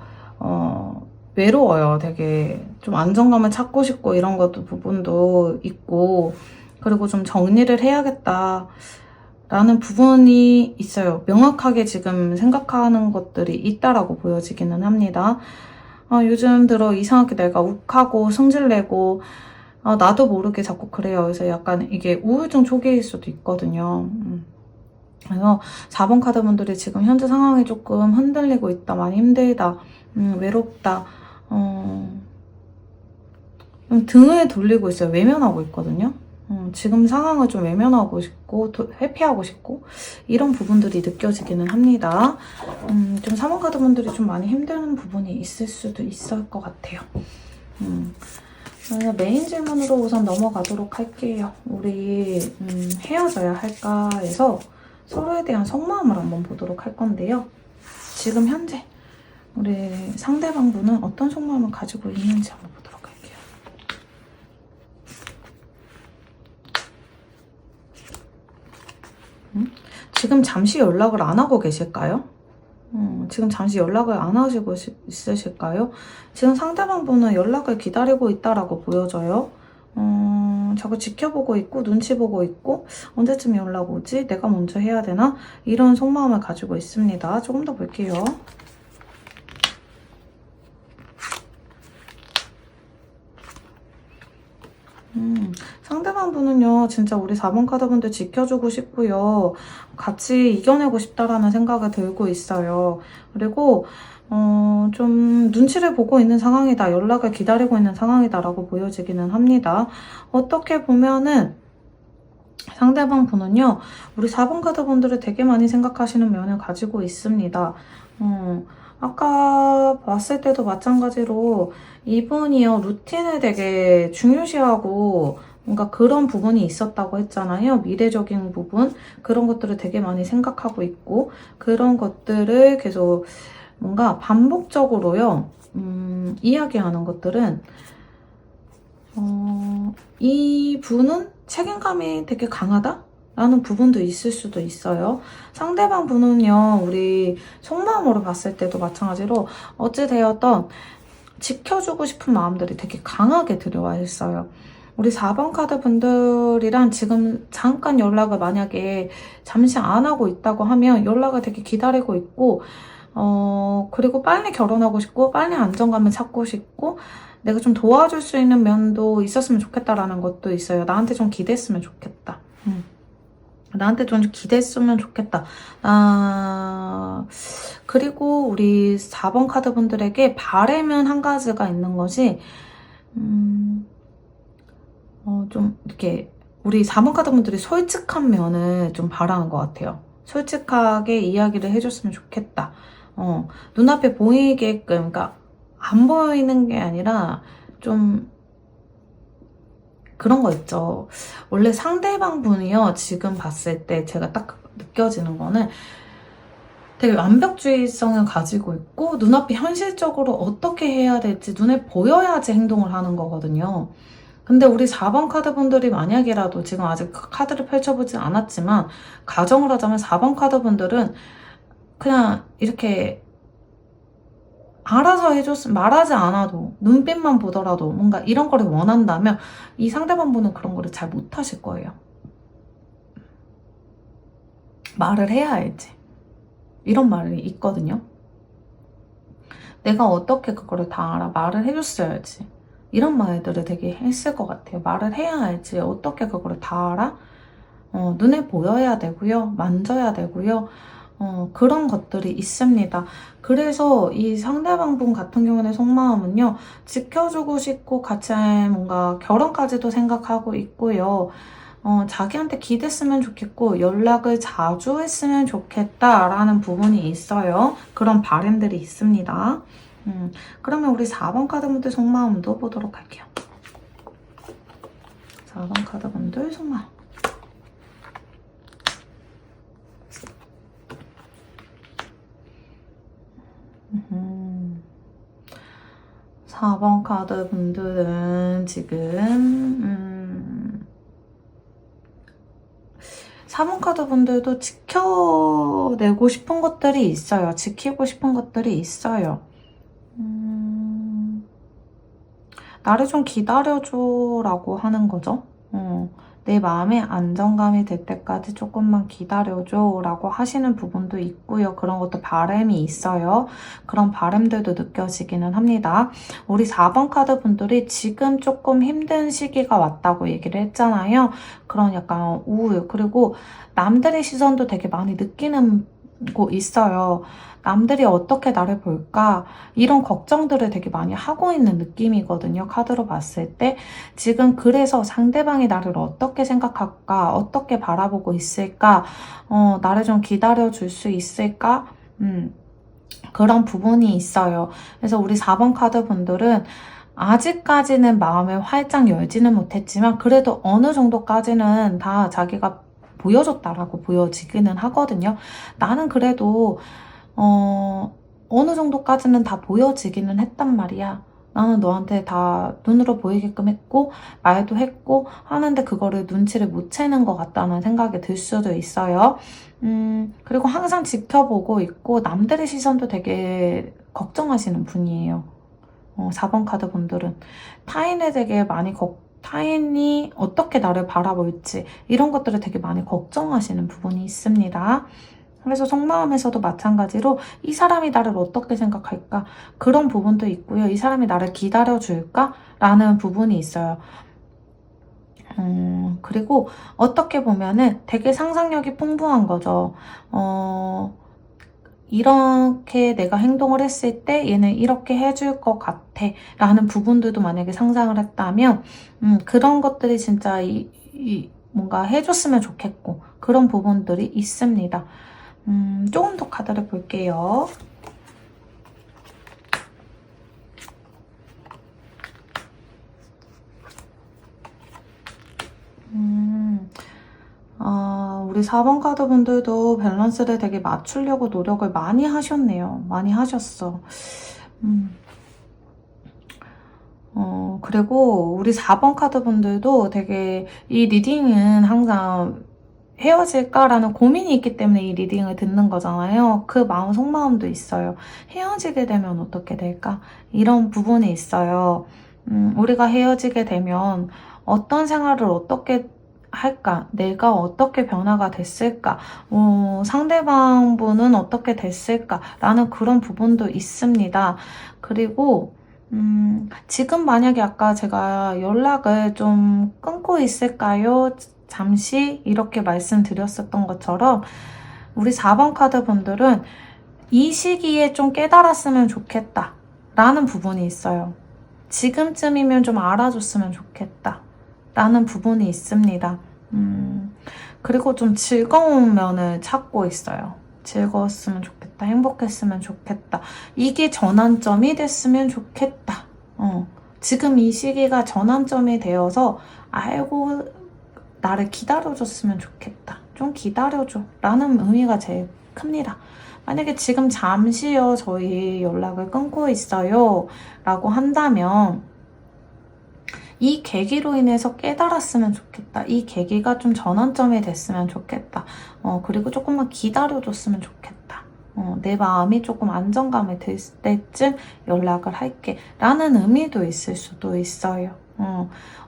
외로워요. 되게 좀 안정감을 찾고 싶고 이런 것도 부분도 있고 그리고 좀 정리를 해야겠다 라는 부분이 있어요. 명확하게 지금 생각하는 것들이 있다라고 보여지기는 합니다. 요즘 들어 이상하게 내가 욱하고 성질내고 나도 모르게 자꾸 그래요. 그래서 약간 이게 우울증 초기일 수도 있거든요. 그래서 4번 카드 분들이 지금 현재 상황이 조금 흔들리고 있다. 많이 힘들다. 외롭다. 등을 돌리고 있어요. 외면하고 있거든요. 지금 상황을 좀 외면하고 싶고 회피하고 싶고 이런 부분들이 느껴지기는 합니다. 좀 4번 카드 분들이 좀 많이 힘든 부분이 있을 수도 있을 것 같아요. 그래서 메인 질문으로 우선 넘어가도록 할게요. 우리 헤어져야 할까 해서 서로에 대한 속마음을 한번 보도록 할 건데요. 지금 현재 우리 상대방 분은 어떤 속마음을 가지고 있는지 한번 보도록 할게요. 지금 잠시 연락을 안 하고 계실까요? 지금 잠시 연락을 안 하시고 있으실까요? 지금 상대방 분은 연락을 기다리고 있다라고 보여져요. 자꾸 지켜보고 있고 눈치 보고 있고 언제쯤 연락 오지? 내가 먼저 해야 되나? 이런 속마음을 가지고 있습니다. 조금 더 볼게요. 상대방 분은요, 진짜 우리 4번 카드 분들 지켜주고 싶고요. 같이 이겨내고 싶다라는 생각이 들고 있어요. 그리고 좀 눈치를 보고 있는 상황이다. 연락을 기다리고 있는 상황이다라고 보여지기는 합니다. 어떻게 보면은 상대방 분은요, 우리 4번 카드 분들을 되게 많이 생각하시는 면을 가지고 있습니다. 아까 봤을 때도 마찬가지로 이분이요, 루틴을 되게 중요시하고 뭔가 그런 부분이 있었다고 했잖아요. 미래적인 부분, 그런 것들을 되게 많이 생각하고 있고, 그런 것들을 계속 뭔가 반복적으로요, 이야기하는 것들은, 이 분은 책임감이 되게 강하다? 라는 부분도 있을 수도 있어요. 상대방 분은요, 우리 속마음으로 봤을 때도 마찬가지로 어찌되었던 지켜주고 싶은 마음들이 되게 강하게 들어와 있어요. 우리 4번 카드 분들이랑 지금 잠깐 연락을 만약에 잠시 안 하고 있다고 하면 연락을 되게 기다리고 있고, 그리고 빨리 결혼하고 싶고, 빨리 안정감을 찾고 싶고, 내가 좀 도와줄 수 있는 면도 있었으면 좋겠다라는 것도 있어요. 나한테 좀 기대했으면 좋겠다. 나한테 좀 기대했으면 좋겠다. 그리고 우리 4번 카드 분들에게 바라면 한 가지가 있는 것이, 좀 이렇게 우리 4번 카드 분들이 솔직한 면을 좀 바라는 것 같아요. 솔직하게 이야기를 해줬으면 좋겠다. 눈앞에 보이게끔, 그러니까 안 보이는 게 아니라 좀 그런 거 있죠. 원래 상대방 분이요, 지금 봤을 때 제가 딱 느껴지는 거는 되게 완벽주의성을 가지고 있고 눈앞에 현실적으로 어떻게 해야 될지 눈에 보여야지 행동을 하는 거거든요. 근데 우리 4번 카드 분들이 만약이라도 지금 아직 카드를 펼쳐보진 않았지만 가정을 하자면 4번 카드 분들은 그냥 이렇게 알아서 해줬으면 말하지 않아도 눈빛만 보더라도 뭔가 이런 거를 원한다면 이 상대방 분은 그런 거를 잘 못하실 거예요. 말을 해야 알지. 이런 말이 있거든요. 내가 어떻게 그거를 다 알아? 말을 해줬어야지. 이런 말들을 되게 했을 것 같아요. 말을 해야 알지. 어떻게 그거를 다 알아? 눈에 보여야 되고요. 만져야 되고요. 그런 것들이 있습니다. 그래서 이 상대방 분 같은 경우는 속마음은요, 지켜주고 싶고 같이 뭔가 결혼까지도 생각하고 있고요. 자기한테 기댔으면 좋겠고 연락을 자주 했으면 좋겠다라는 부분이 있어요. 그런 바람들이 있습니다. 그러면 우리 4번 카드분들 속마음도 보도록 할게요. 4번 카드분들 속마음. 4번 카드 분들은 지금 4번 카드 분들도 지켜내고 싶은 것들이 있어요. 지키고 싶은 것들이 있어요. 나를 좀 기다려줘 라고 하는 거죠. 내 마음에 안정감이 될 때까지 조금만 기다려줘 라고 하시는 부분도 있고요. 그런 것도 바람이 있어요. 그런 바람들도 느껴지기는 합니다. 우리 4번 카드 분들이 지금 조금 힘든 시기가 왔다고 얘기를 했잖아요. 그런 약간 우울, 그리고 남들의 시선도 되게 많이 느끼는 거 있어요. 남들이 어떻게 나를 볼까? 이런 걱정들을 되게 많이 하고 있는 느낌이거든요. 카드로 봤을 때. 지금 그래서 상대방이 나를 어떻게 생각할까? 어떻게 바라보고 있을까? 나를 좀 기다려줄 수 있을까? 그런 부분이 있어요. 그래서 우리 4번 카드 분들은 아직까지는 마음을 활짝 열지는 못했지만 그래도 어느 정도까지는 다 자기가 보여줬다라고 보여지기는 하거든요. 나는 그래도 어느 정도까지는 다 보여지기는 했단 말이야. 나는 너한테 다 눈으로 보이게끔 했고 말도 했고 하는데 그거를 눈치를 못 채는 것 같다는 생각이 들 수도 있어요. 그리고 항상 지켜보고 있고 남들의 시선도 되게 걱정하시는 분이에요. 4번 카드 분들은 타인에 되게 많이 타인이 어떻게 나를 바라볼지 이런 것들을 되게 많이 걱정하시는 부분이 있습니다. 그래서 속마음에서도 마찬가지로 이 사람이 나를 어떻게 생각할까? 그런 부분도 있고요. 이 사람이 나를 기다려줄까? 라는 부분이 있어요. 그리고 어떻게 보면은 되게 상상력이 풍부한 거죠. 이렇게 내가 행동을 했을 때 얘는 이렇게 해줄 것 같아 라는 부분들도 만약에 상상을 했다면 그런 것들이 진짜 뭔가 해줬으면 좋겠고 그런 부분들이 있습니다. 조금 더 카드를 볼게요. 우리 4번 카드 분들도 밸런스를 되게 맞추려고 노력을 많이 하셨네요. 많이 하셨어. 그리고 우리 4번 카드 분들도 되게 이 리딩은 항상 헤어질까라는 고민이 있기 때문에 이 리딩을 듣는 거잖아요. 그 마음 속마음도 있어요. 헤어지게 되면 어떻게 될까? 이런 부분이 있어요. 우리가 헤어지게 되면 어떤 생활을 어떻게 할까? 내가 어떻게 변화가 됐을까? 상대방 분은 어떻게 됐을까? 라는 그런 부분도 있습니다. 그리고 지금 만약에 아까 제가 연락을 좀 끊고 있을까요? 잠시 이렇게 말씀드렸었던 것처럼 우리 4번 카드 분들은 이 시기에 좀 깨달았으면 좋겠다 라는 부분이 있어요. 지금쯤이면 좀 알아줬으면 좋겠다 라는 부분이 있습니다. 그리고 좀 즐거운 면을 찾고 있어요. 즐거웠으면 좋겠다. 행복했으면 좋겠다. 이게 전환점이 됐으면 좋겠다. 지금 이 시기가 전환점이 되어서 아이고 나를 기다려줬으면 좋겠다. 좀 기다려줘. 라는 의미가 제일 큽니다. 만약에 지금 잠시요 저희 연락을 끊고 있어요 라고 한다면 이 계기로 인해서 깨달았으면 좋겠다. 이 계기가 좀 전환점이 됐으면 좋겠다. 그리고 조금만 기다려줬으면 좋겠다. 내 마음이 조금 안정감이 들 때쯤 연락을 할게. 라는 의미도 있을 수도 있어요.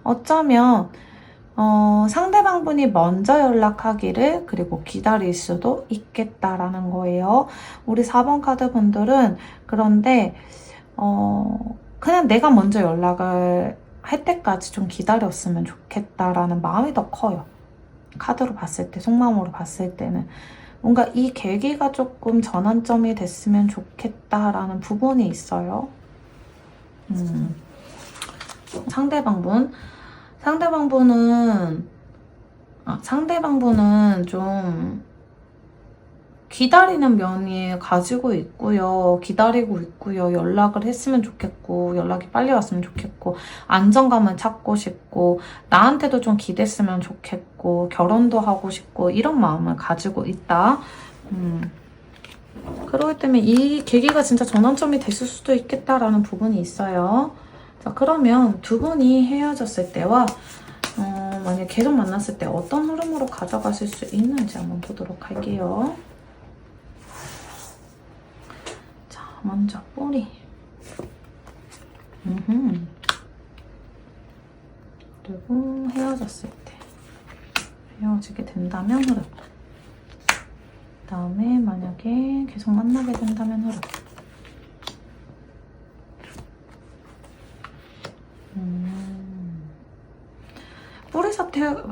어쩌면 상대방분이 먼저 연락하기를 그리고 기다릴 수도 있겠다라는 거예요. 우리 4번 카드 분들은 그런데 그냥 내가 먼저 연락을 할 때까지 좀 기다렸으면 좋겠다라는 마음이 더 커요. 카드로 봤을 때, 속마음으로 봤을 때는. 뭔가 이 계기가 조금 전환점이 됐으면 좋겠다라는 부분이 있어요. 상대방분은 좀 기다리는 면이 가지고 있고요. 기다리고 있고요. 연락을 했으면 좋겠고 연락이 빨리 왔으면 좋겠고 안정감을 찾고 싶고 나한테도 좀 기댔으면 좋겠고 결혼도 하고 싶고 이런 마음을 가지고 있다. 그렇기 때문에 이 계기가 진짜 전환점이 됐을 수도 있겠다라는 부분이 있어요. 자, 그러면 두 분이 헤어졌을 때와 만약에 계속 만났을 때 어떤 흐름으로 가져가실 수 있는지 한번 보도록 할게요. 자, 먼저 뿌리. 그리고 헤어졌을 때. 헤어지게 된다면 흐름. 그 다음에 만약에 계속 만나게 된다면 흐름. 뿌리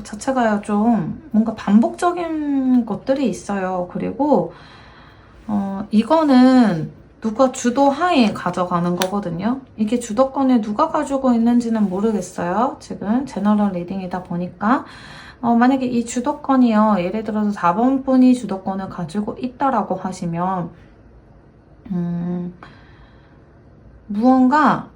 자체가요, 좀 뭔가 반복적인 것들이 있어요. 그리고 이거는 누가 주도하에 가져가는 거거든요. 이게 주도권을 누가 가지고 있는지는 모르겠어요. 지금 제너럴 리딩이다 보니까 만약에 이 주도권이요, 예를 들어서 4번 분이 주도권을 가지고 있다라고 하시면 무언가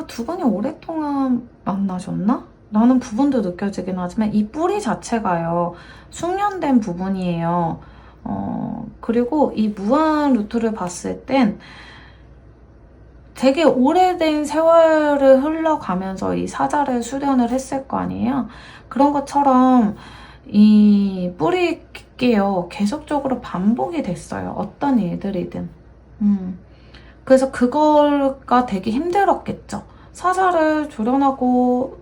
두 분이 오랫동안 만나셨나? 라는 부분도 느껴지긴 하지만 이 뿌리 자체가요, 숙련된 부분이에요. 그리고 이 무한 루트를 봤을 땐 되게 오래된 세월을 흘러가면서 이 사자를 수련을 했을 거 아니에요? 그런 것처럼 이 뿌리게요, 계속적으로 반복이 됐어요. 어떤 일들이든. 그래서 그거가 되게 힘들었겠죠. 사자를 조련하고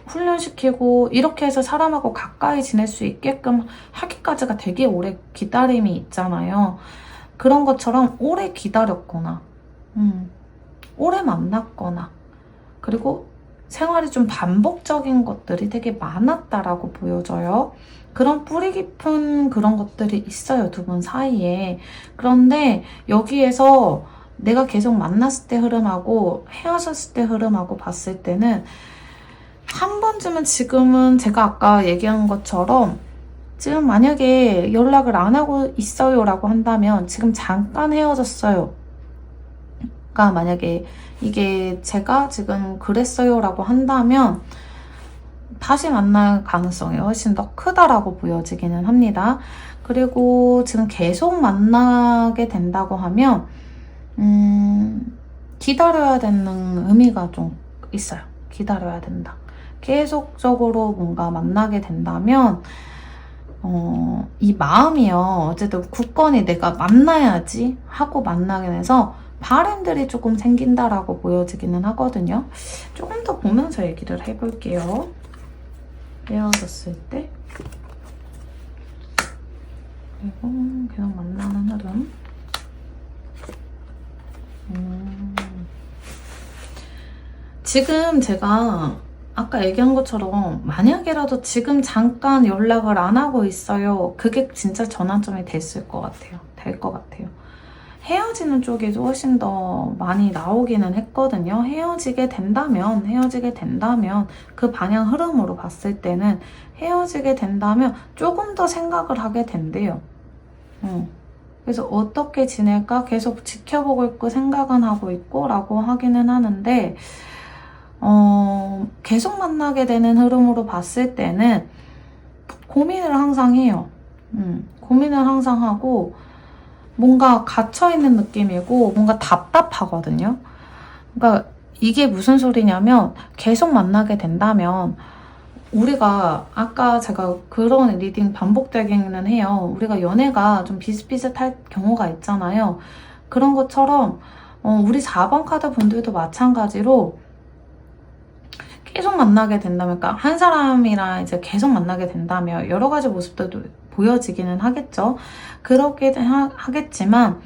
훈련시키고 이렇게 해서 사람하고 가까이 지낼 수 있게끔 하기까지가 되게 오래 기다림이 있잖아요. 그런 것처럼 오래 기다렸거나 오래 만났거나 그리고 생활이 좀 반복적인 것들이 되게 많았다라고 보여져요. 그런 뿌리 깊은 그런 것들이 있어요, 두 분 사이에. 그런데 여기에서 내가 계속 만났을 때 흐름하고 헤어졌을 때 흐름하고 봤을 때는 한 번쯤은 지금은 제가 아까 얘기한 것처럼 지금 만약에 연락을 안 하고 있어요 라고 한다면 지금 잠깐 헤어졌어요. 그러니까 만약에 이게 제가 지금 그랬어요 라고 한다면 다시 만날 가능성이 훨씬 더 크다라고 보여지기는 합니다. 그리고 지금 계속 만나게 된다고 하면 기다려야 되는 의미가 좀 있어요. 기다려야 된다. 계속적으로 뭔가 만나게 된다면 이 마음이요. 어쨌든 굳건히 내가 만나야지 하고 만나게 돼서 바램들이 조금 생긴다라고 보여지기는 하거든요. 조금 더 보면서 얘기를 해볼게요. 헤어졌을 때 그리고 계속 만나는 흐름. 지금 제가 아까 얘기한 것처럼 만약에라도 지금 잠깐 연락을 안 하고 있어요. 그게 진짜 전환점이 됐을 것 같아요. 될 것 같아요. 헤어지는 쪽이 훨씬 더 많이 나오기는 했거든요. 헤어지게 된다면 그 방향 흐름으로 봤을 때는 헤어지게 된다면 조금 더 생각을 하게 된대요. 그래서 어떻게 지낼까 계속 지켜보고 있고 생각은 하고 있고 라고 하기는 하는데 계속 만나게 되는 흐름으로 봤을 때는 고민을 항상 해요. 고민을 항상 하고 뭔가 갇혀있는 느낌이고 뭔가 답답하거든요. 그러니까 이게 무슨 소리냐면 계속 만나게 된다면 우리가 아까 제가 그런 리딩 반복되기는 해요. 우리가 연애가 좀 비슷비슷할 경우가 있잖아요. 그런 것처럼 우리 4번 카드 분들도 마찬가지로 계속 만나게 된다면, 그러니까 한 사람이랑 이제 계속 만나게 된다면 여러 가지 모습들도 보여지기는 하겠죠. 그렇게 하겠지만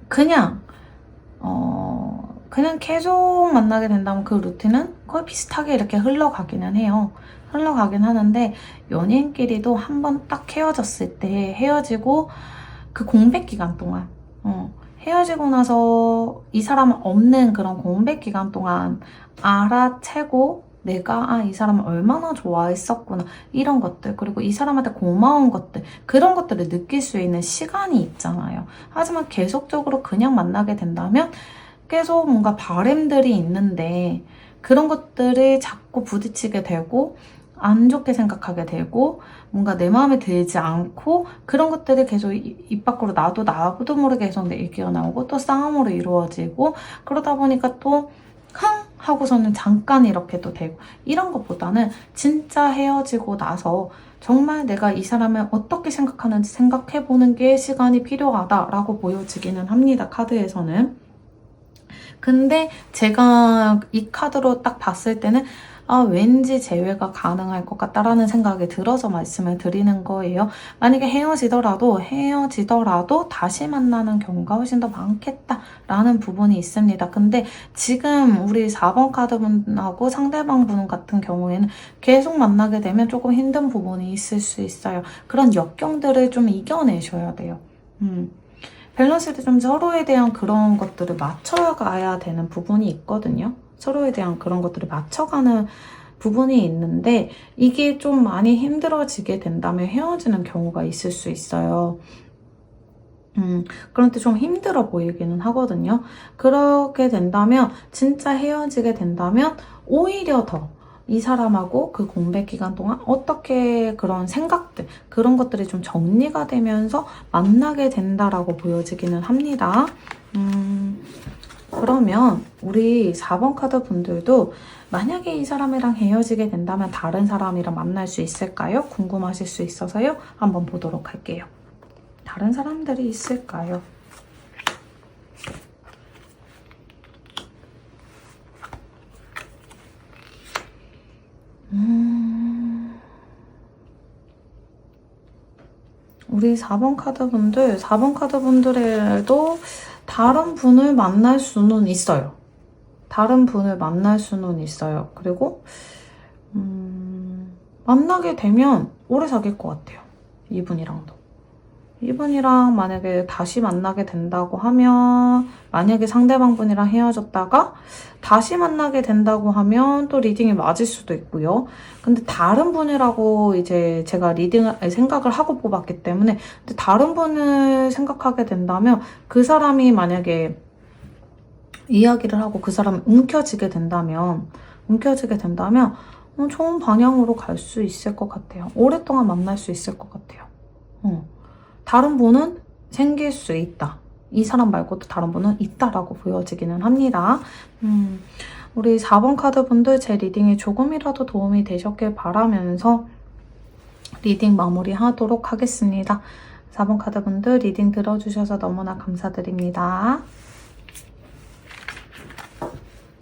그냥 계속 만나게 된다면 그 루틴은 거의 비슷하게 이렇게 흘러가기는 해요. 흘러가긴 하는데 연인끼리도 한 번 딱 헤어졌을 때 헤어지고 그 공백 기간 동안 헤어지고 나서 이 사람은 없는 그런 공백 기간 동안 알아채고 내가 이 사람을 얼마나 좋아했었구나 이런 것들, 그리고 이 사람한테 고마운 것들, 그런 것들을 느낄 수 있는 시간이 있잖아요. 하지만 계속적으로 그냥 만나게 된다면 계속 뭔가 바램들이 있는데 그런 것들을 자꾸 부딪히게 되고 안 좋게 생각하게 되고 뭔가 내 마음에 들지 않고 그런 것들이 계속 입 밖으로 나도 모르게 계속 얘기가 나오고 또 싸움으로 이루어지고 그러다 보니까 또 하고서는 잠깐 이렇게 또 되고 이런 것보다는 진짜 헤어지고 나서 정말 내가 이 사람을 어떻게 생각하는지 생각해보는 게 시간이 필요하다라고 보여지기는 합니다. 카드에서는. 근데 제가 이 카드로 딱 봤을 때는 왠지 재회가 가능할 것 같다라는 생각이 들어서 말씀을 드리는 거예요. 만약에 헤어지더라도 다시 만나는 경우가 훨씬 더 많겠다라는 부분이 있습니다. 근데 지금 우리 4번 카드분하고 상대방 분 같은 경우에는 계속 만나게 되면 조금 힘든 부분이 있을 수 있어요. 그런 역경들을 좀 이겨내셔야 돼요. 밸런스를 좀 서로에 대한 그런 것들을 맞춰가야 되는 부분이 있거든요. 서로에 대한 그런 것들을 맞춰가는 부분이 있는데 이게 좀 많이 힘들어지게 된다면 헤어지는 경우가 있을 수 있어요. 그런데 좀 힘들어 보이기는 하거든요. 그렇게 된다면 진짜 헤어지게 된다면 오히려 더 이 사람하고 그 공백 기간 동안 어떻게 그런 생각들, 그런 것들이 좀 정리가 되면서 만나게 된다라고 보여지기는 합니다. 그러면 우리 4번 카드 분들도 만약에 이 사람이랑 헤어지게 된다면 다른 사람이랑 만날 수 있을까요? 궁금하실 수 있어서요. 한번 보도록 할게요. 다른 사람들이 있을까요? 우리 4번 카드 분들에도 다른 분을 만날 수는 있어요. 다른 분을 만날 수는 있어요. 그리고 만나게 되면 오래 사귈 것 같아요. 이분이랑도. 이분이랑 만약에 다시 만나게 된다고 하면, 만약에 상대방 분이랑 헤어졌다가 다시 만나게 된다고 하면 또 리딩이 맞을 수도 있고요. 근데 다른 분이라고 이제 제가 생각을 하고 뽑았기 때문에, 근데 다른 분을 생각하게 된다면 그 사람이 만약에 이야기를 하고 그 사람이 움켜쥐게 된다면 움켜쥐게 된다면 좋은 방향으로 갈 수 있을 것 같아요. 오랫동안 만날 수 있을 것 같아요. 다른 분은 생길 수 있다. 이 사람 말고도 다른 분은 있다라고 보여지기는 합니다. 우리 4번 카드 분들 제 리딩이 조금이라도 도움이 되셨길 바라면서 리딩 마무리하도록 하겠습니다. 4번 카드 분들 리딩 들어주셔서 너무나 감사드립니다.